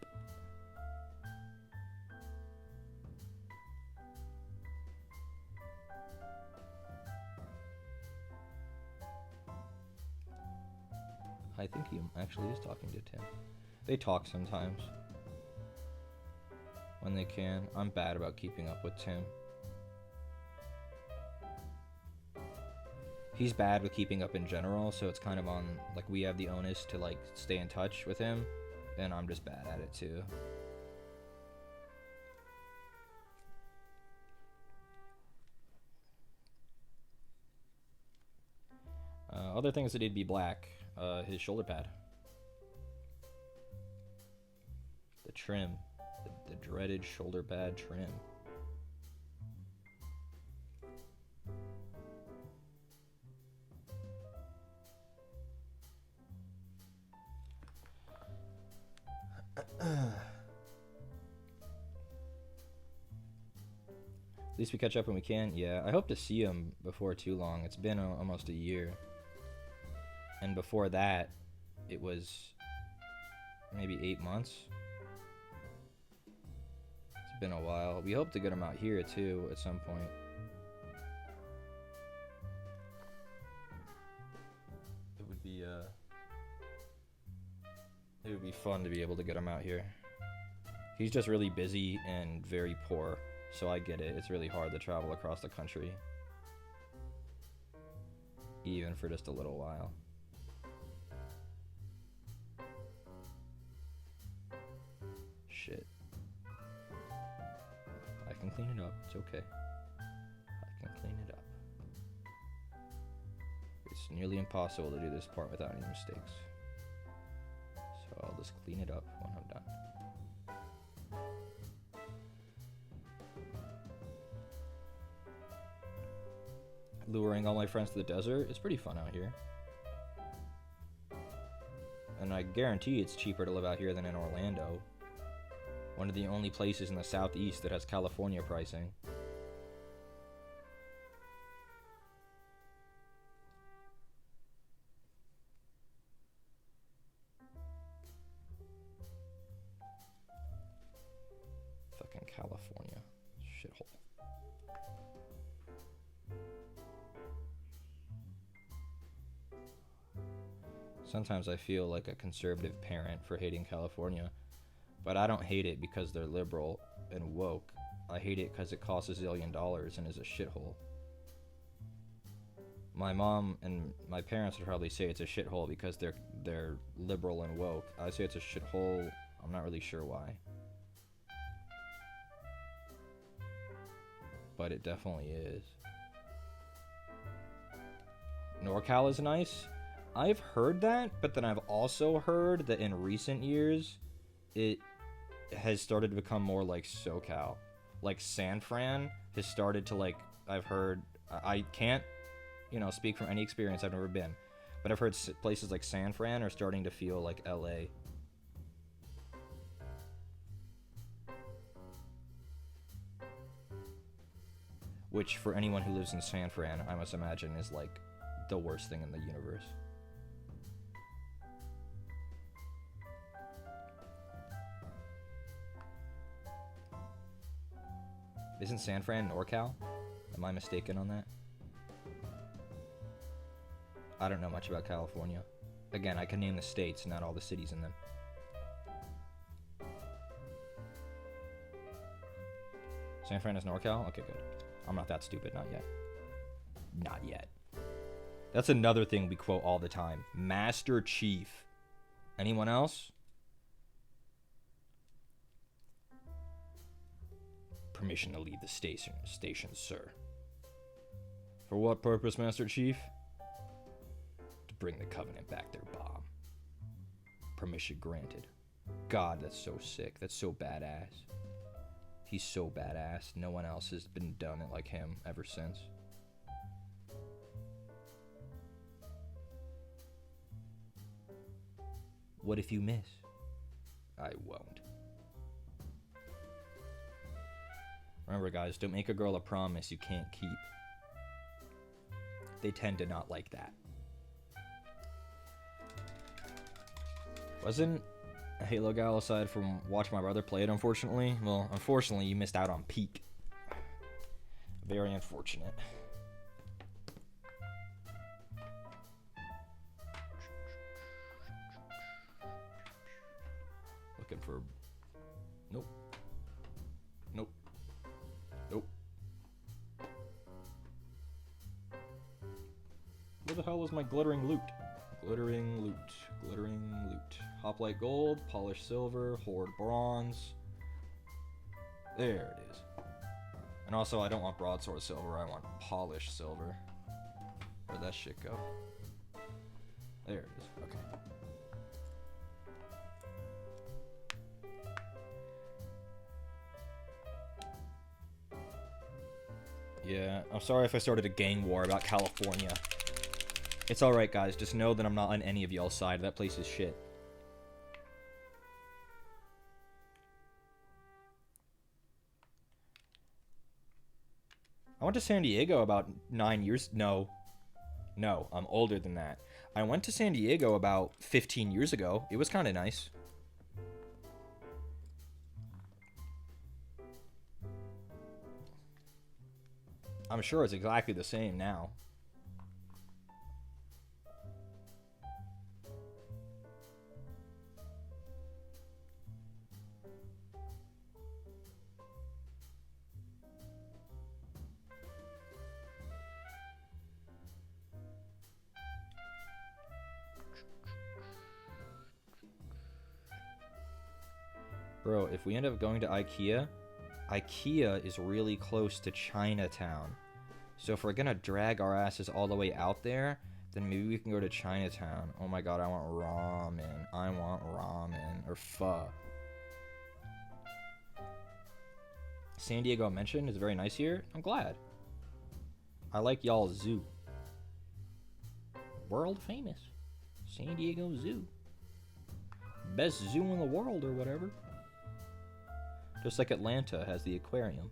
Speaker 1: I think he actually is talking to Tim. They talk sometimes. When they can. I'm bad about keeping up with Tim. He's bad with keeping up in general, so it's kind of on, like, we have the onus to, like, stay in touch with him, and I'm just bad at it, too. Other things that need to be black, his shoulder pad. The trim. The dreaded shoulder pad trim. At least we catch up when we can. Yeah, I hope to see him before too long. It's been almost a year. And before that, it was maybe 8 months. It's been a while. We hope to get him out here too at some point. It would be fun to be able to get him out here. He's just really busy and very poor, so I get it. It's really hard to travel across the country, even for just a little while. Shit. I can clean it up. It's okay. I can clean it up. It's nearly impossible to do this part without any mistakes. I'll just clean it up when I'm done. Luring all my friends to the desert. It's pretty fun out here. And I guarantee it's cheaper to live out here than in Orlando. One of the only places in the southeast that has California pricing. Fucking California. Shithole. Sometimes I feel like a conservative parent for hating California, but I don't hate it because they're liberal and woke. I hate it because it costs $1 zillion and is a shithole. My mom and my parents would probably say it's a shithole because they're liberal and woke. I say it's a shithole. I'm not really sure why. But it definitely is. NorCal is nice. I've heard that, but then I've also heard that in recent years, it has started to become more like SoCal. Like San Fran has started to like, I've heard, I can't, speak from any experience, I've never been. But I've heard places like San Fran are starting to feel like LA. Which, for anyone who lives in San Fran, I must imagine is like the worst thing in the universe. Isn't San Fran NorCal? Am I mistaken on that? I don't know much about California. Again, I can name the states, not all the cities in them. San Fran is NorCal? Okay, good. I'm not that stupid, not yet. Not yet. That's another thing we quote all the time. Master Chief. Anyone else? Permission to leave the station, sir. For what purpose, Master Chief? To bring the Covenant back their bomb. Permission granted. God, that's so sick. That's so badass. He's so badass. No one else has been done it like him ever since. What if you miss? I won't. Remember, guys, don't make a girl a promise you can't keep. They tend to not like that. Wasn't a Halo gal aside from watching my brother play it, unfortunately? Well, unfortunately, you missed out on peak. Very unfortunate. Looking for... Nope. Nope. Nope. Where the hell is my glittering loot? Glittering loot. Glittering loot. Hoplite gold, polished silver, horde bronze. There it is. And also, I don't want broadsword silver, I want polished silver. Where'd that shit go? There it is. Okay. Yeah, I'm sorry if I started a gang war about California. It's alright, guys. Just know that I'm not on any of y'all's side. That place is shit. I went to San Diego about 9 years... No, I'm older than that. I went to San Diego about 15 years ago. It was kind of nice. I'm sure it's exactly the same now. Bro, if we end up going to IKEA, IKEA is really close to Chinatown. So if we're gonna drag our asses all the way out there, Then maybe we can go to Chinatown. Oh my god, I want ramen. I want ramen. Or pho. San Diego mentioned is very nice here. I'm glad. I like y'all's zoo. World famous. San Diego Zoo. Best zoo in the world or whatever. Just like Atlanta has the aquarium.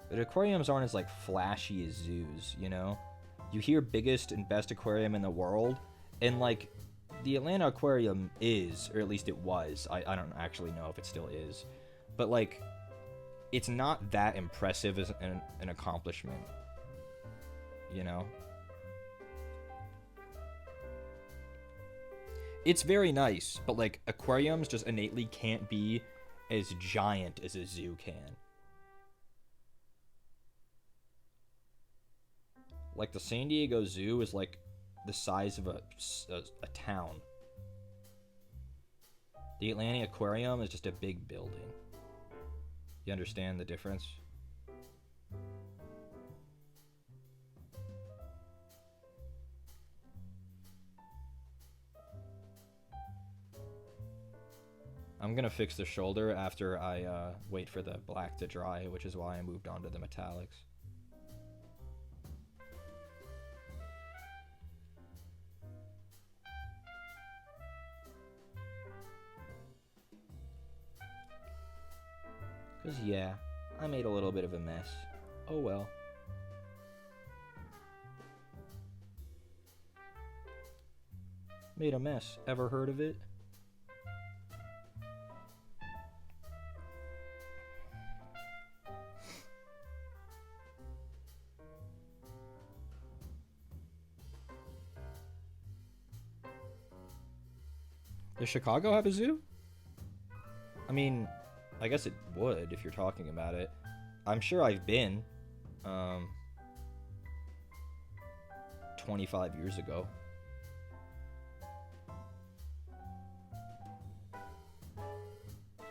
Speaker 1: But aquariums aren't as like flashy as zoos, you know? You hear biggest and best aquarium in the world, and like the Atlanta aquarium is, or at least it was, I don't actually know if it still is, but like it's not that impressive as an accomplishment, you know? It's very nice, but like aquariums just innately can't be as giant as a zoo can. Like the San Diego Zoo is like the size of a town. The Atlanta Aquarium is just a big building. You understand the difference? I'm gonna fix the shoulder after I wait for the black to dry, which is why I moved on to the metallics. Because, yeah, I made a little bit of a mess. Oh well. Made a mess. Ever heard of it? Does Chicago have a zoo? I mean, I guess it would if you're talking about it. I'm sure I've been 25 years ago.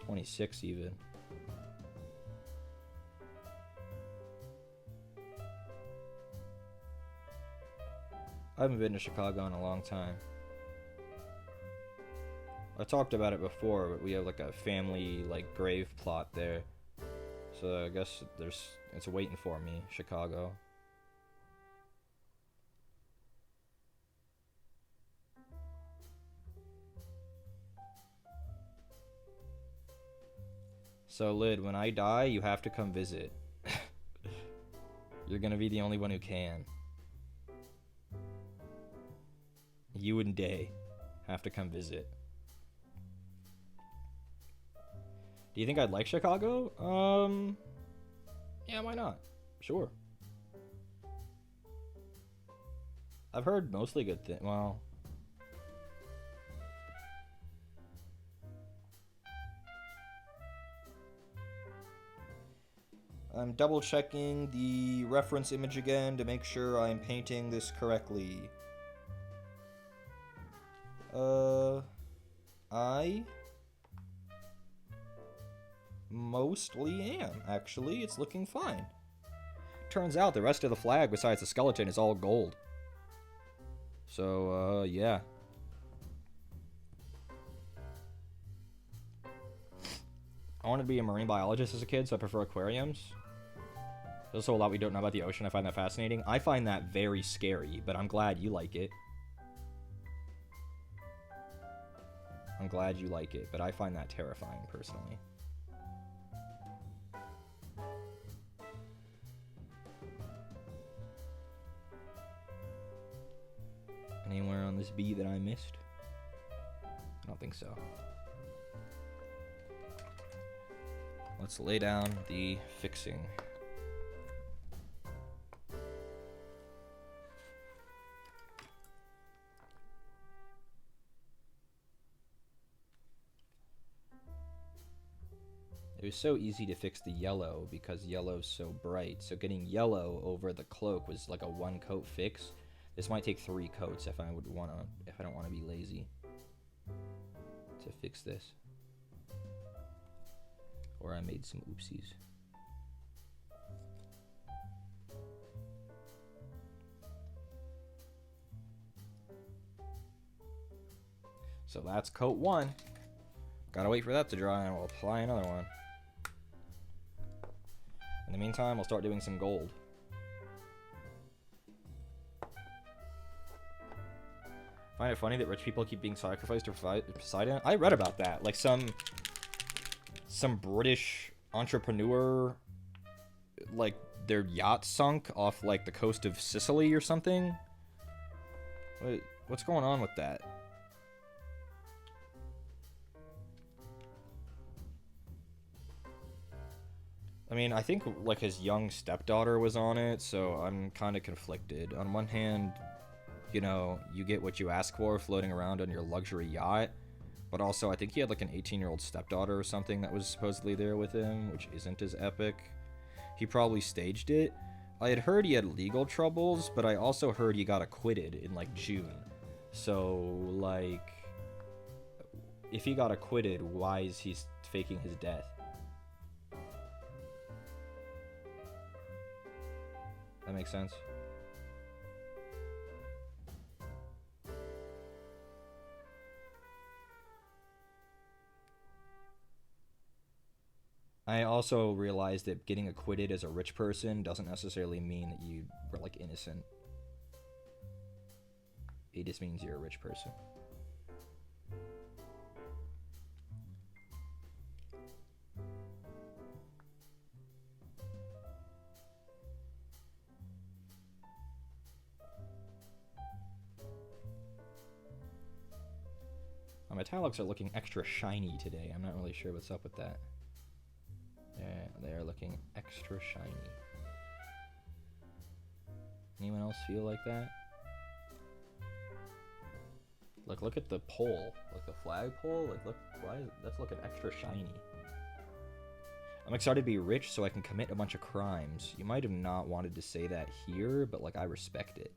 Speaker 1: '26 even. I haven't been to Chicago in a long time. I talked about it before, but we have like a family like grave plot there. So I guess it's waiting for me, Chicago. So Lid, when I die, you have to come visit. You're gonna be the only one who can. You and Day have to come visit. Do you think I'd like Chicago? Yeah, why not? Sure. I've heard mostly good things. Well, I'm double checking the reference image again to make sure I'm painting this correctly. I mostly am, actually. It's looking fine. Turns out the rest of the flag, besides the skeleton, is all gold. So, yeah. I wanted to be a marine biologist as a kid, so I prefer aquariums. There's also a lot we don't know about the ocean. I find that fascinating. I find that very scary, but I'm glad you like it. I'm glad you like it, but I find that terrifying, personally. Anywhere on this bee that I missed? I don't think so. Let's lay down the fixing. It was so easy to fix the yellow because yellow's so bright. So getting yellow over the cloak was like a one coat fix. This might take 3 coats if I don't want to be lazy to fix this. Or I made some oopsies. So that's coat 1. Gotta wait for that to dry, and we'll apply another one. In the meantime, we'll start doing some gold. Find it funny that rich people keep being sacrificed to Poseidon? I read about that. Like some British entrepreneur, like their yacht sunk off like the coast of Sicily or something. What's going on with that? I mean, I think like his young stepdaughter was on it, so I'm kind of conflicted. On one hand, you know, you get what you ask for floating around on your luxury yacht, but also I think he had like an 18-year-old stepdaughter or something that was supposedly there with him, which isn't as epic. He probably staged it. I had heard he had legal troubles, but I also heard he got acquitted in like June. So like, if he got acquitted, why is he faking his death? That makes sense. I also realized that getting acquitted as a rich person doesn't necessarily mean that you were like innocent. It just means you're a rich person. My metallics are looking extra shiny today. I'm not really sure what's up with that. Yeah, they're looking extra shiny. Anyone else feel like that? Look at the pole. Like the flagpole. Like, look, why is that's looking extra shiny? I'm excited to be rich so I can commit a bunch of crimes. You might have not wanted to say that here, but like I respect it.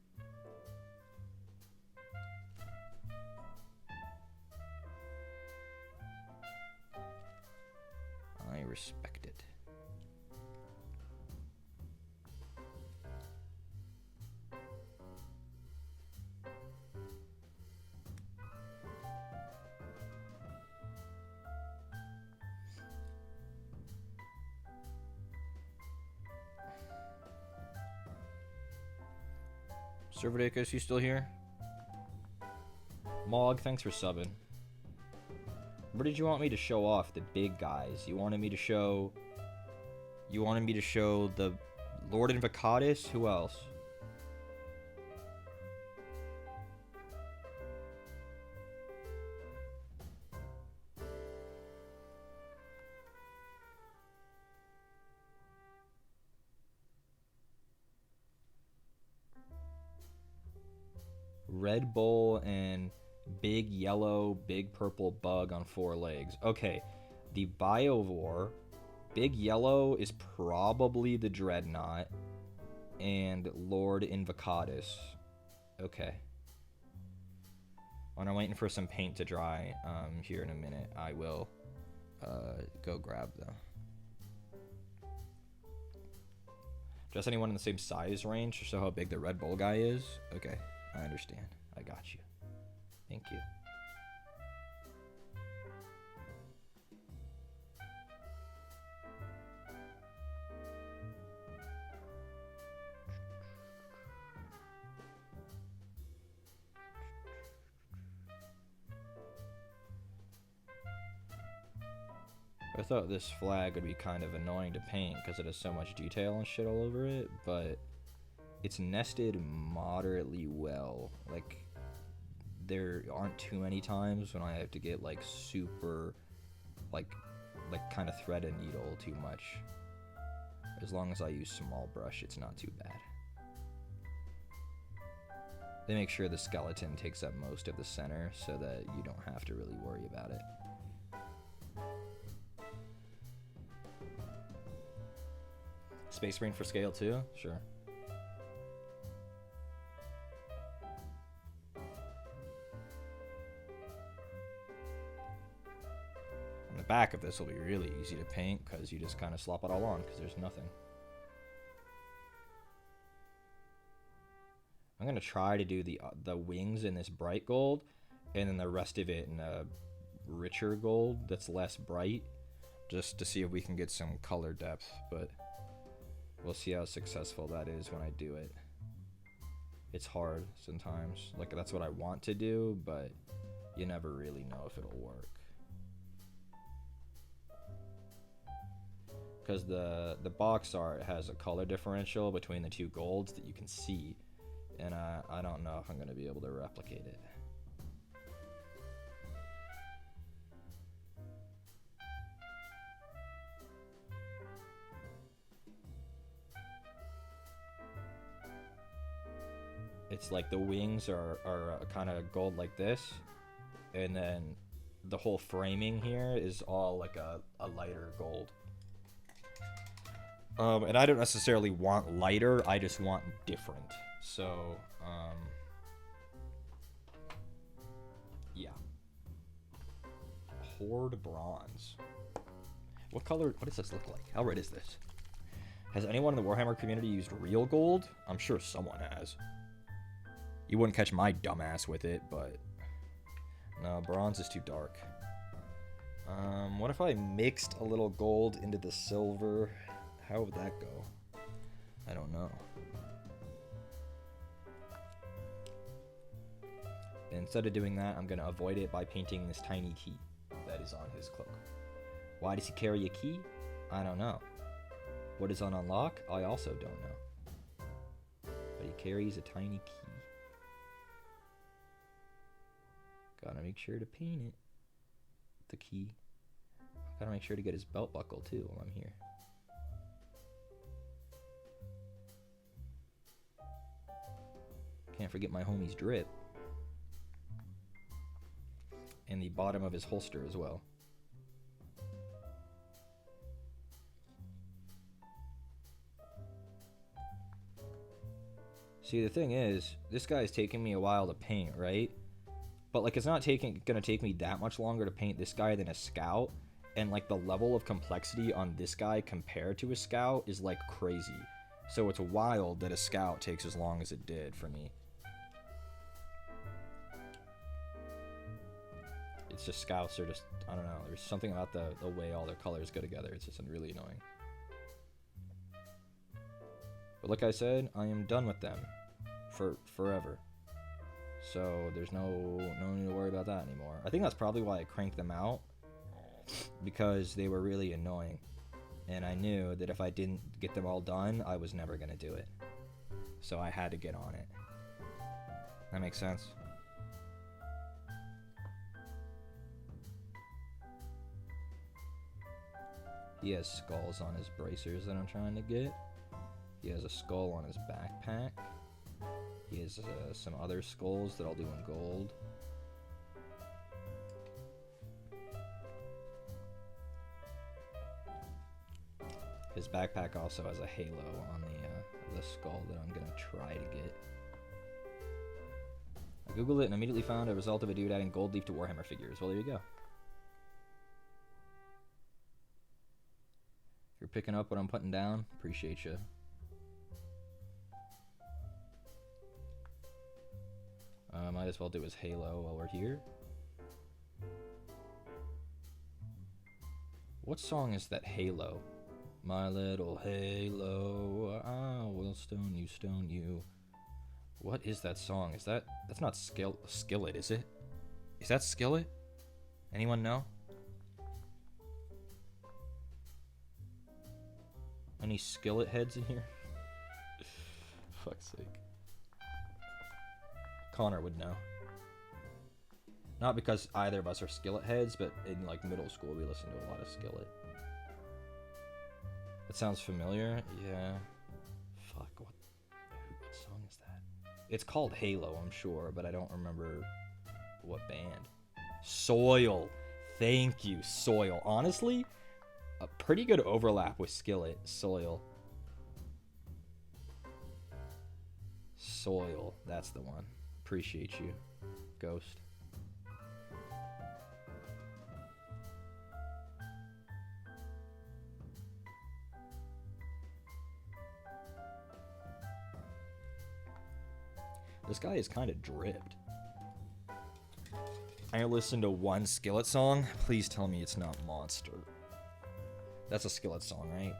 Speaker 1: I respect it. Servadicus, you still here? Mog, thanks for subbing. Where did you want me to show off the big guys? You wanted me to show the Lord Invocatus? Who else? Red Bull and big yellow, big purple bug on 4 legs. Okay, the Biovore, big yellow is probably the Dreadnought, and Lord Invocatus. Okay. When I'm waiting for some paint to dry here in a minute, I will go grab them. Just anyone in the same size range to show how big the Red Bull guy is? Okay, I understand. I got you. Thank you. I thought this flag would be kind of annoying to paint because it has so much detail and shit all over it, but it's nested moderately well. Like, there aren't too many times when I have to get like super like kind of thread a needle too much. As long as I use small brush, it's not too bad. They make sure the skeleton takes up most of the center so that you don't have to really worry about it. Space Marine for scale too? Sure. On the back of this will be really easy to paint because you just kind of slop it all on because there's nothing. I'm going to try to do the wings in this bright gold, and then the rest of it in a richer gold that's less bright, just to see if we can get some color depth, but we'll see how successful that is when I do it. It's hard sometimes. Like, that's what I want to do, but you never really know if it'll work. Because the box art has a color differential between the two golds that you can see, and I don't know if I'm going to be able to replicate it. It's like the wings are kind of gold like this, and then the whole framing here is all like a lighter gold. And I don't necessarily want lighter, I just want different. So, yeah. Horde bronze. What color, what does this look like? How red is this? Has anyone in the Warhammer community used real gold? I'm sure someone has. You wouldn't catch my dumbass with it, but no, bronze is too dark. What if I mixed a little gold into the silver? How would that go? I don't know. Instead of doing that, I'm going to avoid it by painting this tiny key that is on his cloak. Why does he carry a key? I don't know. What is on unlock? I also don't know. But he carries a tiny key. Gotta make sure to paint it. The key. Gotta make sure to get his belt buckle too while I'm here. Can't forget my homie's drip. And the bottom of his holster as well. See, the thing is, this guy's taking me a while to paint, right? But, like, it's not gonna take me that much longer to paint this guy than a scout. And, like, the level of complexity on this guy compared to a scout is, like, crazy. So it's wild that a scout takes as long as it did for me. It's just scouts are just, I don't know, there's something about the way all their colors go together. It's just really annoying. But like I said, I am done with them for forever. So there's no need to worry about that anymore. I think that's probably why I cranked them out, because they were really annoying. And I knew that if I didn't get them all done, I was never going to do it. So I had to get on it. That makes sense? He has skulls on his bracers that I'm trying to get. He has a skull on his backpack. He has some other skulls that I'll do in gold. His backpack also has a halo on the skull that I'm gonna try to get. I googled it and immediately found a result of a dude adding gold leaf to Warhammer figures. Well, there you go. If you're picking up what I'm putting down, appreciate you. Might as well do his halo while we're here. What song is that Halo? My little halo, I will stone you. What is that song? Is that's not Skillet, is it? Is that Skillet? Anyone know? Any Skillet heads in here? Fuck's sake. Connor would know. Not because either of us are Skillet heads, but in like middle school we listened to a lot of Skillet. That sounds familiar. Yeah. Fuck. What song is that? It's called Halo, I'm sure, but I don't remember what band. Soil. Thank you, Soil. Honestly, a pretty good overlap with Skillet. Soil. Soil. That's the one. Appreciate you, Ghost. This guy is kind of dripped. I listened to one Skillet song. Please tell me it's not Monster. That's a Skillet song, right?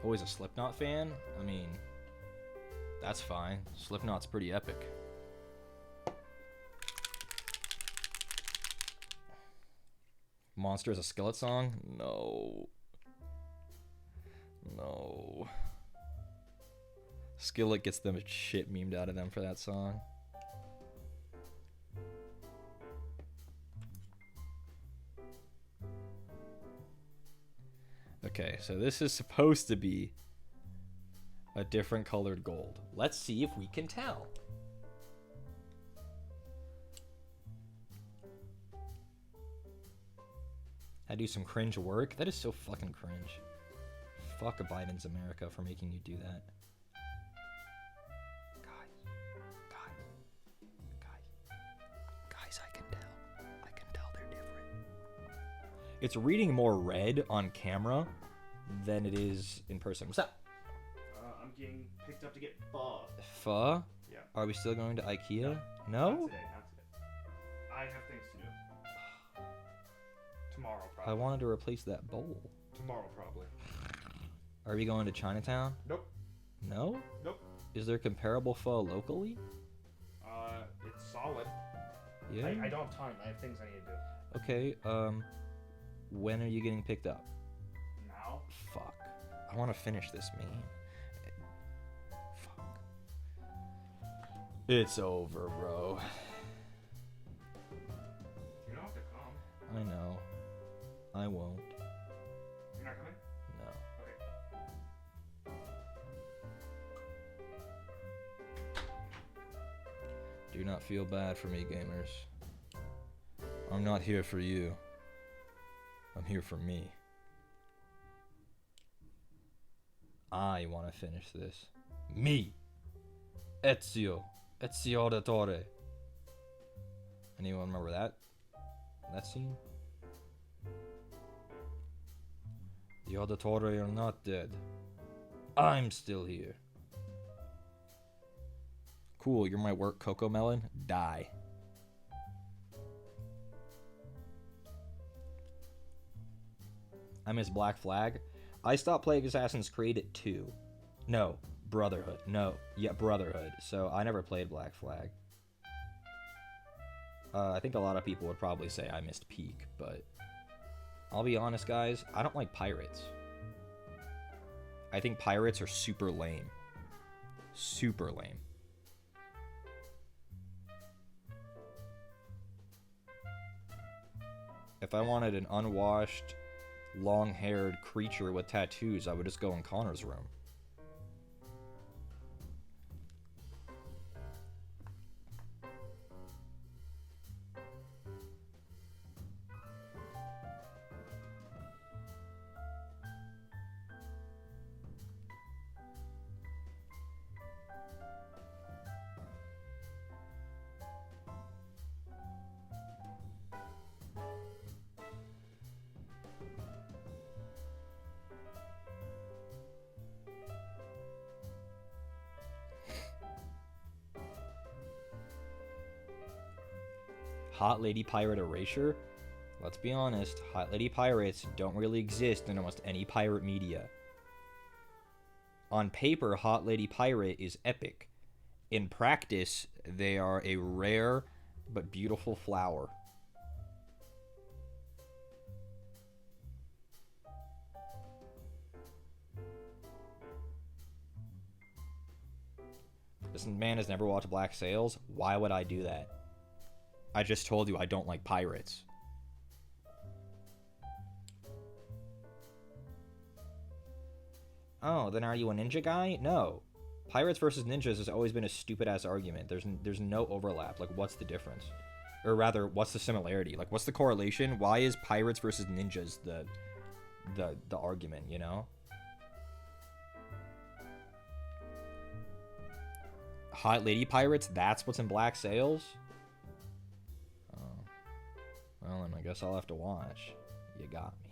Speaker 1: Always a Slipknot fan? I mean, that's fine. Slipknot's pretty epic. Monster is a Skillet song? No. No. Skillet gets them shit memed out of them for that song. Okay, so this is supposed to be a different colored gold. Let's see if we can tell. I do some cringe work. That is so fucking cringe. Fuck Biden's America for making you do that. Guys, I can tell. I can tell they're different. It's reading more red on camera than it is in person. What's up?
Speaker 2: I'm getting picked up to get pho.
Speaker 1: Pho?
Speaker 2: Yeah.
Speaker 1: Are we still going to IKEA? No?
Speaker 2: Not today, not today. I have things to do. Tomorrow, probably.
Speaker 1: I wanted to replace that bowl.
Speaker 2: Tomorrow, probably.
Speaker 1: Are we going to Chinatown?
Speaker 2: Nope.
Speaker 1: No?
Speaker 2: Nope.
Speaker 1: Is there comparable pho locally?
Speaker 2: It's solid.
Speaker 1: Yeah.
Speaker 2: I don't have time. I have things I need to do.
Speaker 1: Okay, when are you getting picked up?
Speaker 2: Now?
Speaker 1: Fuck. I want to finish this meme. Fuck. It's over, bro.
Speaker 2: You don't have to come.
Speaker 1: I know. I won't.
Speaker 2: You're not coming?
Speaker 1: No.
Speaker 2: Okay.
Speaker 1: Do not feel bad for me, gamers. I'm not here for you. I'm here for me. I want to finish this. Me! Ezio Auditore. Anyone remember that? That scene? The Auditore are not dead. I'm still here. Cool, you're my work, Coco Melon. Die. I miss Black Flag. I stopped playing Assassin's Creed at 2. No, Brotherhood. No, yeah, Brotherhood. So I never played Black Flag. I think a lot of people would probably say I missed Peak, but I'll be honest, guys. I don't like pirates. I think pirates are super lame. Super lame. If I wanted an unwashed, long-haired creature with tattoos, I would just go in Connor's room. Hot Lady Pirate Erasure? Let's be honest, Hot Lady Pirates don't really exist in almost any pirate media. On paper, Hot Lady Pirate is epic. In practice, they are a rare but beautiful flower. This man has never watched Black Sails. Why would I do that? I just told you I don't like pirates. Oh, then are you a ninja guy? No. Pirates versus ninjas has always been a stupid-ass argument. There's no overlap. Like, what's the difference? Or rather, what's the similarity? Like, what's the correlation? Why is pirates versus ninjas the argument, you know? Hot Lady Pirates, that's what's in Black Sails? Well, then I guess I'll have to watch. You got me.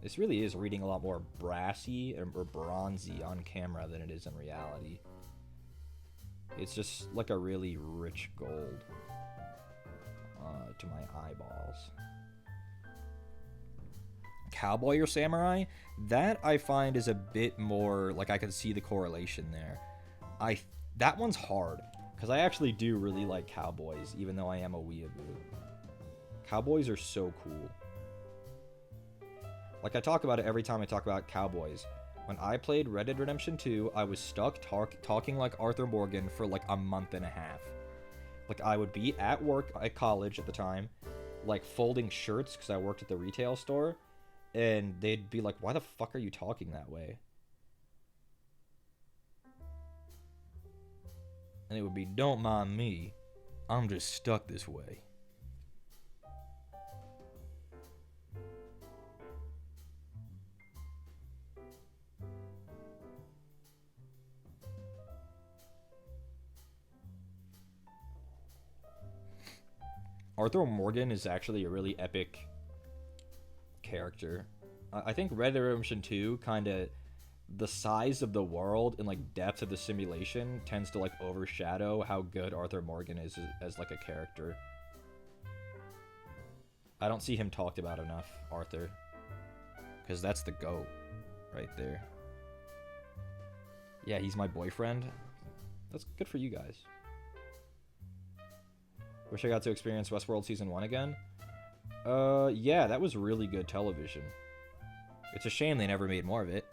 Speaker 1: This really is reading a lot more brassy or bronzy on camera than it is in reality. It's just like a really rich gold to my eyeballs. Cowboy or samurai? That I find is a bit more, like I can see the correlation there. That one's hard, because I actually do really like cowboys, even though I am a weeaboo. Cowboys are so cool. Like, I talk about it every time I talk about cowboys. When I played Red Dead Redemption 2, I was stuck talking like Arthur Morgan for like a month and a half. Like, I would be at work at college at the time, like folding shirts because I worked at the retail store, and they'd be like, why the fuck are you talking that way? And it would be, don't mind me, I'm just stuck this way. Arthur Morgan is actually a really epic character. I think Red Dead Redemption 2 kind of, the size of the world and like depth of the simulation tends to like overshadow how good Arthur Morgan is as like a character. I don't see him talked about enough, Arthur, because that's the GOAT right there. Yeah, he's my boyfriend. That's good for you guys. Wish I got to experience Westworld Season 1 again. Yeah, that was really good television. It's a shame they never made more of it.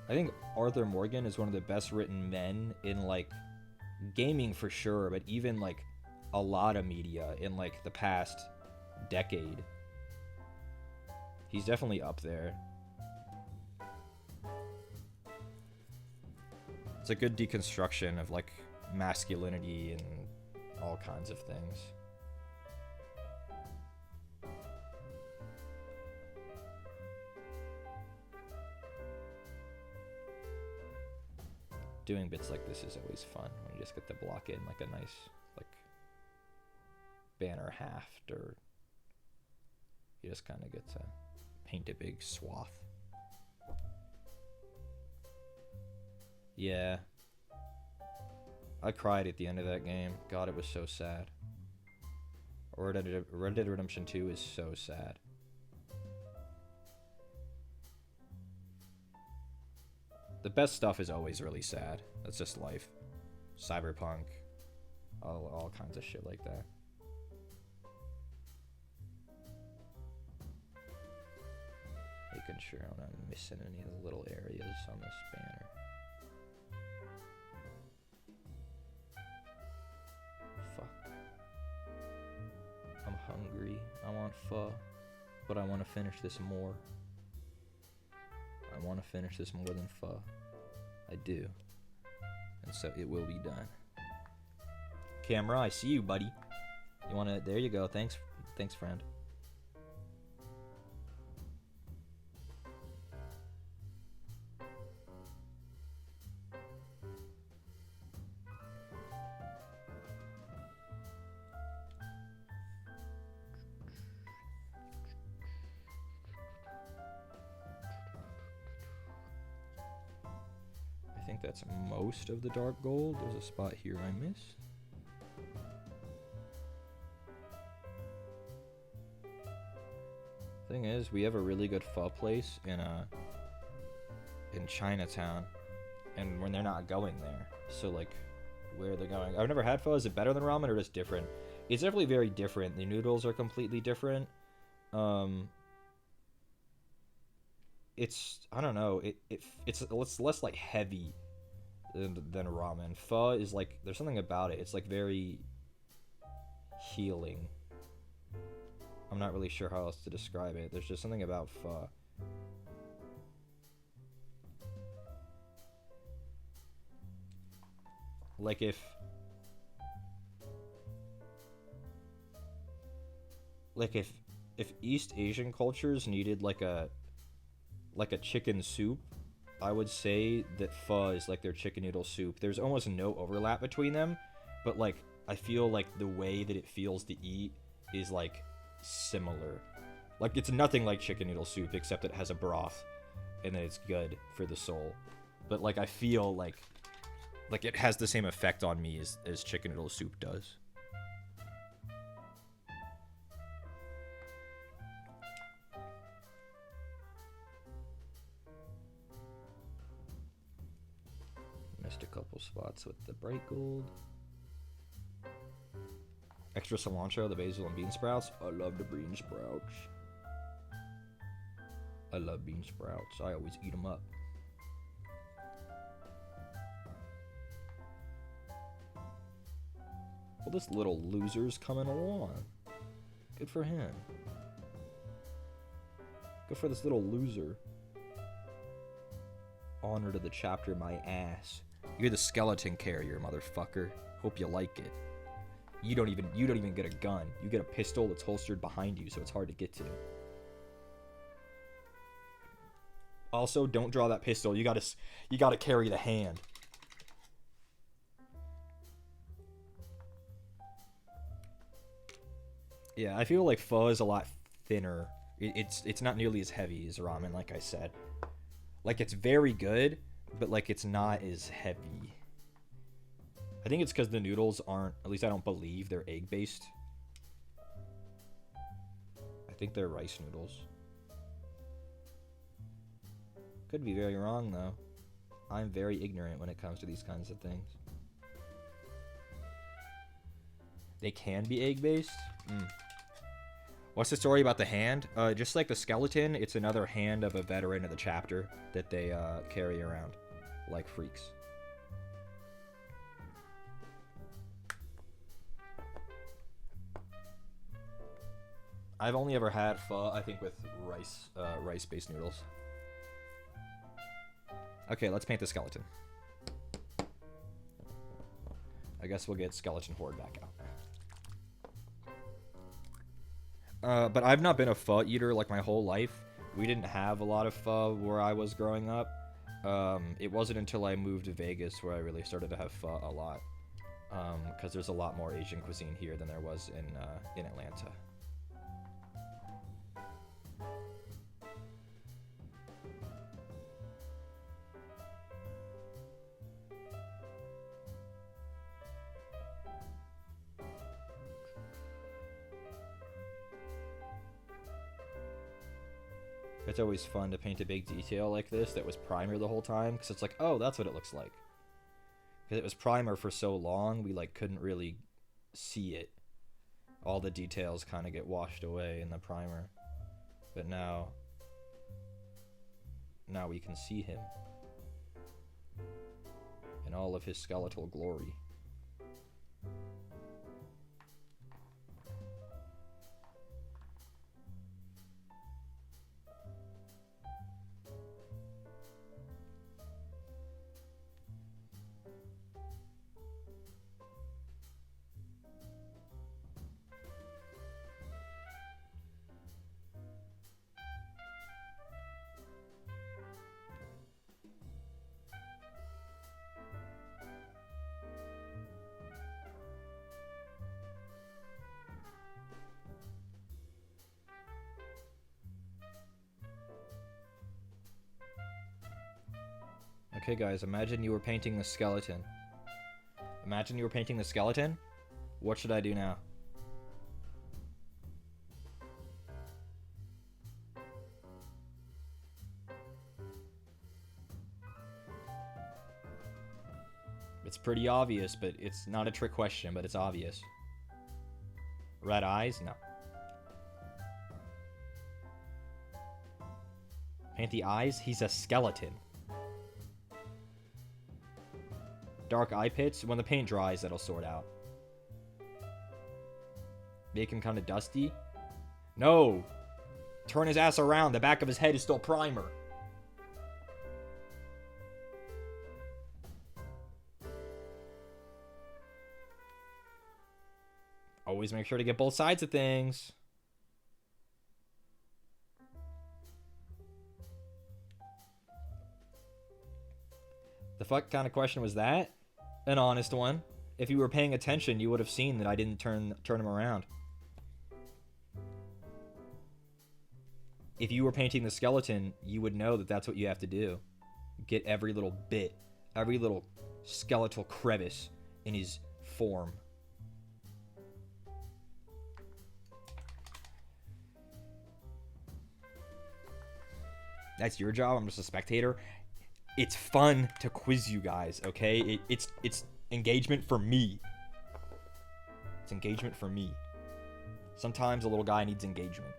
Speaker 1: I think Arthur Morgan is one of the best written men in, like, gaming for sure, but even, like, a lot of media in, like, the past decade. He's definitely up there. It's a good deconstruction of, like, masculinity and all kinds of things. Doing bits like this is always fun when you just get to block in like a nice, like, banner haft, or you just kind of get to paint a big swath. Yeah. I cried at the end of that game. God, it was so sad. Red Dead Redemption 2 is so sad. The best stuff is always really sad. That's just life. Cyberpunk. All kinds of shit like that. Making sure I'm not missing any of the little areas on this banner. Fuck. I'm hungry. I want pho. But I want to finish this more. I want to finish this more than pho. I do. And so it will be done. Camera, I see you, buddy. You want to... There you go. Thanks, friend. I think that's most of the dark gold. There's a spot here I missed. Thing is, we have a really good pho place in Chinatown, and when they're not going there, so like, where are they going? I've never had pho. Is it better than ramen or just different? It's definitely very different. The noodles are completely different. It's, I don't know, it's less like heavy than ramen. Pho is like, there's something about it. It's like very healing. I'm not really sure how else to describe it. There's just something about pho. Like if East Asian cultures needed like a chicken soup, I would say that pho is like their chicken noodle soup. There's almost no overlap between them, but like I feel like the way that it feels to eat is like similar. Like it's nothing like chicken noodle soup except it has a broth and that it's good for the soul. But like I feel like it has the same effect on me as chicken noodle soup does. Missed a couple spots with the bright gold. Extra cilantro, the basil and bean sprouts. I love the bean sprouts. I love bean sprouts. I always eat them up. Well, this little loser's coming along. Good for him. Good for this little loser. Honor to the chapter, my ass. You're the skeleton carrier, motherfucker. Hope you like it. You don't even get a gun. You get a pistol that's holstered behind you, so it's hard to get to. Also, don't draw that pistol. You gotta carry the hand. Yeah, I feel like pho is a lot thinner. It's not nearly as heavy as ramen, like I said. Like, it's very good, but, like, it's not as heavy. I think it's because the noodles aren't, at least I don't believe they're egg-based. I think they're rice noodles. Could be very wrong, though. I'm very ignorant when it comes to these kinds of things. They can be egg-based? What's the story about the hand? Just like the skeleton, it's another hand of a veteran of the chapter that they carry around like freaks. I've only ever had pho, I think, with rice-based noodles. Okay, let's paint the skeleton. I guess we'll get Skeleton Horde back out. But I've not been a pho eater like my whole life. We didn't have a lot of pho where I was growing up. It wasn't until I moved to Vegas where I really started to have pho a lot. Because there's a lot more Asian cuisine here than there was in Atlanta. It's always fun to paint a big detail like this that was primer the whole time, because it's like, oh, that's what it looks like. Because it was primer for so long, we like couldn't really see it. All the details kind of get washed away in the primer. But now we can see him in all of his skeletal glory. Okay, guys, imagine you were painting the skeleton. Imagine you were painting the skeleton. What should I do now? It's pretty obvious, but it's not a trick question, but it's obvious. Red eyes? No. Paint the eyes? He's a skeleton. Dark eye pits? When the paint dries, that'll sort out. Make him kind of dusty? No! Turn his ass around. The back of his head is still primer. Always make sure to get both sides of things. fuck kind of question was that? An honest one. If you were paying attention, you would have seen that I didn't turn him around. If you were painting the skeleton, you would know that that's what you have to do. Get every little bit, every little skeletal crevice in his form. That's your job. I'm just a spectator. It's fun to quiz you guys, okay? It's engagement for me. It's engagement for me. Sometimes a little guy needs engagement.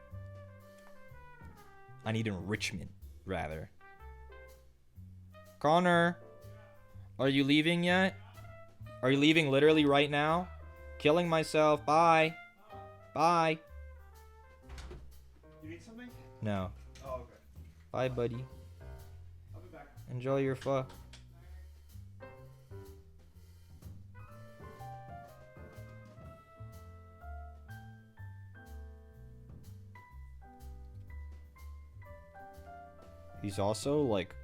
Speaker 1: I need enrichment, rather. Connor, are you leaving yet? Are you leaving literally right now? Killing myself. Bye. Bye.
Speaker 2: You need something?
Speaker 1: No.
Speaker 2: Oh, okay.
Speaker 1: Bye, buddy.
Speaker 2: I'll be back.
Speaker 1: Enjoy your pho. He's also, like,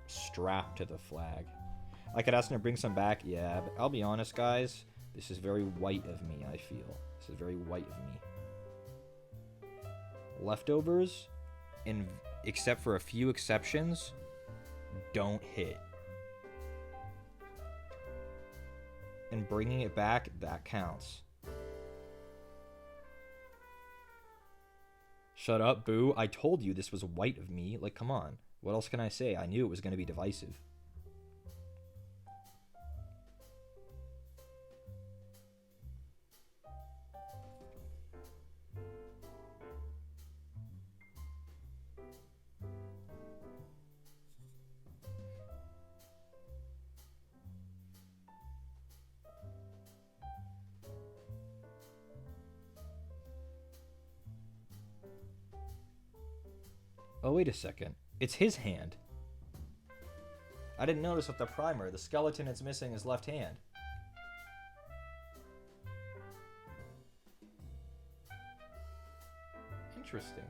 Speaker 1: strapped to the flag. I could ask him to bring some back, yeah, but I'll be honest, guys. This is very white of me, I feel. This is very white of me. Leftovers, except for a few exceptions, don't hit. And bringing it back, that counts. Shut up, boo. I told you this was white of me. Like, come on. What else can I say? I knew it was going to be divisive. Oh, wait a second. It's his hand. I didn't notice with the primer. The skeleton it's missing is left hand. Interesting.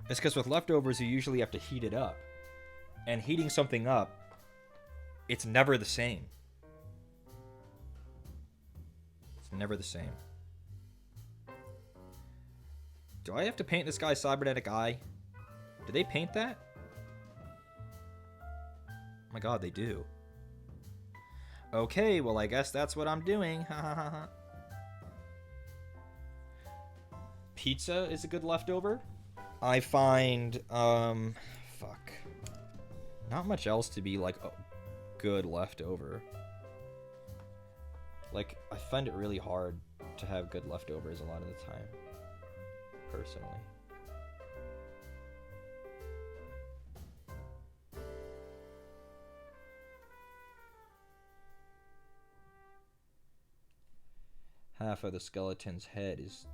Speaker 1: It's because with leftovers, you usually have to heat it up. And heating something up, it's never the same. It's never the same. Do I have to paint this guy's cybernetic eye? Do they paint that? Oh my god, they do. Okay, well I guess that's what I'm doing. Ha ha ha ha. Pizza is a good leftover. I find, fuck. Not much else to be like good leftover. Like, I find it really hard to have good leftovers a lot of the time. Personally. Half of the skeleton's head is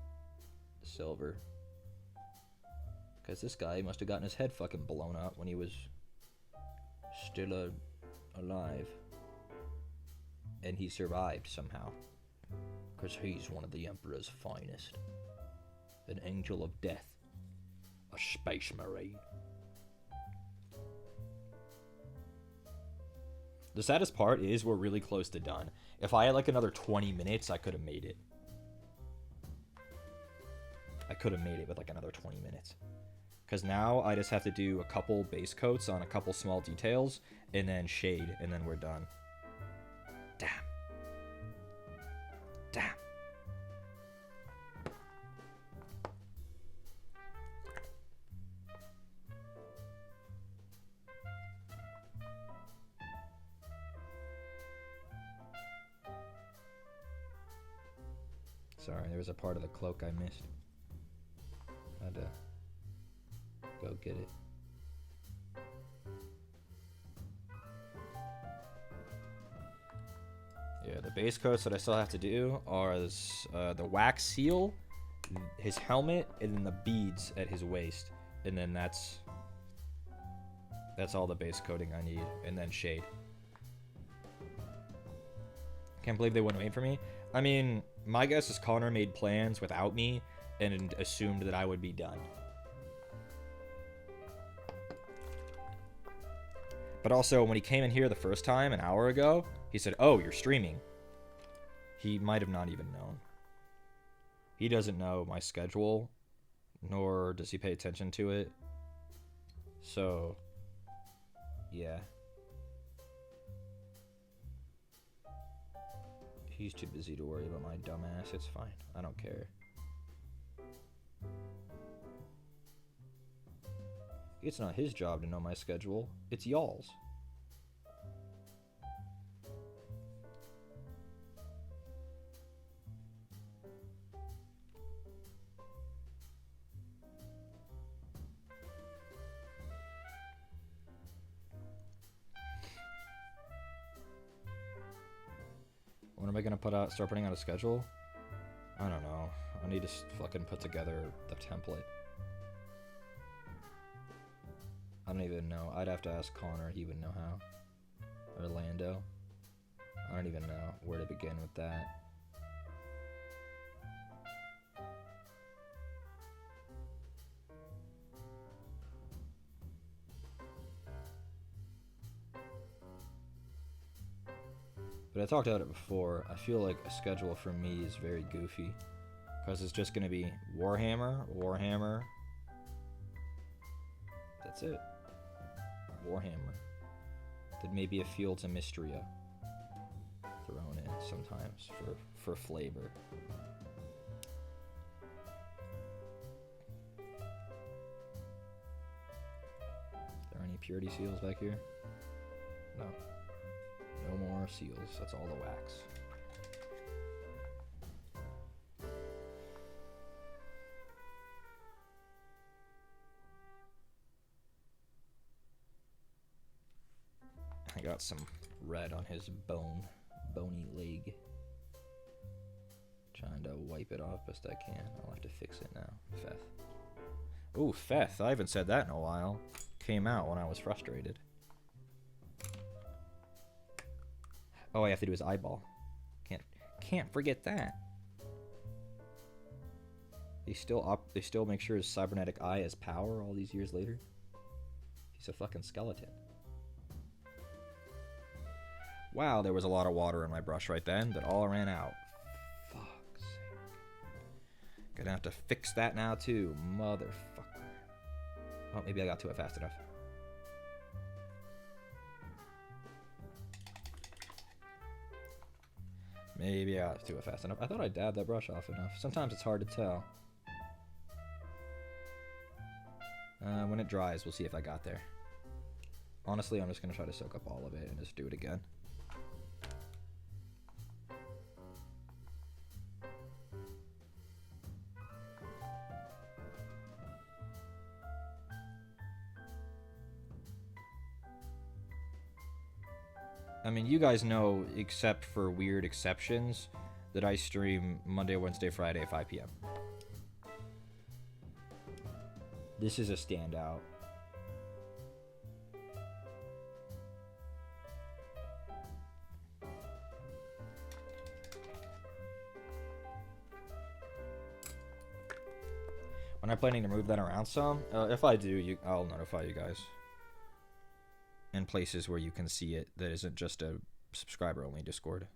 Speaker 1: silver. Because this guy must have gotten his head fucking blown up when he was still alive. And he survived somehow. Because he's one of the Emperor's finest. An angel of death. A space marine. The saddest part is we're really close to done. If I had like another 20 minutes, I could have made it. I could have made it with like another 20 minutes. Because now I just have to do a couple base coats on a couple small details, and then shade, and then we're done. Damn. Damn. Sorry, there was a part of the cloak I missed. Had to go get it. Yeah, the base coats that I still have to do are the wax seal, his helmet, and then the beads at his waist. And then that's all the base coating I need. And then shade. Can't believe they wouldn't wait for me. I mean, my guess is Connor made plans without me and assumed that I would be done. But also, when he came in here the first time, an hour ago, he said, "Oh, you're streaming." He might have not even known. He doesn't know my schedule, nor does he pay attention to it. So, yeah. He's too busy to worry about my dumbass. It's fine. I don't care. It's not his job to know my schedule. It's y'all's. When am I gonna start putting out a schedule? I don't know. I need to fucking put together the template. I don't even know. I'd have to ask Connor. He would know how. Or Lando. I don't even know where to begin with that. But I talked about it before. I feel like a schedule for me is very goofy. Because it's just going to be Warhammer. That's it. Warhammer. Then maybe a Fields of Mystria thrown in sometimes for flavor. Are there any purity seals back here? No. No more seals. That's all the wax. I got some red on his bony leg. Trying to wipe it off best I can. I'll have to fix it now. Feth. Ooh, Feth. I haven't said that in a while. Came out when I was frustrated. Oh, I have to do his eyeball. Can't forget that. They still make sure his cybernetic eye has power all these years later. He's a fucking skeleton. Wow, there was a lot of water in my brush right then that all ran out. Fuck's sake. Gonna have to fix that now too, motherfucker. Oh, maybe I got to it fast enough. Maybe I got to it fast enough. I thought I dabbed that brush off enough. Sometimes it's hard to tell. When it dries, we'll see if I got there. Honestly, I'm just gonna try to soak up all of it and just do it again. I mean, you guys know, except for weird exceptions, that I stream Monday, Wednesday, Friday at 5 p.m. This is a standout. When I'm planning to move that around some, if I do, I'll notify you guys. In places where you can see it that isn't just a subscriber-only Discord.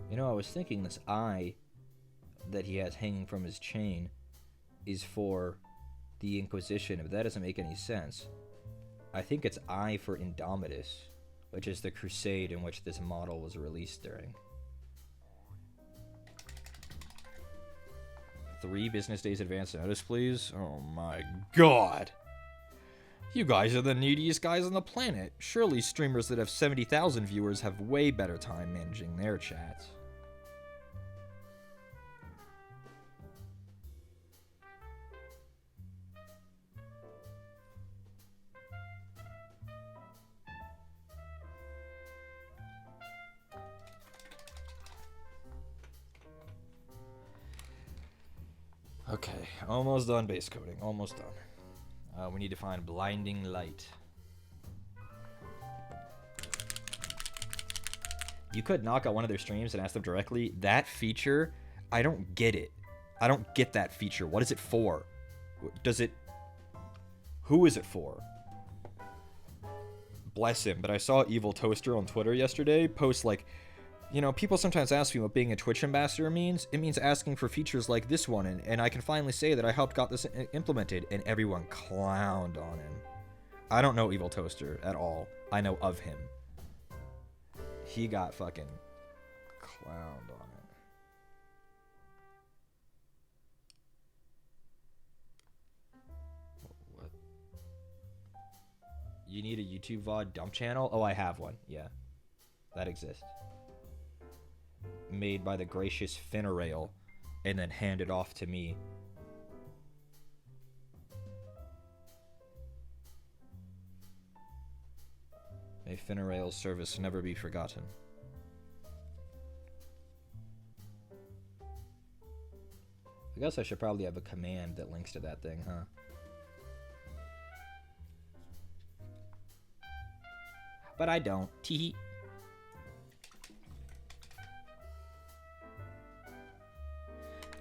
Speaker 1: You know, I was thinking this eye that he has hanging from his chain is for the Inquisition, if that doesn't make any sense. I think it's I for Indomitus, which is the crusade in which this model was released during. 3 business days advance notice, please? Oh my god. You guys are the neediest guys on the planet. Surely streamers that have 70,000 viewers have way better time managing their chats. Okay, almost done base coating. Almost done. We need to find blinding light. You could knock out one of their streams and ask them directly. That feature, I don't get it. I don't get that feature. What is it for? Does it... Who is it for? Bless him, but I saw Evil Toaster on Twitter yesterday post like, you know, people sometimes ask me what being a Twitch ambassador means. It means asking for features like this one, and I can finally say that I helped got this implemented, and everyone clowned on him. I don't know Evil Toaster at all. I know of him. He got fucking clowned on it. What? You need a YouTube VOD dump channel? Oh, I have one. Yeah. That exists. Made by the gracious Finarail and then handed off to me. May Finarail's service never be forgotten. I guess I should probably have a command that links to that thing, huh? But I don't. Tee.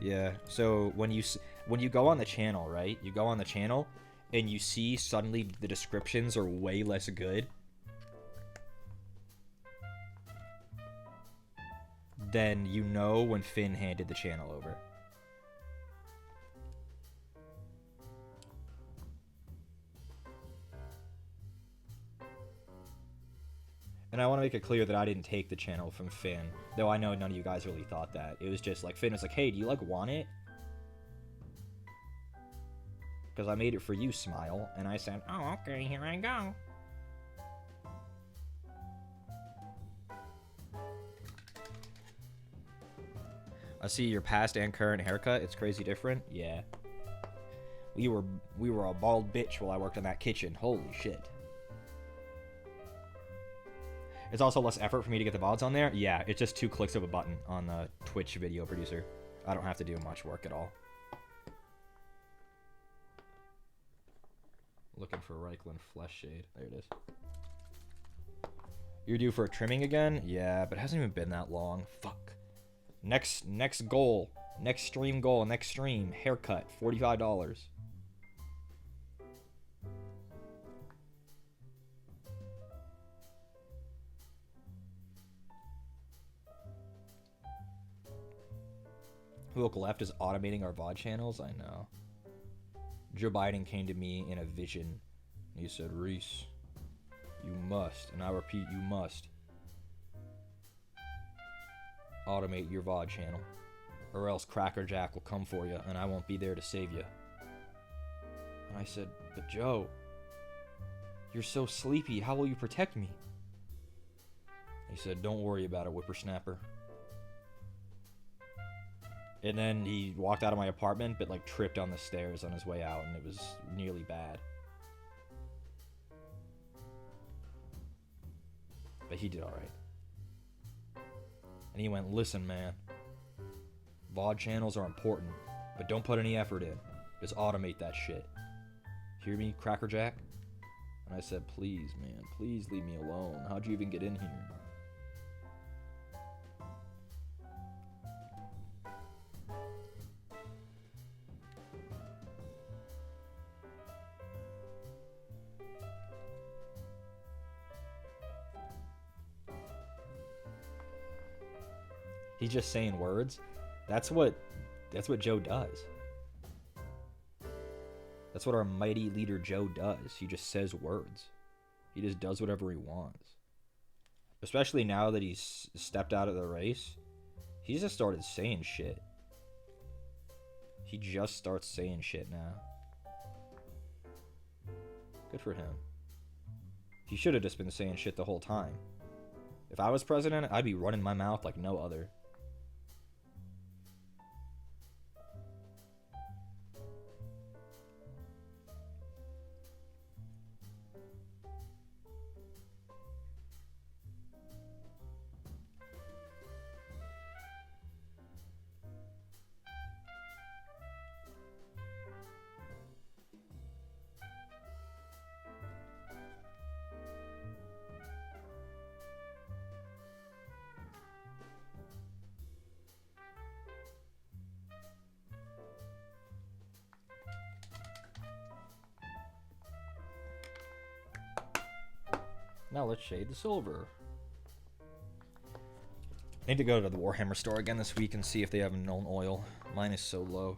Speaker 1: Yeah, so when you go on the channel, right? You go on the channel and you see suddenly the descriptions are way less good. Then you know when Finn handed the channel over. And I want to make it clear that I didn't take the channel from Finn, though I know none of you guys really thought that. It was just like, Finn was like, hey, do you like want it? Because I made it for you, Smile. And I said, oh, okay, here I go. I see your past and current haircut. It's crazy different. Yeah. We were a bald bitch while I worked in that kitchen. Holy shit. It's also less effort for me to get the VODs on there. Yeah, it's just 2 clicks of a button on the Twitch video producer. I don't have to do much work at all. Looking for Reichland Flesh Shade. There it is. You're due for a trimming again? Yeah, but it hasn't even been that long. Fuck. Next goal. Next stream goal. Next stream. Haircut. $45. Who look left is automating our VOD channels? I know. Joe Biden came to me in a vision. He said, Reese, you must, and I repeat, you must, automate your VOD channel, or else Cracker Jack will come for you, and I won't be there to save you. And I said, but Joe, you're so sleepy. How will you protect me? He said, don't worry about it, whippersnapper. And then he walked out of my apartment, but like tripped on the stairs on his way out, and it was nearly bad. But he did alright. And he went, listen, man. VOD channels are important, but don't put any effort in. Just automate that shit. Hear me, Cracker Jack? And I said, please, man, please leave me alone. How'd you even get in here? He's just saying words. That's what Joe does. That's what our mighty leader Joe does. He just says words. He just does whatever he wants. Especially now that he's stepped out of the race, he just started saying shit. He just starts saying shit now. Good for him. He should have just been saying shit the whole time. If I was president, I'd be running my mouth like no other. Now let's shade the silver. I need to go to the Warhammer store again this week and see if they have known oil. Mine is so low.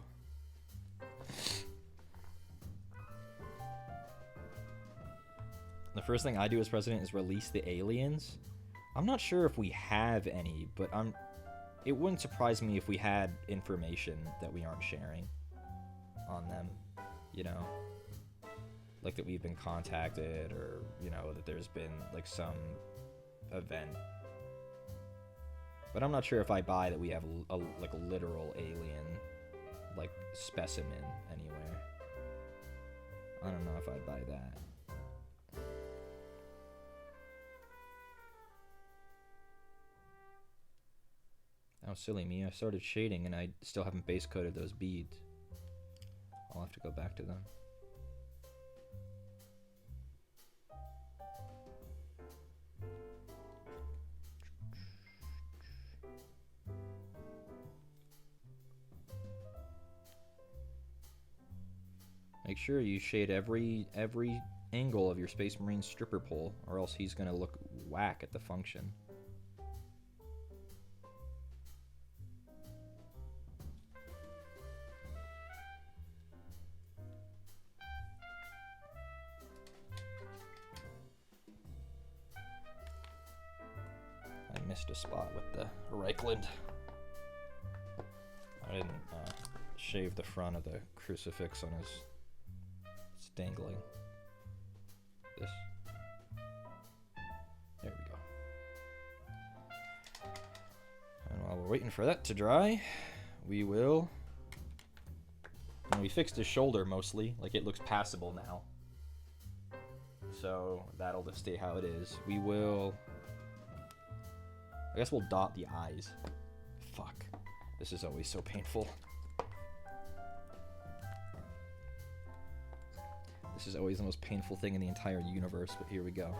Speaker 1: The first thing I do as president is release the aliens. I'm not sure if we have any, but it wouldn't surprise me if we had information that we aren't sharing on them, you know? Like that we've been contacted, or, you know, that there's been, like, some event. But I'm not sure if I buy that we have a literal alien, like, specimen anywhere. I don't know if I'd buy that. Oh, silly me. I started shading and I still haven't base coated those beads. I'll have to go back to them. Make sure you shade every angle of your Space Marine stripper pole, or else he's gonna look whack at the function. I missed a spot with the Reichland. I didn't shave the front of the crucifix on his... It's dangling. This. There we go. And while we're waiting for that to dry, we will... And we fixed his shoulder mostly. Like, it looks passable now. So that'll just stay how it is. We will... I guess we'll dot the eyes. Fuck. This is always so painful. This is always the most painful thing in the entire universe, but here we go.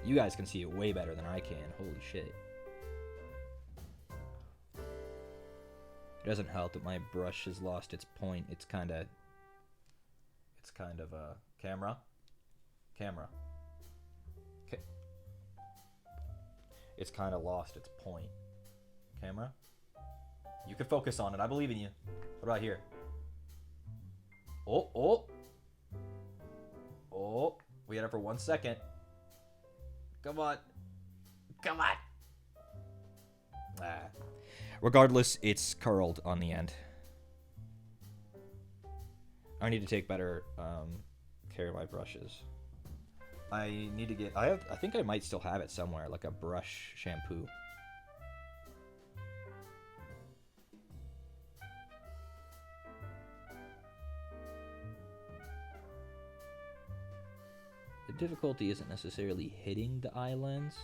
Speaker 1: You guys can see it way better than I can. Holy shit. It doesn't help that my brush has lost its point. It's kind of a camera. Okay. It's kind of lost its point. Camera. You can focus on it. I believe in you. What about here? Oh. We had it for 1 second. Come on. Regardless, it's curled on the end. I need to take better care of my brushes. I need to get... I think I might still have it somewhere, like a brush shampoo. The difficulty isn't necessarily hitting the eye lens.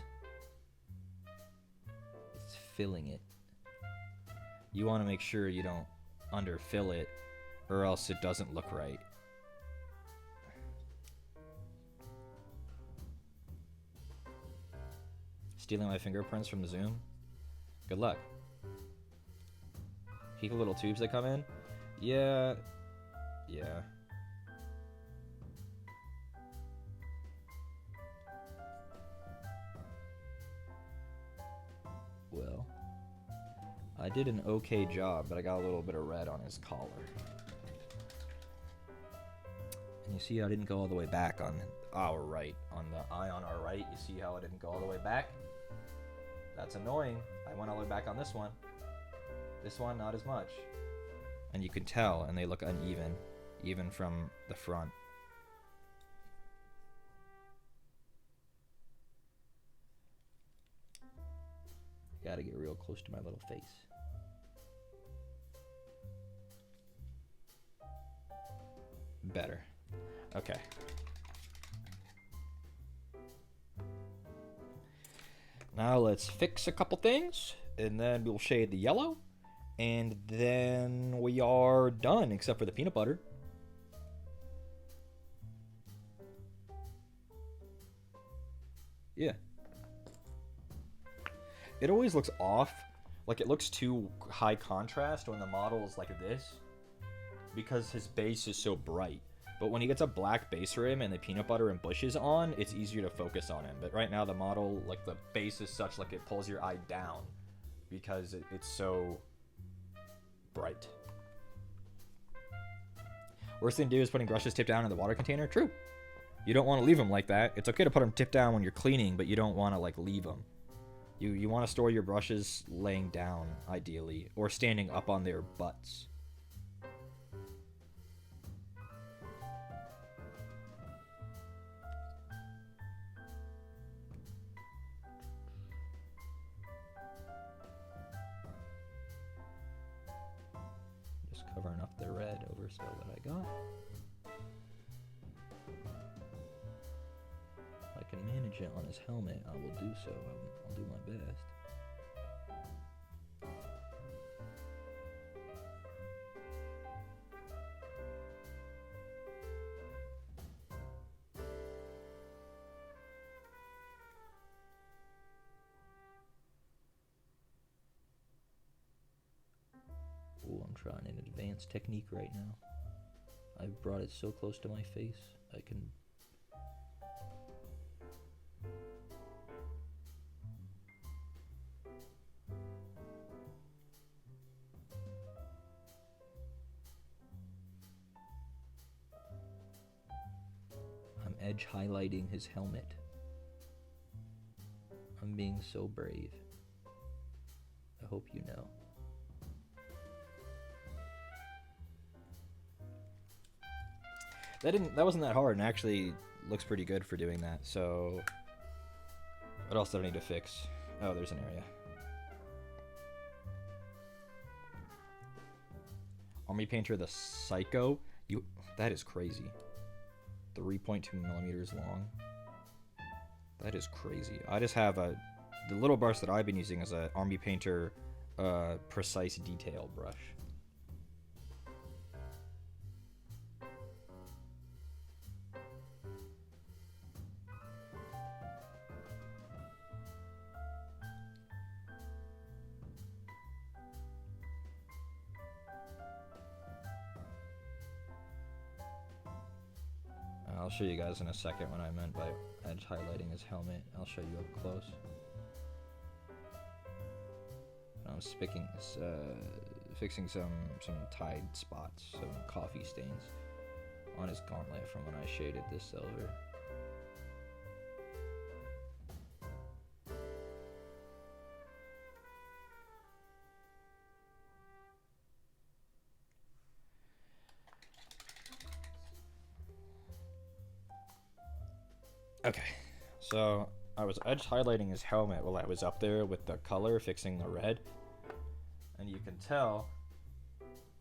Speaker 1: It's filling it. You want to make sure you don't underfill it, or else it doesn't look right. Stealing my fingerprints from the Zoom? Good luck. Keep the little tubes that come in? Yeah. Well, I did an okay job, but I got a little bit of red on his collar. And you see I didn't go all the way back on our right. On the eye on our right, you see how I didn't go all the way back? That's annoying. I went all the way back on this one. This one, not as much. And you can tell, and they look uneven, even from the front. Gotta get real close to my little face. Better. Okay. Now let's fix a couple things, and then we'll shade the yellow, and then we are done, except for the peanut butter. Yeah. it always looks off. Like, it looks too high contrast when the model is like this, because his base is so bright. But when he gets a black base rim and the peanut butter and bushes on, it's easier to focus on him. But right now the model, like, the base is such, like, it pulls your eye down because it's so bright. Worst thing to do is putting brushes tip down in the water container. True. You don't want to leave them like that. It's okay to put them tip down when you're cleaning, but you don't want to, like, leave them. You want to store your brushes laying down, ideally, or standing up on their butts. Just covering up the red overspill that I got. If I can manage it on his helmet, I will do so. I'll do my best. Ooh, I'm trying an advanced technique right now. I've brought it so close to my face, I can... I'm edge highlighting his helmet. I'm being so brave. I hope you know. That wasn't that hard, and actually looks pretty good for doing that. So, what else do I need to fix? Oh, there's an area. Army Painter the Psycho. That is crazy. 3.2 millimeters long. That is crazy. I just have the little brush that I've been using is a Army Painter Precise Detail brush. I'll show you guys in a second what I meant by edge highlighting his helmet. I'll show you up close. I'm fixing some tide spots, some coffee stains on his gauntlet from when I shaded this silver. Okay, so I was edge highlighting his helmet while I was up there with the color, fixing the red. And you can tell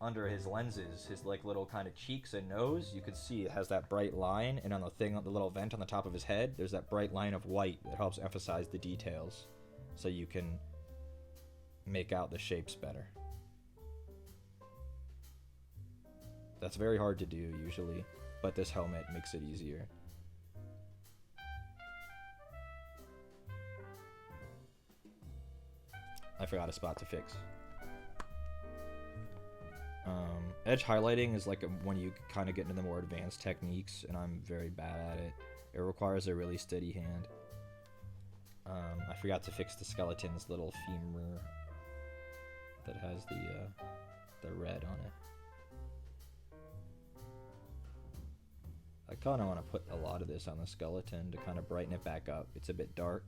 Speaker 1: under his lenses, his like little kind of cheeks and nose, you can see it has that bright line, and on the little vent on the top of his head, there's that bright line of white that helps emphasize the details so you can make out the shapes better. That's very hard to do usually, but this helmet makes it easier. I forgot a spot to fix. Edge highlighting is like when you kind of get into the more advanced techniques, and I'm very bad at it. It requires a really steady hand. I forgot to fix the skeleton's little femur that has the red on it. I kind of want to put a lot of this on the skeleton to kind of brighten it back up. It's a bit dark,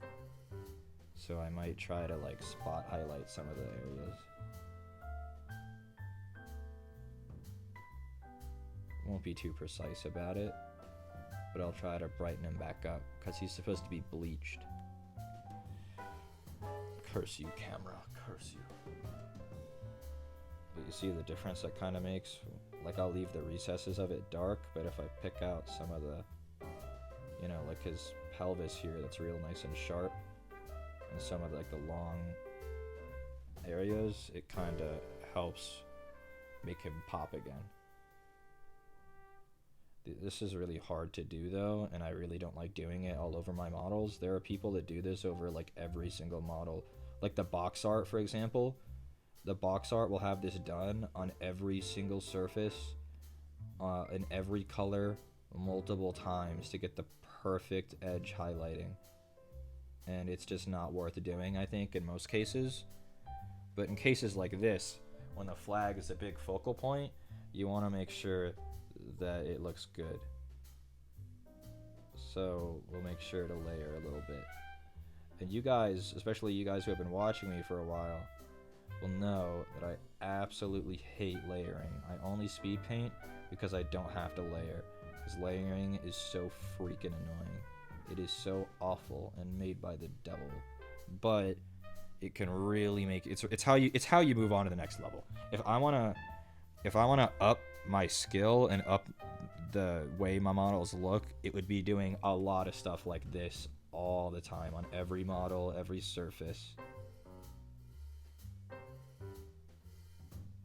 Speaker 1: so I might try to like spot highlight some of the areas. Won't be too precise about it, but I'll try to brighten him back up because he's supposed to be bleached. Curse you, camera, curse you. But you see the difference that kind of makes? Like, I'll leave the recesses of it dark, but if I pick out some of the, you know, like his pelvis here that's real nice and sharp, and some of like the long areas, it kind of helps make him pop again. This is really hard to do though, and I really don't like doing it all over my models. There are people that do this over like every single model Like the box art, for example. The box art will have this done on every single surface, in every color, multiple times to get the perfect edge highlighting. And it's just not worth doing, I think, in most cases. But in cases like this, when the flag is a big focal point, you want to make sure that it looks good. So we'll make sure to layer a little bit. And you guys, especially you guys who have been watching me for a while, will know that I absolutely hate layering. I only speed paint because I don't have to layer. Because layering is so freaking annoying. It is so awful and made by the devil. But it can really make it's how you move on to the next level. If I wanna up my skill and up the way my models look, it would be doing a lot of stuff like this all the time on every model, every surface.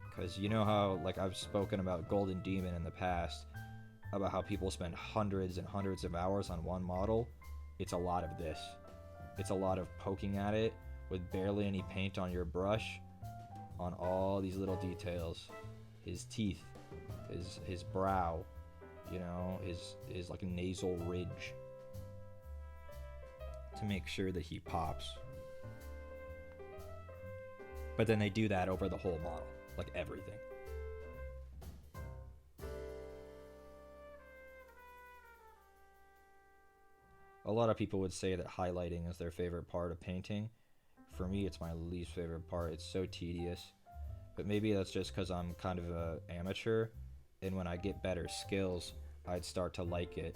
Speaker 1: Because you know how, like, I've spoken about Golden Demon in the past, about how people spend hundreds and hundreds of hours on one model. It's a lot of this. It's a lot of poking at it with barely any paint on your brush on all these little details. His teeth, his brow, you know, his like nasal ridge, to make sure that he pops. But then they do that over the whole model, like everything. A lot of people would say that highlighting is their favorite part of painting. For me, it's my least favorite part. It's so tedious. But maybe that's just because I'm kind of an amateur, and when I get better skills, I'd start to like it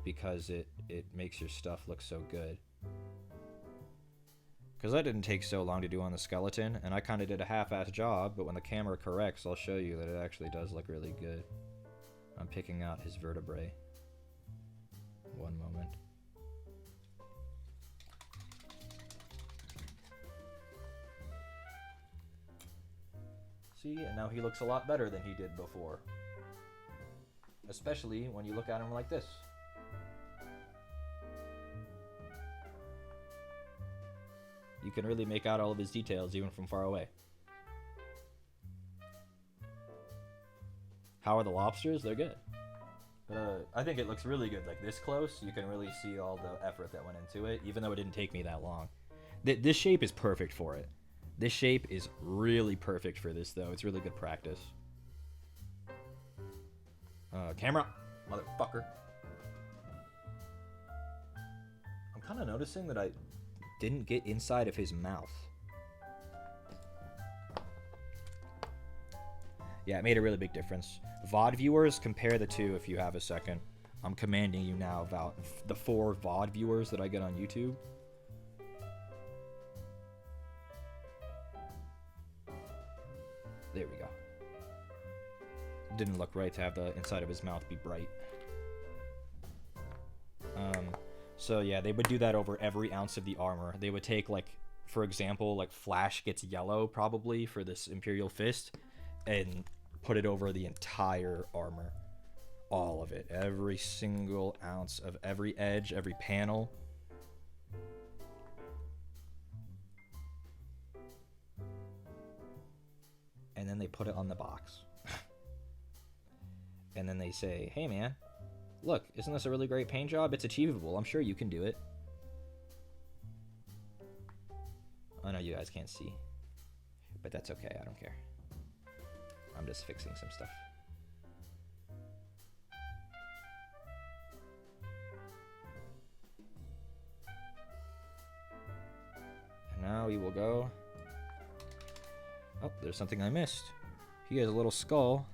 Speaker 1: because it makes your stuff look so good. Because that didn't take so long to do on the skeleton, and I kind of did a half-assed job, but when the camera corrects, I'll show you that it actually does look really good. I'm picking out his vertebrae. One moment. See, and now he looks a lot better than he did before. Especially when you look at him like this. You can really make out all of his details even from far away. How are the lobsters? They're good. I think it looks really good. Like this close, you can really see all the effort that went into it, even though it didn't take me that long. This shape is perfect for it. This shape is really perfect for this, though. It's really good practice. Camera, motherfucker. I'm kind of noticing that I didn't get inside of his mouth. Yeah, it made a really big difference. VOD viewers, compare the two if you have a second. I'm commanding you now about the 4 VOD viewers that I get on YouTube. There we go. Didn't look right to have the inside of his mouth be bright. So yeah, they would do that over every ounce of the armor. They would take, like, for example, like Flash gets yellow probably for this Imperial Fist, and put it over the entire armor. All of it. Every single ounce of every edge, every panel. And then they put it on the box. And then they say, hey man, look, isn't this a really great paint job? It's achievable. I'm sure you can do it. I know you guys can't see, but that's okay. I don't care. I'm just fixing some stuff. And now we will go. Oh, there's something I missed. He has a little skull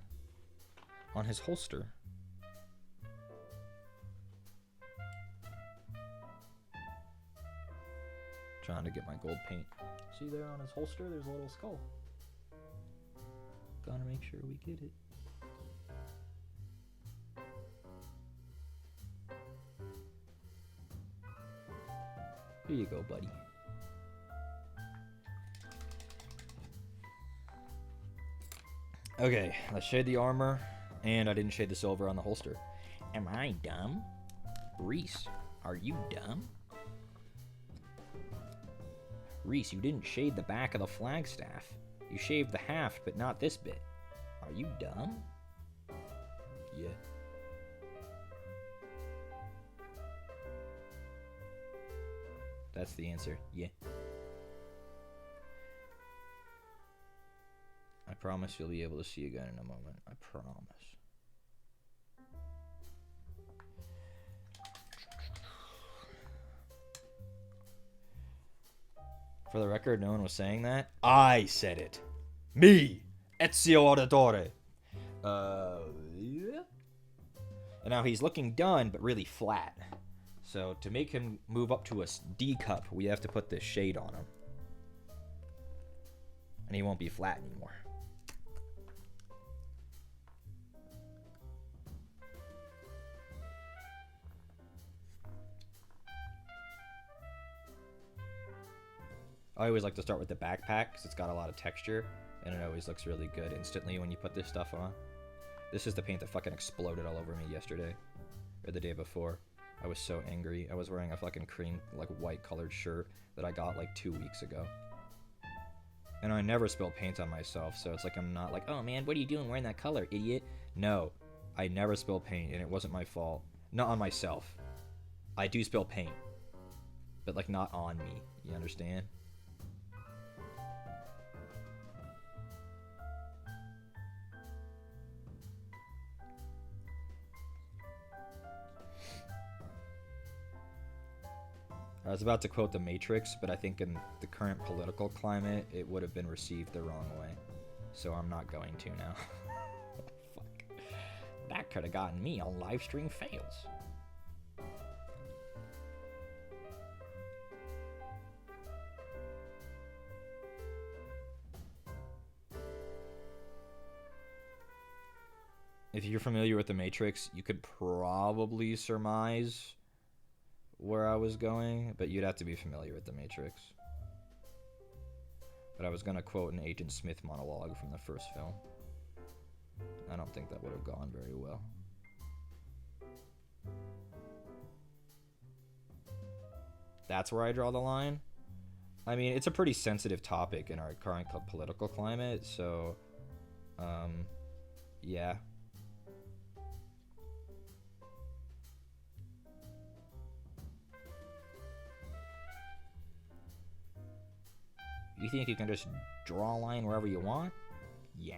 Speaker 1: on his holster. Trying to get my gold paint. See there on his holster, there's a little skull. Gotta make sure we get it. Here you go, buddy. Okay, let's shade the armor, and I didn't shade the silver on the holster. Am I dumb? Reese, are you dumb?
Speaker 3: Reese, you didn't shade the back of the flagstaff. You shaved the haft, but not this bit. Are you dumb? Yeah. That's the answer. Yeah. I promise you'll be able to see again in a moment. I promise. For the record, no one was saying that. I said it. Me, Ezio Auditore. Yeah. And now he's looking done, but really flat. So to make him move up to a D cup, we have to put this shade on him. And he won't be flat anymore. I always like to start with the backpack because it's got a lot of texture and it always looks really good instantly when you put this stuff on. This is the paint that fucking exploded all over me yesterday or the day before. I was so angry. I was wearing a fucking cream, like white colored shirt that I got like 2 weeks ago. And I never spill paint on myself, so it's like I'm not like, oh man, what are you doing wearing that color, idiot? No, I never spill paint and it wasn't my fault. Not on myself. I do spill paint, but like not on me, you understand? I was about to quote The Matrix, but I think in the current political climate, it would have been received the wrong way. So I'm not going to now. Fuck. That could have gotten me on live stream fails. If you're familiar with The Matrix, you could probably surmise where I was going, but you'd have to be familiar with The Matrix. But I was gonna quote an Agent Smith monologue from the first film. I don't think that would have gone very well. That's where I draw the line. I mean, it's a pretty sensitive topic in our current political climate, so, yeah. You think you can just draw a line wherever you want? Yeah.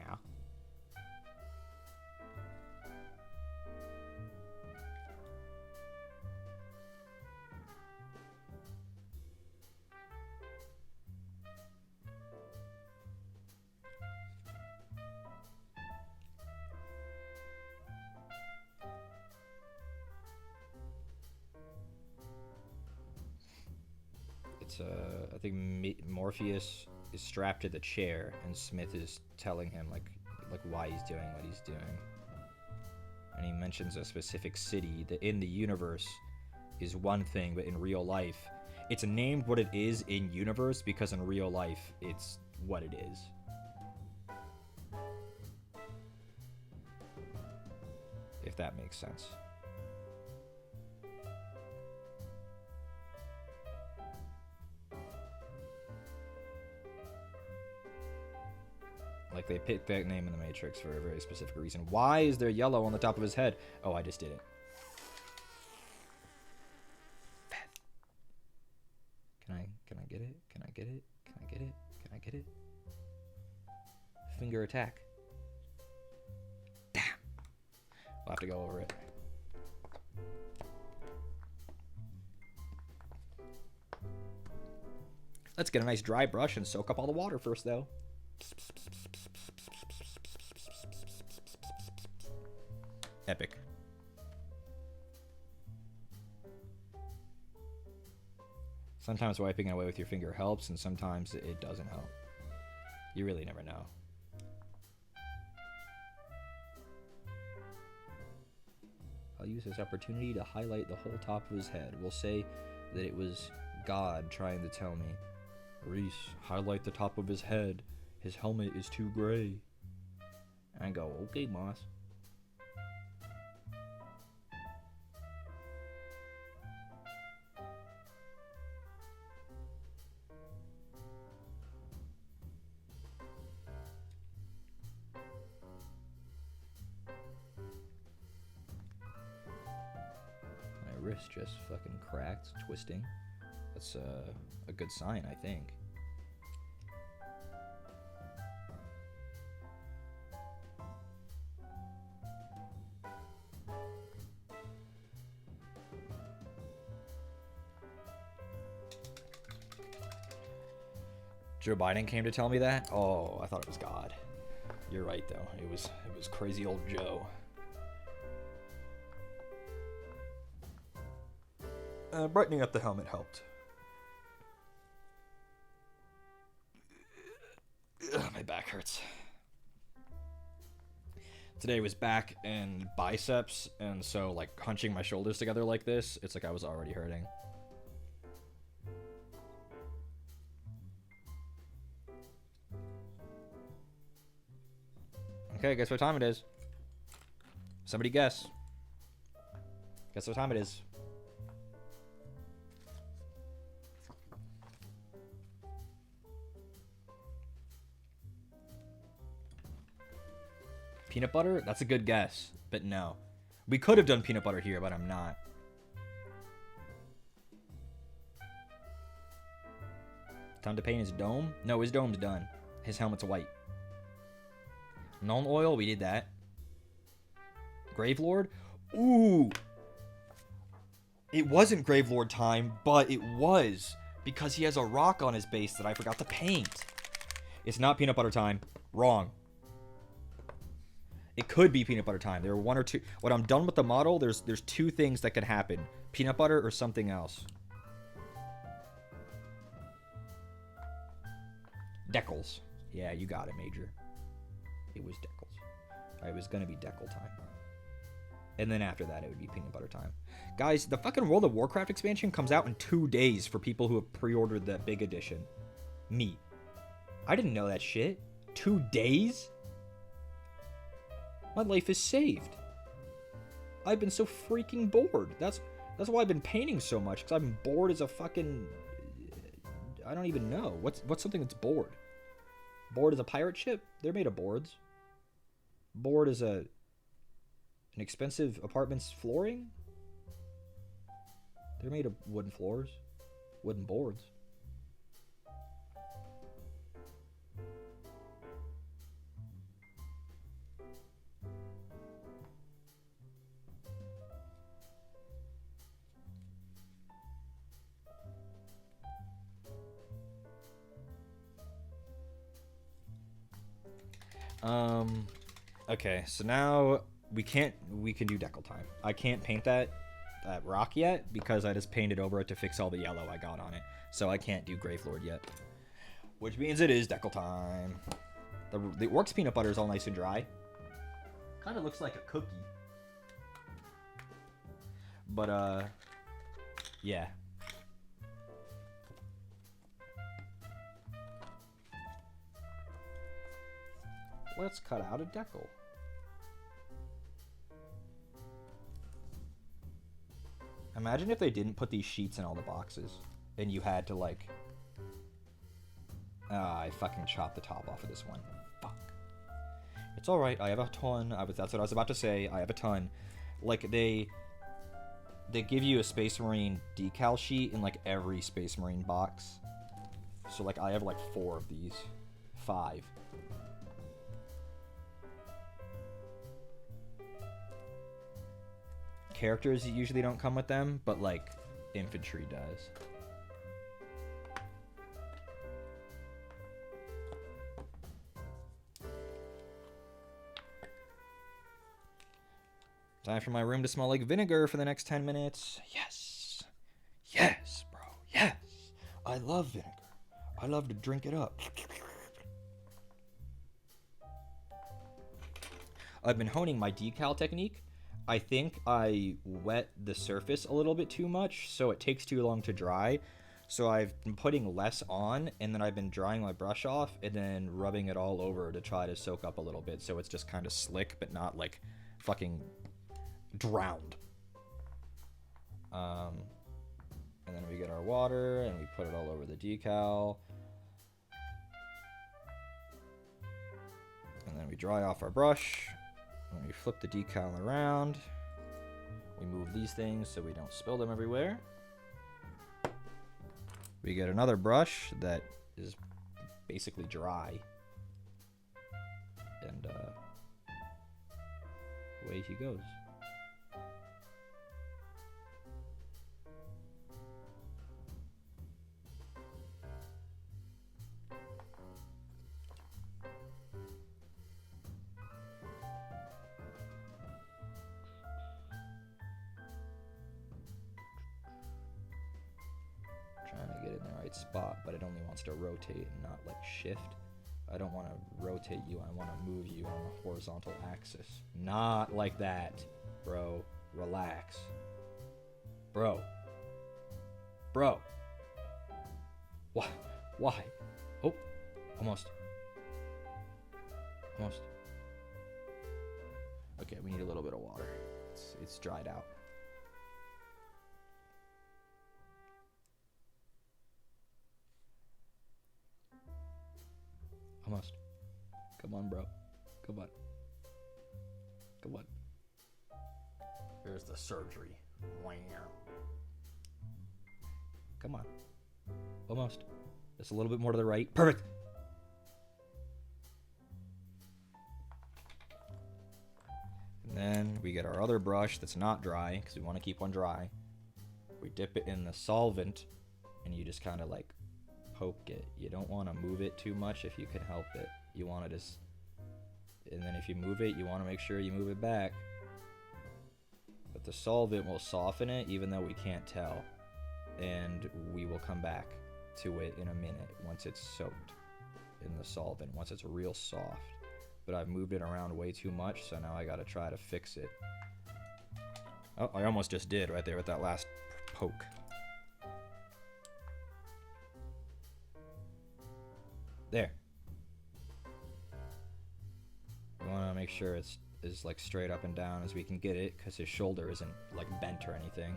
Speaker 3: It's I think Morpheus is strapped to the chair, and Smith is telling him like why he's doing what he's doing. And he mentions a specific city that in the universe is one thing, but in real life, it's named what it is in universe because in real life, it's what it is. If that makes sense. Like, they picked that name in The Matrix for a very specific reason. Why is there yellow on the top of his head? Oh, I just did it. Can I get it? Can I get it? Can I get it? Can I get it? Finger attack. Damn. We'll have to go over it. Let's get a nice dry brush and soak up all the water first, though. Epic. Sometimes wiping it away with your finger helps, and sometimes it doesn't help. You really never know. I'll use this opportunity to highlight the whole top of his head. We'll say that it was God trying to tell me, Reese, highlight the top of his head. His helmet is too gray. And I go, okay, boss. wrist just fucking cracked, twisting. That's a good sign, I think. Joe Biden came to tell me that? Oh, I thought it was God. You're right, though. It was crazy old Joe. Brightening up the helmet helped. Ugh, my back hurts. Today was back and biceps, and so like hunching my shoulders together like this, it's like I was already hurting. Okay, guess what time it is? Somebody guess. Guess what time it is? Peanut butter? That's a good guess, but no. We could have done peanut butter here, but I'm not. Time to paint his dome? No, his dome's done. His helmet's white. Null oil, we did that. Gravelord? Ooh! It wasn't Gravelord time, but it was. Because he has a rock on his base that I forgot to paint. It's not peanut butter time. Wrong. It could be peanut butter time. There are one or two. When I'm done with the model, there's two things that could happen. Peanut butter or something else. Decals. Yeah, you got it, Major. It was Decals. It was going to be Decal time. And then after that, it would be peanut butter time. Guys, the fucking World of Warcraft expansion comes out in 2 days for people who have pre-ordered that big edition. Me. I didn't know that shit. 2 days? My life is saved. I've been so freaking bored. That's why I've been painting so much, because I'm bored as a fucking... I don't even know. What's something that's bored? Board is a pirate ship? They're made of boards. Board is an expensive apartment's flooring? They're made of wooden floors. Wooden boards. Okay, so now we can do Decal time. I can't paint that rock yet because I just painted over it to fix all the yellow I got on it. So I can't do Gravelord yet. Which means it is Decal time. The Orcs peanut butter is all nice and dry. Kind of looks like a cookie. But, yeah. Let's cut out a decal. Imagine if they didn't put these sheets in all the boxes and you had to like... I fucking chopped the top off of this one. Fuck. It's alright, I have a ton. That's what I was about to say. I have a ton. Like, they give you a Space Marine decal sheet in like every Space Marine box. So like I have like 4 of these. 5. Characters usually don't come with them, but like infantry does. Time for my room to smell like vinegar for the next 10 minutes. Yes. Yes, bro. Yes. I love vinegar. I love to drink it up. I've been honing my decal technique. I think I wet the surface a little bit too much, so it takes too long to dry. So I've been putting less on, and then I've been drying my brush off, and then rubbing it all over to try to soak up a little bit, so it's just kind of slick, but not, like, fucking drowned. And then we get our water, and we put it all over the decal. And then we dry off our brush. When we flip the decal around, We move these things so we don't spill them everywhere. We get another brush that is basically dry. And away he goes. Trying to get in the right spot, but it only wants to rotate and not like shift. I don't want to rotate you, I want to move you on the horizontal axis. Not like that, bro. Relax. Bro. Bro. Why? Why? Oh, almost. Almost. Okay, we need a little bit of water. It's dried out. Almost. Come on, bro. Come on. Come on. Here's the surgery. Come on. Almost. Just a little bit more to the right. Perfect. And then we get our other brush that's not dry, because we want to keep one dry. We dip it in the solvent, and you just kind of like poke it. You don't want to move it too much if you can help it. You want to just... And then if you move it, you want to make sure you move it back. But the solvent will soften it, even though we can't tell. And we will come back to it in a minute once it's soaked in the solvent, once it's real soft. But I've moved it around way too much, so now I gotta try to fix it. Oh, I almost just did right there with that last poke. There. We want to make sure it's as like straight up and down as we can get it, because his shoulder isn't like bent or anything.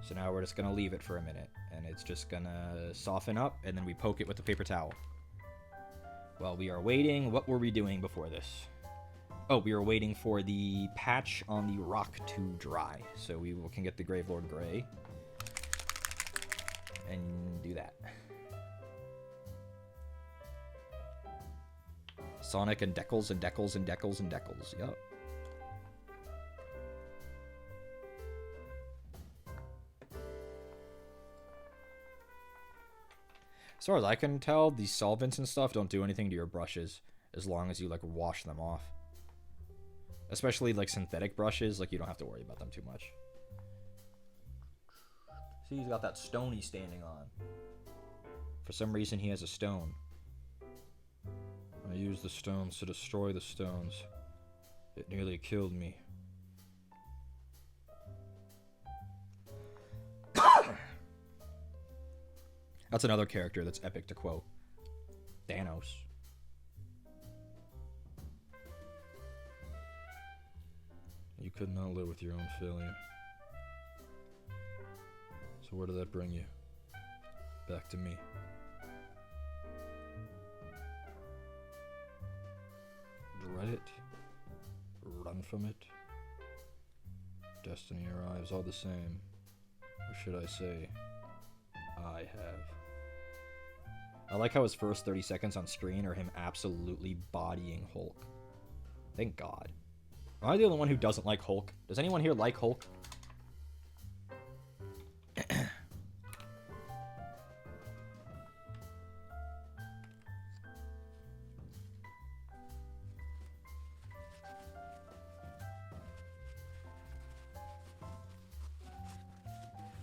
Speaker 3: So now we're just gonna leave it for a minute, and it's just gonna soften up, and then we poke it with the paper towel. While we are waiting, what were we doing before this? Oh, we were waiting for the patch on the rock to dry, so we can get the Gravelord Gray and do that. Sonic and Decals and Decals and Decals and Decals. Yup. As far as I can tell, these solvents and stuff don't do anything to your brushes as long as you like wash them off. Especially like synthetic brushes, like you don't have to worry about them too much. See, he's got that stone he's standing on. For some reason, he has a stone. I used the stones to destroy the stones. It nearly killed me. That's another character that's epic to quote. Thanos. You could not live with your own failure. So where did that bring you? Back to me. Dread it? Run from it? Destiny arrives all the same. Or should I say, I have. I like how his first 30 seconds on screen are him absolutely bodying Hulk. Thank God. Am I the only one who doesn't like Hulk? Does anyone here like Hulk?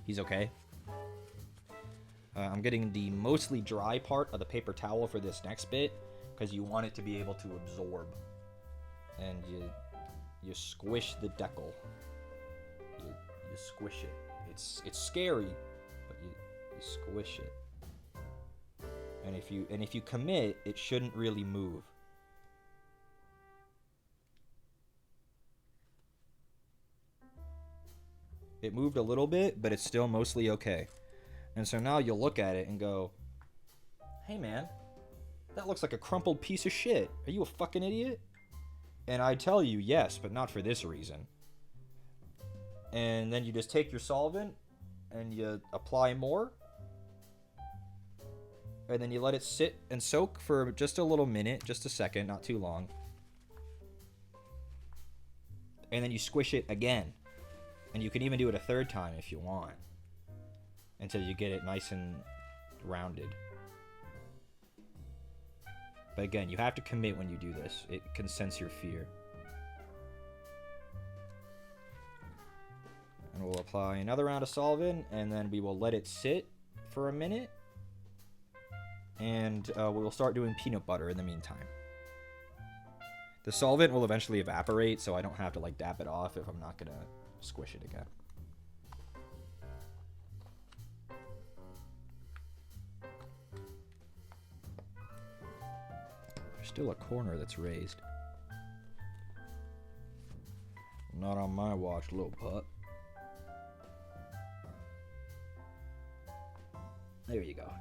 Speaker 3: He's okay. I'm getting the mostly dry part of the paper towel for this next bit, because you want it to be able to absorb. And you squish the decal. You squish it. It's scary, but you squish it. And if you commit, it shouldn't really move. It moved a little bit, but it's still mostly okay. And so now you'll look at it and go, hey man, that looks like a crumpled piece of shit. Are you a fucking idiot? And I tell you, yes, but not for this reason. And then you just take your solvent and you apply more. And then you let it sit and soak for just a little minute, just a second, not too long. And then you squish it again. And you can even do it a third time if you want. Until you get it nice and rounded. But again, you have to commit when you do this. It can sense your fear. And we'll apply another round of solvent, and then we will let it sit for a minute. And we'll start doing peanut butter in the meantime. The solvent will eventually evaporate, so I don't have to like dab it off if I'm not gonna squish it again. There's still a corner that's raised. Not on my watch, little putt. There you go.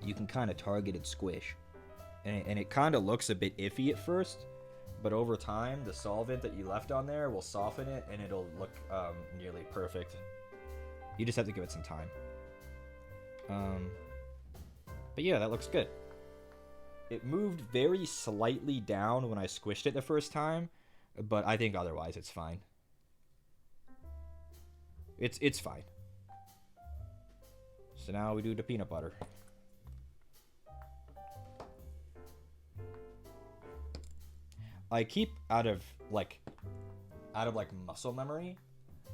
Speaker 3: You can kind of target and squish. And it kind of looks a bit iffy at first, but over time, the solvent that you left on there will soften it, and it'll look nearly perfect. You just have to give it some time. But yeah, that looks good. It moved very slightly down when I squished it the first time, but I think otherwise it's fine. It's fine. So now we do the peanut butter. I keep out of muscle memory,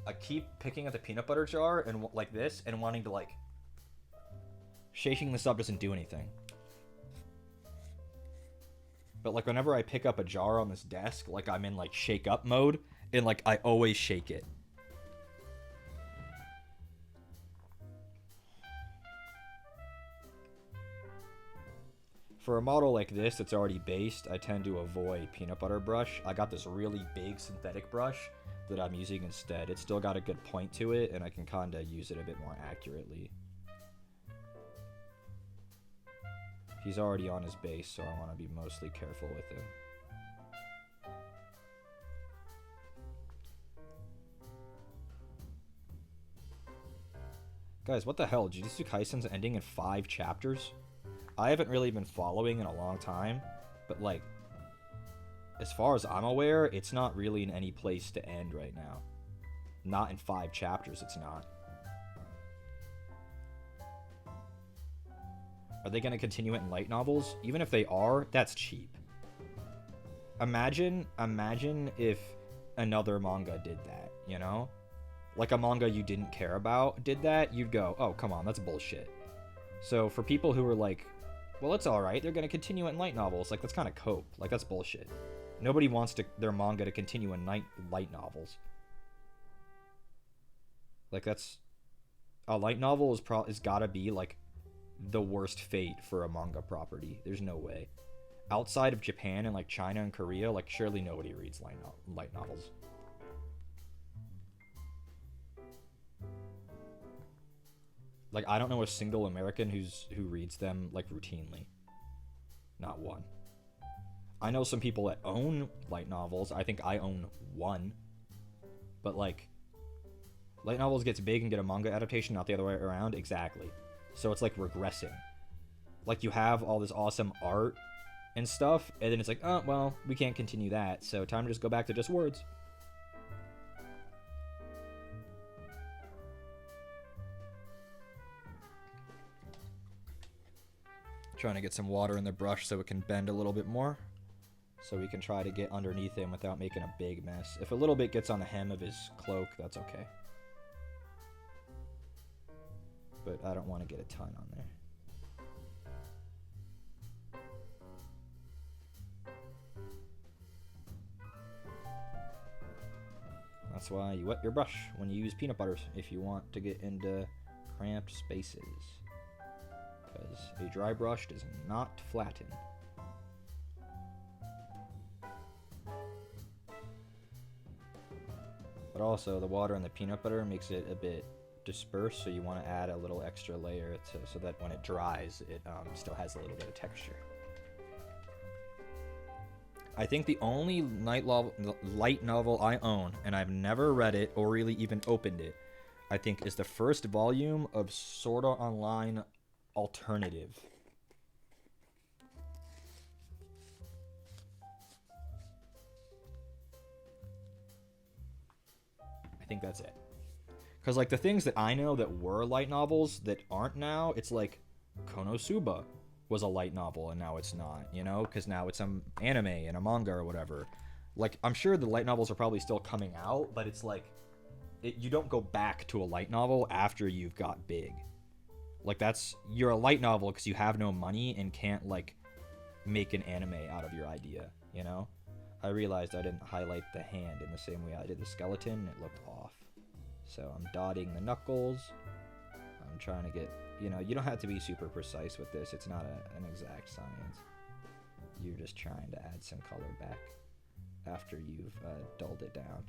Speaker 3: I keep picking at the peanut butter jar and like this and wanting to like shaking this up doesn't do anything. But like whenever I pick up a jar on this desk, like I'm in like shake up mode and like I always shake it. For a model like this that's already based, I tend to avoid peanut butter brush. I got this really big synthetic brush that I'm using instead. It's still got a good point to it, and I can kind of use it a bit more accurately. He's already on his base, so I want to be mostly careful with him. Guys, what the hell? Jujutsu Kaisen's ending in 5 chapters? I haven't really been following in a long time, but like, as far as I'm aware, it's not really in any place to end right now. Not in 5 chapters, it's not. Are they going to continue it in light novels? Even if they are, that's cheap. Imagine if another manga did that, you know? Like a manga you didn't care about did that, you'd go, oh, come on, that's bullshit. So for people who are like, well, it's alright, they're going to continue it in light novels, like, that's kind of cope. Like, that's bullshit. Nobody wants their manga to continue in light novels. Like, that's... A light novel is gotta be, like, the worst fate for a manga property. There's no way. Outside of Japan and, like, China and Korea, like, surely nobody reads light novels. Like, I don't know a single American who reads them, like, routinely. Not one. I know some people that own light novels. I think I own one. But, like, light novels gets big and get a manga adaptation, not the other way around. Exactly. So it's, like, regressing. Like, you have all this awesome art and stuff, and then it's like, oh, well, we can't continue that, so time to just go back to just words. Trying to get some water in the brush so it can bend a little bit more, so we can try to get underneath him without making a big mess. If a little bit gets on the hem of his cloak, that's okay. But I don't want to get a ton on there. That's why you wet your brush when you use peanut butter if you want to get into cramped spaces. Because a dry brush does not flatten. But also, the water and the peanut butter makes it a bit dispersed, so you want to add a little extra layer so that when it dries, it still has a little bit of texture. I think the only light novel I own, and I've never read it or really even opened it, I think is the first volume of Sword Art Online Alternative. I think that's it. Because, like, the things that I know that were light novels that aren't now, it's like Konosuba was a light novel and now it's not, you know? Because now it's some anime and a manga or whatever. Like, I'm sure the light novels are probably still coming out, but it's like, you don't go back to a light novel after you've got big. Like, you're a light novel because you have no money and can't, like, make an anime out of your idea, you know? I realized I didn't highlight the hand in the same way I did the skeleton, and it looked off. So I'm dotting the knuckles. I'm trying to get, you know, you don't have to be super precise with this. It's not an exact science. You're just trying to add some color back after you've dulled it down.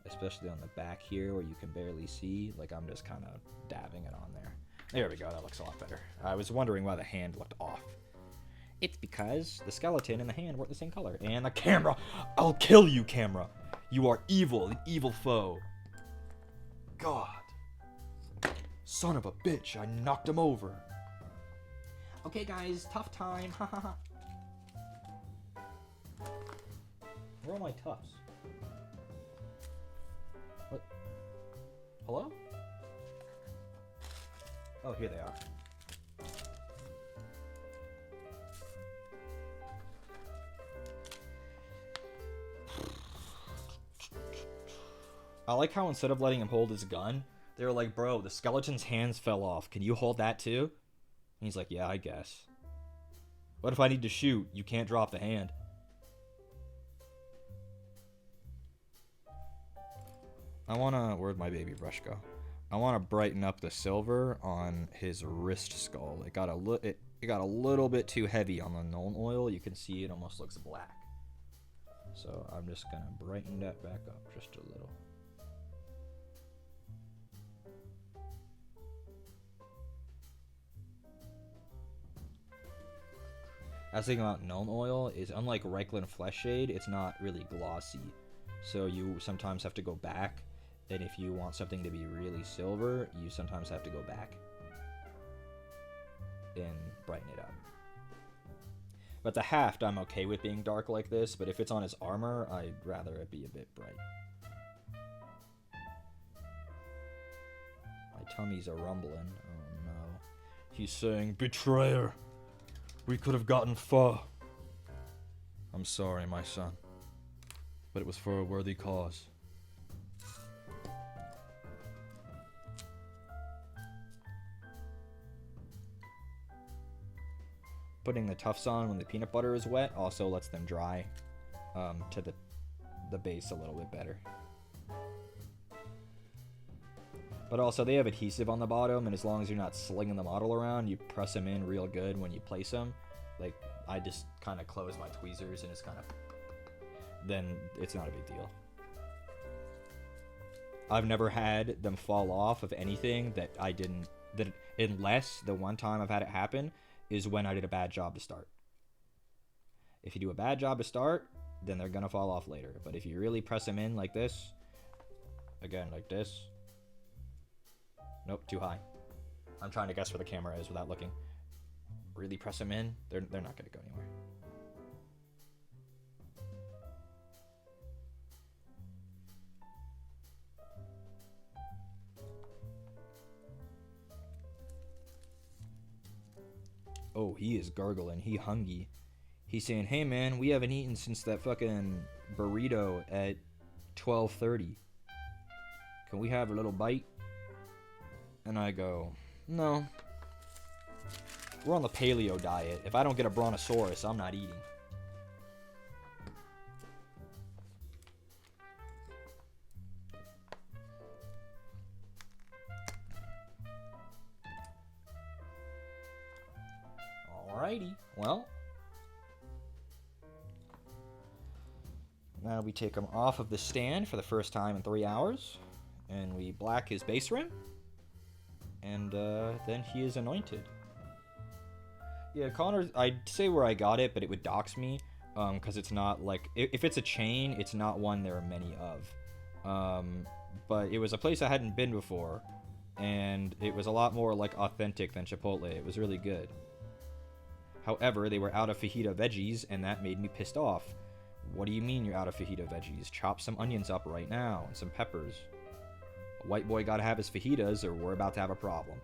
Speaker 3: Especially on the back here where you can barely see. Like, I'm just kind of dabbing it on there. There we go, that looks a lot better. I was wondering why the hand looked off. It's because the skeleton and the hand weren't the same color. And the camera! I'll kill you, camera! You are evil, an evil foe. God. Son of a bitch, I knocked him over. Okay, guys, tough time. Where are my tufts? What? Hello? Oh, here they are. I like how instead of letting him hold his gun, they were like, bro, the skeleton's hands fell off. Can you hold that too? And he's like, yeah, I guess. What if I need to shoot? You can't drop the hand. Where'd my baby brush go? I want to brighten up the silver on his wrist skull. It got a little bit too heavy on the Nuln Oil. You can see it almost looks black. So I'm just going to brighten that back up just a little. I was thinking about Nuln Oil is, unlike Reikland Flesh Shade, it's not really glossy. So you sometimes have to go back, and if you want something to be really silver, you sometimes have to go back and brighten it up. But the haft I'm okay with being dark like this, but if it's on his armor, I'd rather it be a bit bright. My tummy's a rumbling. Oh no. He's saying, betrayer! We could have gotten far. I'm sorry, my son. But it was for a worthy cause. Putting the tufts on when the peanut butter is wet also lets them dry to the base a little bit better. But also, they have adhesive on the bottom, and as long as you're not slinging the model around, you press them in real good when you place them. Like, I just kind of close my tweezers, and it's kind of... Then it's not a big deal. I've never had them fall off of anything that I didn't... unless the one time I've had it happen is when I did a bad job to start. If you do a bad job to start, then they're going to fall off later. But if you really press them in like this... Again, like this... Nope, too high. I'm trying to guess where the camera is without looking. Really press them in, they're not going to go anywhere. Oh, he is gargling. He hungry. He's saying, hey man, we haven't eaten since that fucking burrito at 12:30. Can we have a little bite? And I go, no. We're on the paleo diet. If I don't get a brontosaurus, I'm not eating. Alrighty, well. Now we take him off of the stand for the first time in 3 hours. And we black his base rim. And then he is anointed. Yeah, Connor, I'd say where I got it, but it would dox me, because it's not, like, if it's a chain, it's not one there are many of. But it was a place I hadn't been before, and it was a lot more, like, authentic than Chipotle. It was really good. However, they were out of fajita veggies, and that made me pissed off. What do you mean you're out of fajita veggies? Chop some onions up right now, and some peppers. A white boy gotta have his fajitas, or we're about to have a problem.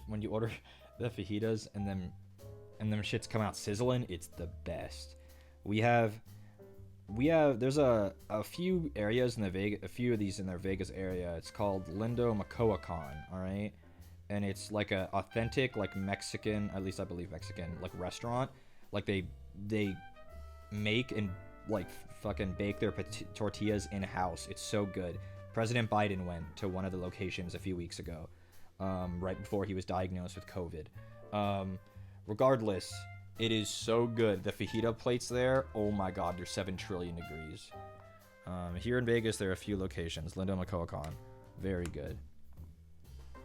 Speaker 3: When you order the fajitas and them shits come out sizzling, it's the best. There's a few areas in a few of these in their Vegas area. It's called Lindo Macoacon, all right? And it's like a authentic, like, Mexican, at least I believe Mexican, like, restaurant. Like, they make and, like, fucking bake their tortillas in house. It's so good. President Biden went to one of the locations a few weeks ago, right before he was diagnosed with COVID. Regardless, it is so good. The fajita plates there, oh my god, they're 7 trillion degrees. Here in Vegas, there are a few locations. Lindo Macoacon, very good.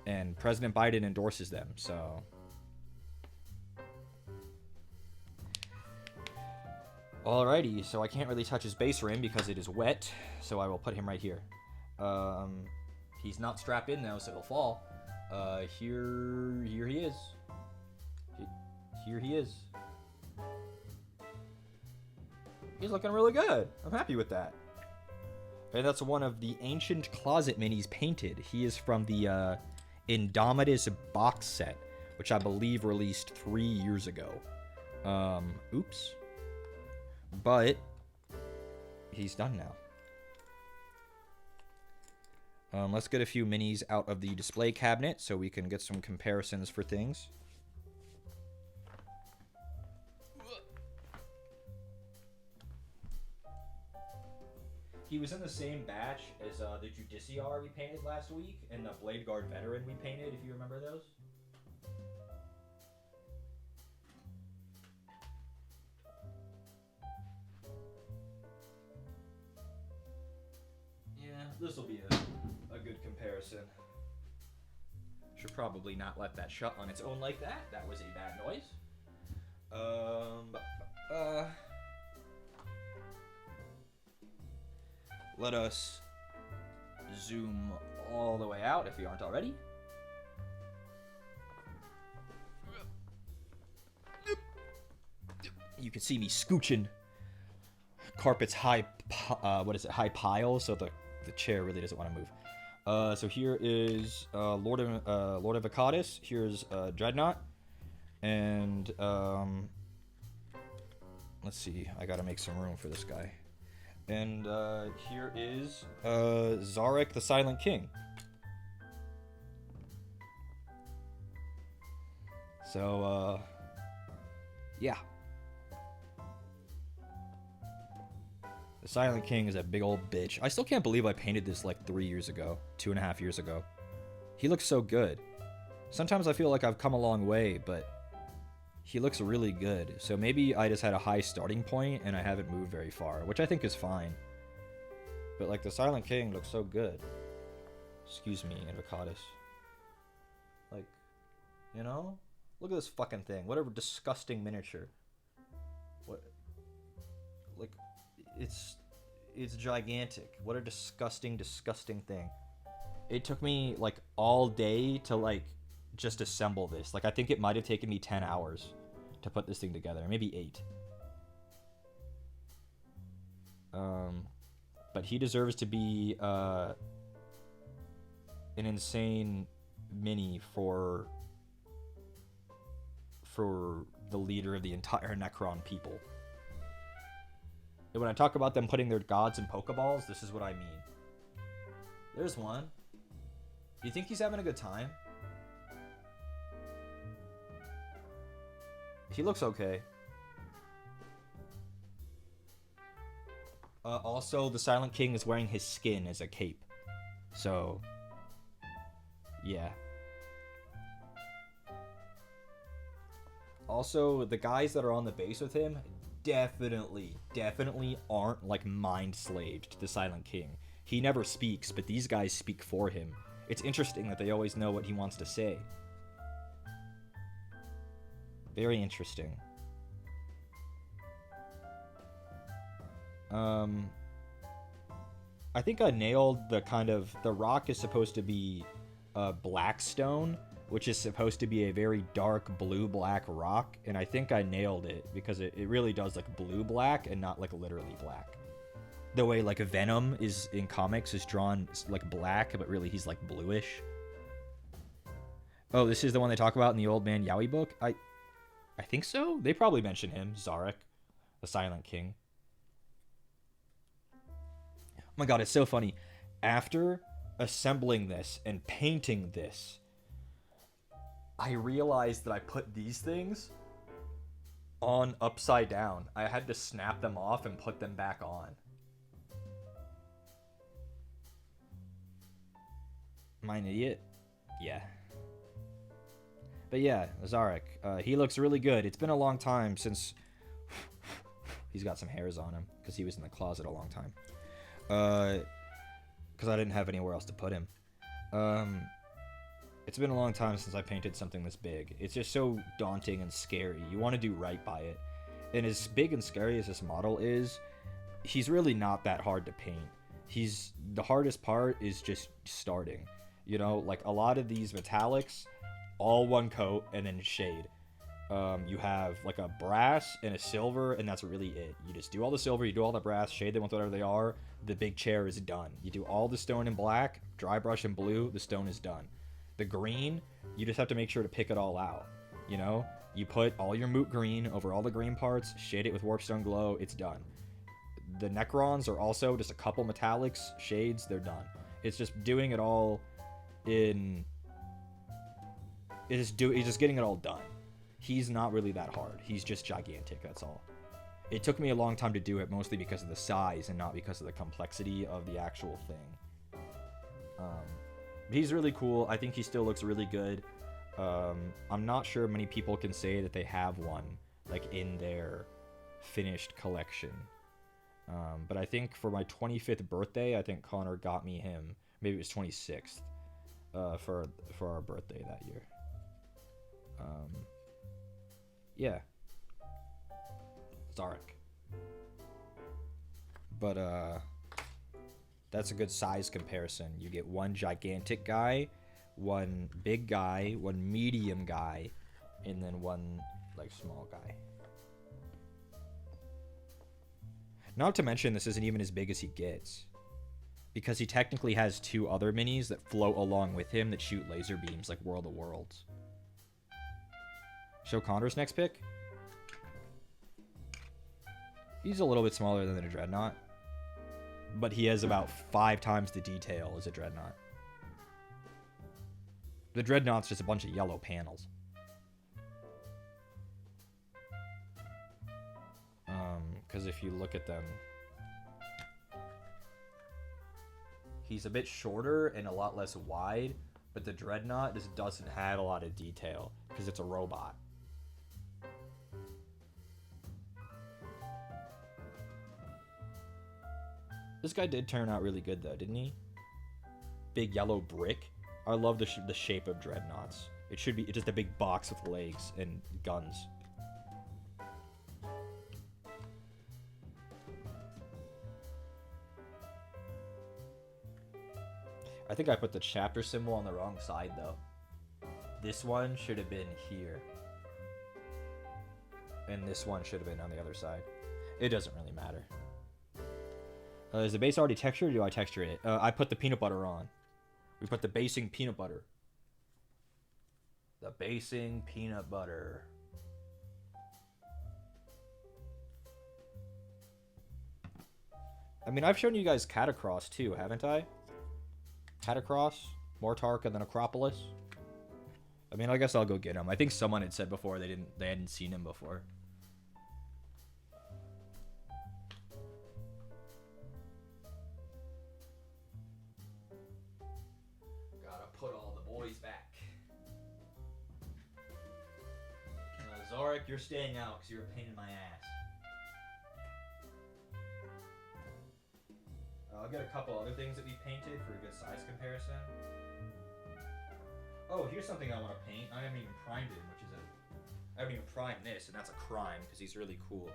Speaker 3: And President Biden endorses them, so... Alrighty, so I can't really touch his base rim because it is wet, so I will put him right here. He's not strapped in though, so he'll fall. Here he is. Here he is. He's looking really good. I'm happy with that. And that's one of the ancient closet minis painted. He is from the Indomitus box set, which I believe released 3 years ago. Oops. But he's done now. Let's get a few minis out of the display cabinet so we can get some comparisons for things. He was in the same batch as the Judiciar we painted last week and the Blade Guard Veteran we painted, if you remember those. Yeah, this will be a good comparison. Should probably not let that shut on its own like that. That was a bad noise. Let us zoom all the way out if we aren't already. You can see me scooching. Carpet's high, high pile, so the chair really doesn't want to move. So here is Lord of Akadis. Here's Dreadnought, and let's see. I gotta make some room for this guy. And here is Zarek the Silent King. So yeah. The Silent King is a big old bitch. I still can't believe I painted this like 3 years ago, 2.5 years ago. He looks so good. Sometimes I feel like I've come a long way, but he looks really good. So maybe I just had a high starting point and I haven't moved very far, which I think is fine. But like the Silent King looks so good. Excuse me, Invocadus. Like, you know? Look at this fucking thing. What a disgusting miniature. What? Like, it's gigantic. What a disgusting, disgusting thing. It took me like all day to like just assemble this. Like I think it might have taken me 10 hours to put this thing together, maybe 8. But he deserves to be an insane mini for the leader of the entire Necron people. And when I talk about them putting their gods in Pokeballs, this is what I mean. There's one. Do you think he's having a good time? He looks okay. Also, the Silent King is wearing his skin as a cape. So, yeah. Also, the guys that are on the base with him definitely aren't like mind slaved to the Silent King. He never speaks, but these guys speak for him. It's interesting that they always know what he wants to say. Very interesting. I think I nailed the kind of... The rock is supposed to be black stone, which is supposed to be a very dark blue-black rock, and I think I nailed it, because it really does look blue-black and not, like, literally black. The way, like, Venom is in comics is drawn, like, black, but really he's, like, bluish. Oh, this is the one they talk about in the Old Man Yowie book? I think so? They probably mention him, Zarek, the Silent King. Oh my god, it's so funny. After assembling this and painting this, I realized that I put these things on upside down. I had to snap them off and put them back on. Am I an idiot? Yeah. But yeah, Zarek, he looks really good. It's been a long time since... He's got some hairs on him, because he was in the closet a long time. Because I didn't have anywhere else to put him. It's been a long time since I painted something this big. It's just so daunting and scary. You want to do right by it. And as big and scary as this model is, he's really not that hard to paint. The hardest part is just starting. You know, like a lot of these metallics, all one coat and then shade. You have like a brass and a silver, and that's really it. You just do all the silver, you do all the brass, shade them with whatever they are, the big chair is done. You do all the stone in black, dry brush in blue, the stone is done. The green, you just have to make sure to pick it all out. You know, you put all your moot green over all the green parts, shade it with warpstone glow, it's done. The Necrons are also just a couple metallics, shades, they're done. It's just doing it all in... It's just getting it all done. He's not really that hard. He's just gigantic, that's all. It took me a long time to do it, mostly because of the size and not because of the complexity of the actual thing. He's really cool. I think he still looks really good. I'm not sure many people can say that they have one, like, in their finished collection. But I think for my 25th birthday, I think Connor got me him. Maybe it was 26th for our birthday that year. Yeah. Zarek. But, that's a good size comparison. You get one gigantic guy, one big guy, one medium guy, and then one, like, small guy. Not to mention, this isn't even as big as he gets. Because he technically has two other minis that float along with him that shoot laser beams like World of Worlds. Show Connor's next pick. He's a little bit smaller than a Dreadnought. But he has about 5 times the detail as a Dreadnought. The Dreadnought's just a bunch of yellow panels. Because if you look at them, he's a bit shorter and a lot less wide, but the Dreadnought just doesn't have a lot of detail because it's a robot. This guy did turn out really good, though, didn't he? Big yellow brick. I love the shape of Dreadnoughts. It should be just a big box with legs and guns. I think I put the chapter symbol on the wrong side, though. This one should have been here. And this one should have been on the other side. It doesn't really matter. Is the base already textured, or do I texture it? I put the peanut butter on. We put the basing peanut butter. The basing peanut butter. I mean, I've shown you guys Catacross too, haven't I? Catacross, Mortark, and then Acropolis. I mean, I guess I'll go get him. I think someone had said before they hadn't seen him before. Zarek, you're staying out because you're a pain in my ass. I'll get a couple other things that we painted for a good size comparison. Oh, here's something I want to paint. I haven't even primed him, I haven't even primed this, and that's a crime because he's really cool,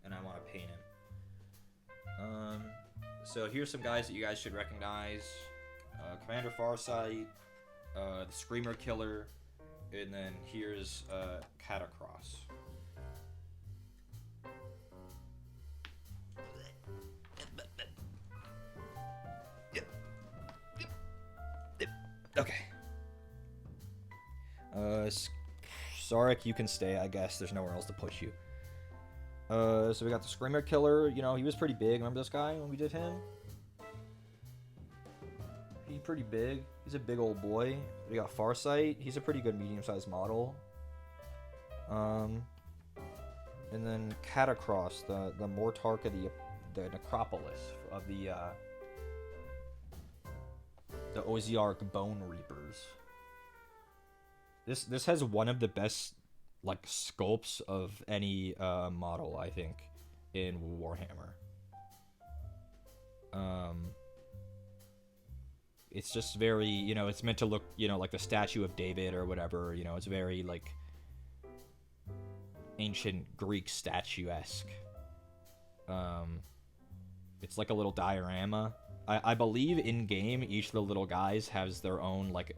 Speaker 3: and I want to paint him. So here's some guys that you guys should recognize: Commander Farsight, the Screamer Killer, and then here's Catacross. Okay. Sarek, you can stay, I guess. There's nowhere else to push you. So we got the Screamer Killer. You know, he was pretty big. Remember this guy when we did him? He's pretty big. He's a big old boy. We got Farsight. He's a pretty good medium-sized model. And then Catacross, the Mortarch of the Necropolis of the Oziarch Bone Reapers. This has one of the best like sculpts of any model, I think, in Warhammer. It's just very, you know, it's meant to look, you know, like the Statue of David or whatever, you know, it's very like ancient Greek statue-esque. It's like a little diorama. I believe in game each of the little guys has their own like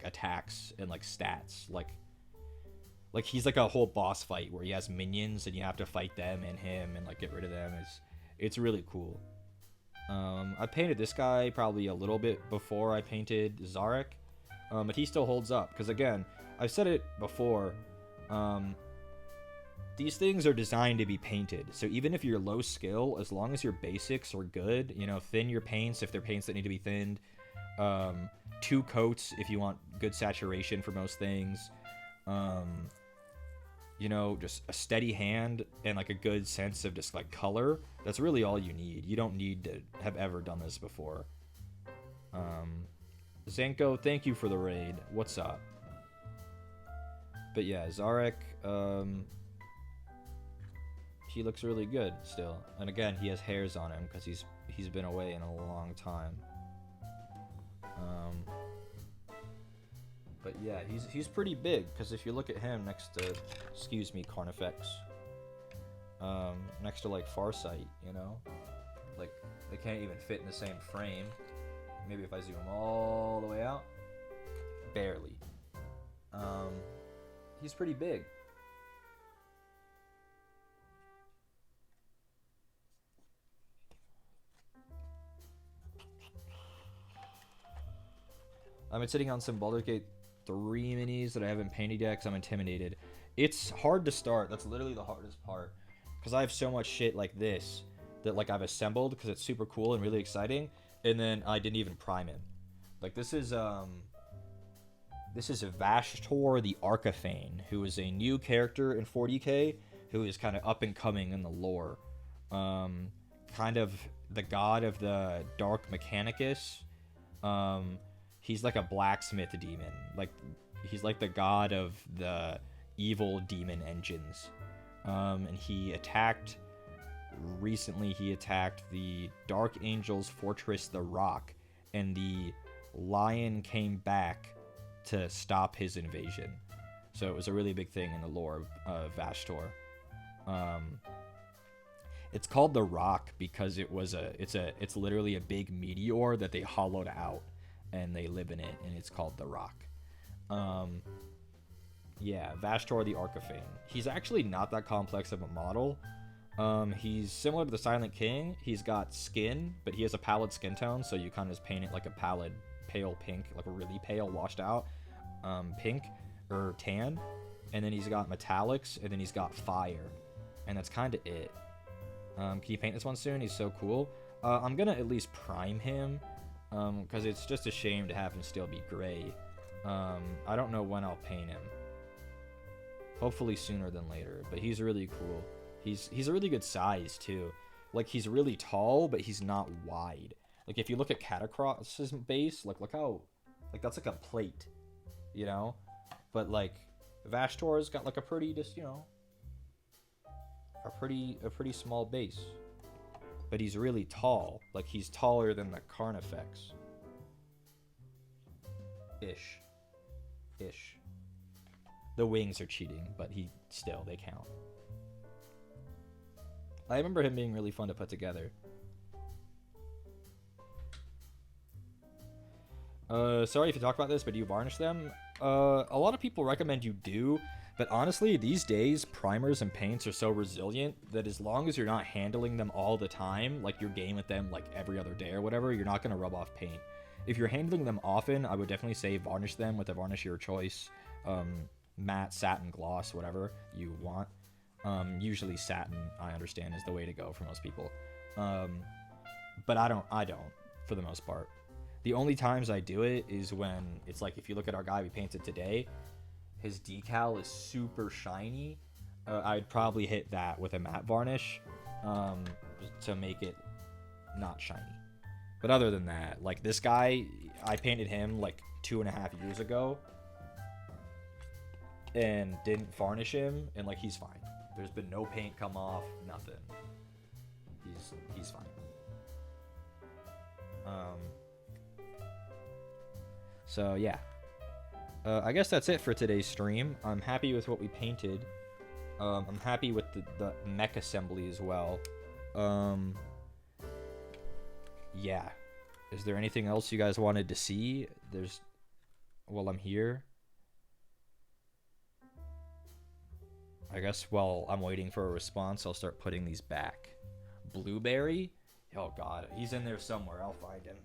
Speaker 3: attacks and like stats. Like he's like a whole boss fight where he has minions and you have to fight them and him and like get rid of them. It's really cool. I painted this guy probably a little bit before I painted Zarek, but he still holds up because again, I've said it before. These things are designed to be painted, so even if you're low skill, as long as your basics are good, you know, thin your paints if they're paints that need to be thinned, 2 coats if you want good saturation for most things, you know, just a steady hand and like a good sense of just like color. That's really all you need. You don't need to have ever done this before. Zenko, thank you for the raid. What's up? But yeah, Zarek, he looks really good still, and again he has hairs on him because he's been away in a long time. But yeah, he's pretty big because if you look at him next to, excuse me, Carnifex, next to like Farsight, you know, like they can't even fit in the same frame. Maybe if I zoom all the way out, barely. He's pretty big. I've been sitting on some Baldur's Gate 3 minis that I haven't painted yet because I'm intimidated. It's hard to start. That's literally the hardest part. Because I have so much shit like this that like I've assembled because it's super cool and really exciting. And then I didn't even prime him. Like this is Vashtor the Arcaphane, who is a new character in 40k who is kind of up and coming in the lore. Kind of the god of the Dark Mechanicus. He's like a blacksmith demon. Like he's like the god of the evil demon engines. And he attacked the Dark Angel's fortress, the Rock, and the lion came back to stop his invasion. So it was a really big thing in the lore of Vashtor. It's called the Rock because it's literally a big meteor that they hollowed out and they live in it, and it's called the Rock. Yeah, Vashtor the Arcaphane. He's actually not that complex of a model. He's similar to the Silent King. He's got skin, but he has a pallid skin tone, so you kind of just paint it like a pallid pale pink, like a really pale washed out pink or tan. And then he's got metallics, and then he's got fire, and that's kind of it. Can you paint this one soon? He's so cool. I'm gonna at least prime him because it's just a shame to have him still be gray. I don't know when I'll paint him. Hopefully sooner than later, but he's really cool. He's a really good size too. Like he's really tall, but he's not wide. Like if you look at Catacross's base, like look how, like that's like a plate, you know. But like Vashtor's got like a pretty just, you know, a pretty small base. But he's really tall. Like, he's taller than the Carnifex. Ish. The wings are cheating, but they count. I remember him being really fun to put together. Sorry if you talk about this, but do you varnish them? A lot of people recommend you do, but honestly, these days, primers and paints are so resilient that as long as you're not handling them all the time, like you're game with them like every other day or whatever, you're not going to rub off paint. If you're handling them often, I would definitely say varnish them with a varnish of your choice. Matte, satin, gloss, whatever you want. Usually satin, I understand, is the way to go for most people. But I don't, for the most part. The only times I do it is when it's like, if you look at our guy we painted today, his decal is super shiny. I'd probably hit that with a matte varnish to make it not shiny. But other than that, like this guy, I painted him like 2.5 years ago and didn't varnish him, and like he's fine. There's been no paint come off, nothing. He's fine. So yeah. I guess that's it for today's stream. I'm happy with what we painted. I'm happy with the mech assembly as well. Yeah. Is there anything else you guys wanted to see? While I'm here. I guess while I'm waiting for a response, I'll start putting these back. Blueberry? Oh god, he's in there somewhere. I'll find him.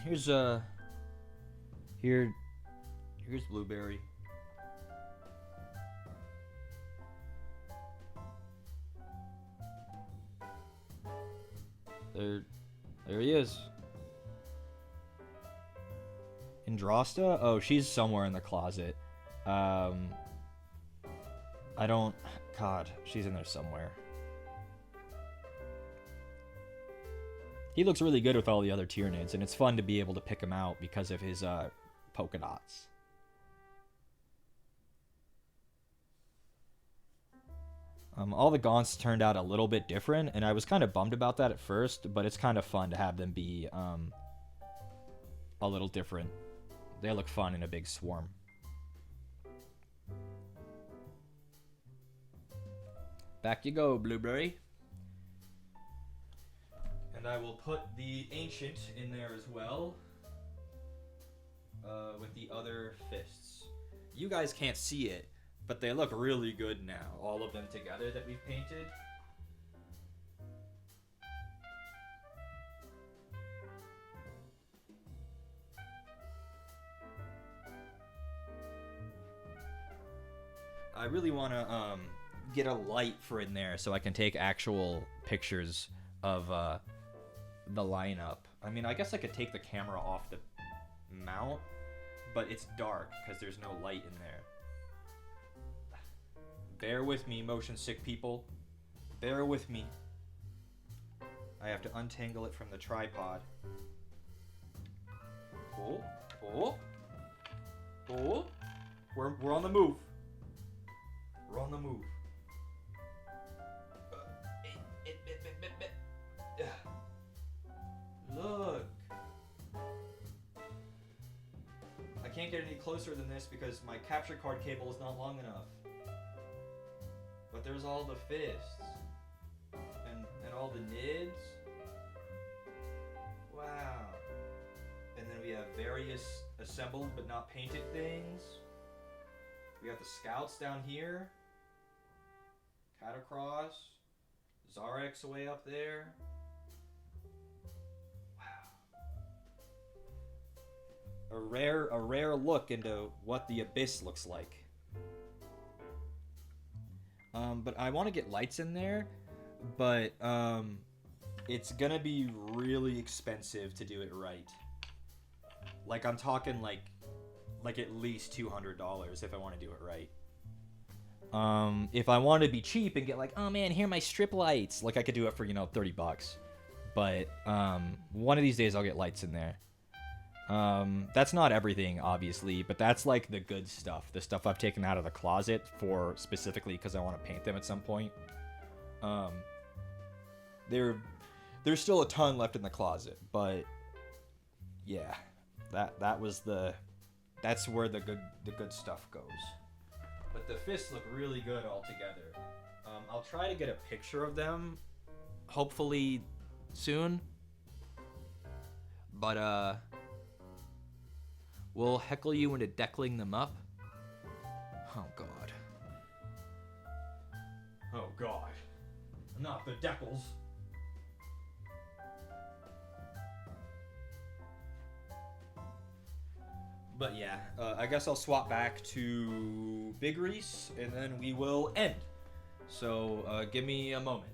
Speaker 3: Here's Blueberry. There he is. Andrasta? Oh, she's somewhere in the closet. God, she's in there somewhere. He looks really good with all the other Tyranids, and it's fun to be able to pick him out because of his polka dots. All the Gaunts turned out a little bit different, and I was kind of bummed about that at first, but it's kind of fun to have them be a little different. They look fun in a big swarm. Back you go, Blueberry. And I will put the Ancient in there as well. With the other fists. You guys can't see it, but they look really good now. All of them together that we've painted. I really want to get a light for in there so I can take actual pictures of the lineup. I mean, I guess I could take the camera off the mount, but it's dark because there's no light in there. Bear with me, motion sick people. Bear with me. I have to untangle it from the tripod. Oh. We're on the move. We're on the move. Look. I can't get any closer than this because my capture card cable is not long enough. But there's all the fists. And all the nids. Wow. And then we have various assembled but not painted things. We got the scouts down here. Catacross. Zarex way up there. A rare look into what the abyss looks like. But I want to get lights in there, but it's gonna be really expensive to do it right. Like I'm talking like at least $200 if I want to do it right. If I want to be cheap and get like, oh man, here are my strip lights, like I could do it for, you know, $30. But one of these days I'll get lights in there. That's not everything, obviously, but that's like the good stuff. The stuff I've taken out of the closet for specifically because I want to paint them at some point. There's still a ton left in the closet, but yeah, that's where the good stuff goes. But the fists look really good all together. I'll try to get a picture of them, hopefully soon. But we'll heckle you into deckling them up. Oh god. Oh god. Not the deckles. But yeah, I guess I'll swap back to Big Reese, and then we will end. So give me a moment.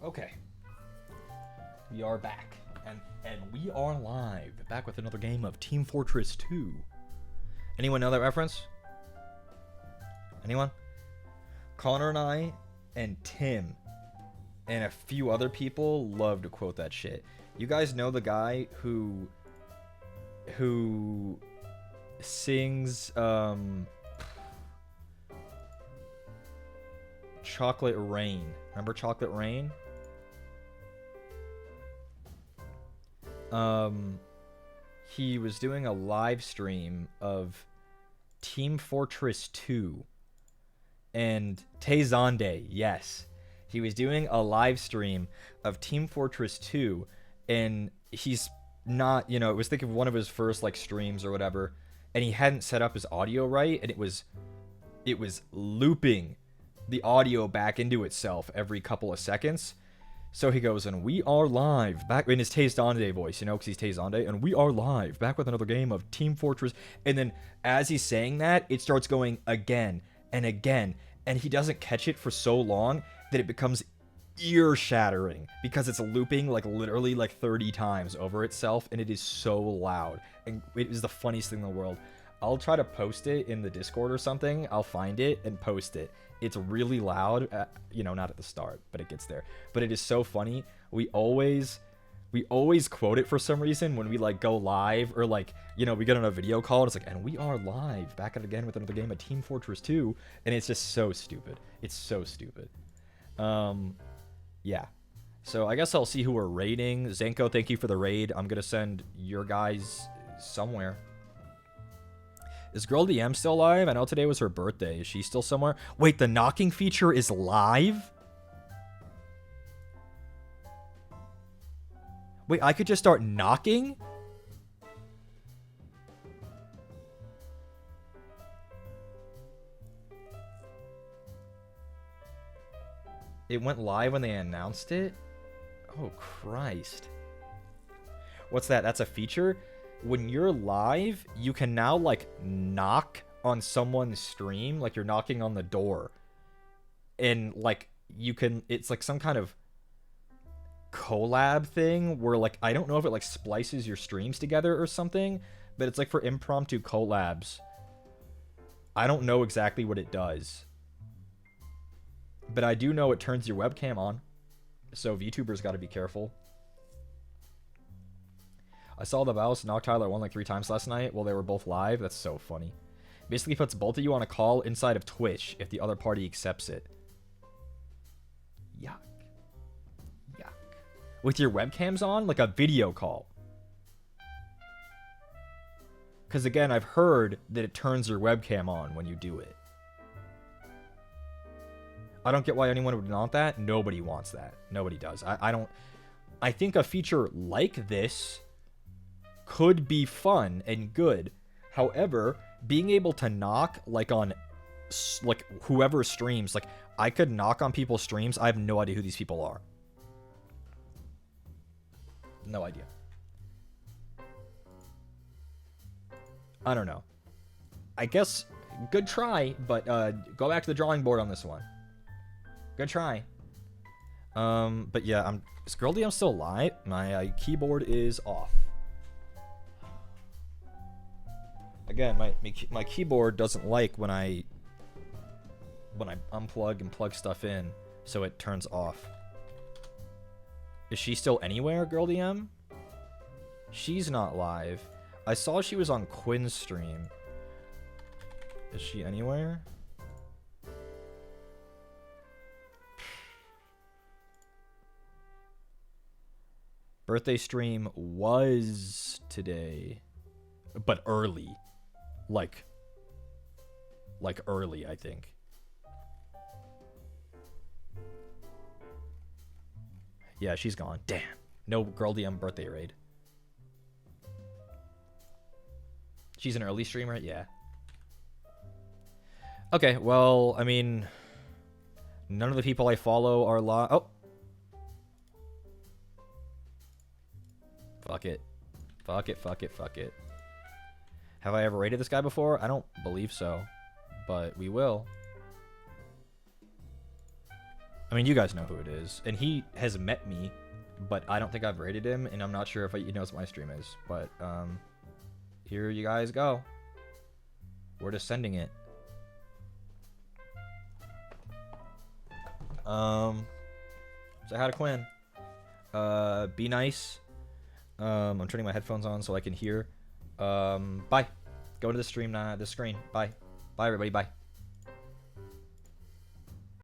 Speaker 3: Okay. We are back. And we are live. Back with another game of Team Fortress 2. Anyone know that reference? Anyone? Connor and I and Tim and a few other people love to quote that shit. You guys know the guy who sings Chocolate Rain. Remember Chocolate Rain? He was doing a live stream of Team Fortress 2 and Tezande, yes. He was doing a live stream of Team Fortress 2 and he's not, you know, it was thinking of one of his first like streams or whatever, and he hadn't set up his audio right, and it was looping the audio back into itself every couple of seconds. So he goes, and we are live, back in his Tezande voice, you know, because he's Tezande, and we are live, back with another game of Team Fortress. And then as he's saying that, it starts going again and again, and he doesn't catch it for so long that it becomes ear-shattering, because it's looping like literally like 30 times over itself, and it is so loud, and it is the funniest thing in the world. I'll try to post it in the Discord or something. I'll find it and post it. It's really loud, you know, not at the start, but it gets there. But it is so funny. We always quote it for some reason when we like go live, or like, you know, we get on a video call and it's like, and we are live, back at it again with another game of Team Fortress 2, and it's just so stupid. It's so stupid. Yeah.
Speaker 1: So I guess I'll see who we're raiding. Zenko, thank you for the raid. I'm gonna send your guys somewhere. Is Girl DM still live? I know today was her birthday. Is she still somewhere? Wait, the knocking feature is live? Wait, I could just start knocking? It went live when they announced it? Oh, Christ. What's that? That's a feature? When you're live, you can now, like, knock on someone's stream. Like, you're knocking on the door. And, like, you can... It's, like, some kind of collab thing where, like, I don't know if it, like, splices your streams together or something. But it's, like, for impromptu collabs. I don't know exactly what it does. But I do know it turns your webcam on. So VTubers got to be careful. I saw the Baus knock Tyler 1 like 3 times last night while they were both live. That's so funny. Basically puts both of you on a call inside of Twitch if the other party accepts it. Yuck. Yuck. With your webcams on? Like a video call. Because again, I've heard that it turns your webcam on when you do it. I don't get why anyone would want that. Nobody wants that. Nobody does. I don't... I think a feature like this could be fun and good. However, being able to knock, like, on... like, whoever streams... Like, I could knock on people's streams. I have no idea who these people are. No idea. I don't know. I guess... Good try, but go back to the drawing board on this one. Good try. But yeah, is Girl DM still live? My keyboard is off. Again, my keyboard doesn't like when I unplug and plug stuff in, so it turns off. Is she still anywhere, Girl DM? She's not live. I saw she was on Quinn's stream. Is she anywhere? Birthday stream was today, but early. Like early, I think. Yeah, she's gone. Damn. No Girl DM birthday raid. She's an early streamer? Yeah. Okay, well, I mean, none of the people I follow are live. Oh. Fuck it. Fuck it, fuck it, fuck it. Have I ever rated this guy before? I don't believe so. But we will. I mean, you guys know who it is. And he has met me, but I don't think I've rated him, and I'm not sure if he knows what my stream is. But, here you guys go. We're just sending it. Say hi to Quinn. Be nice. I'm turning my headphones on so I can hear. Bye. Go to the stream, the screen. Bye. Bye, everybody. Bye.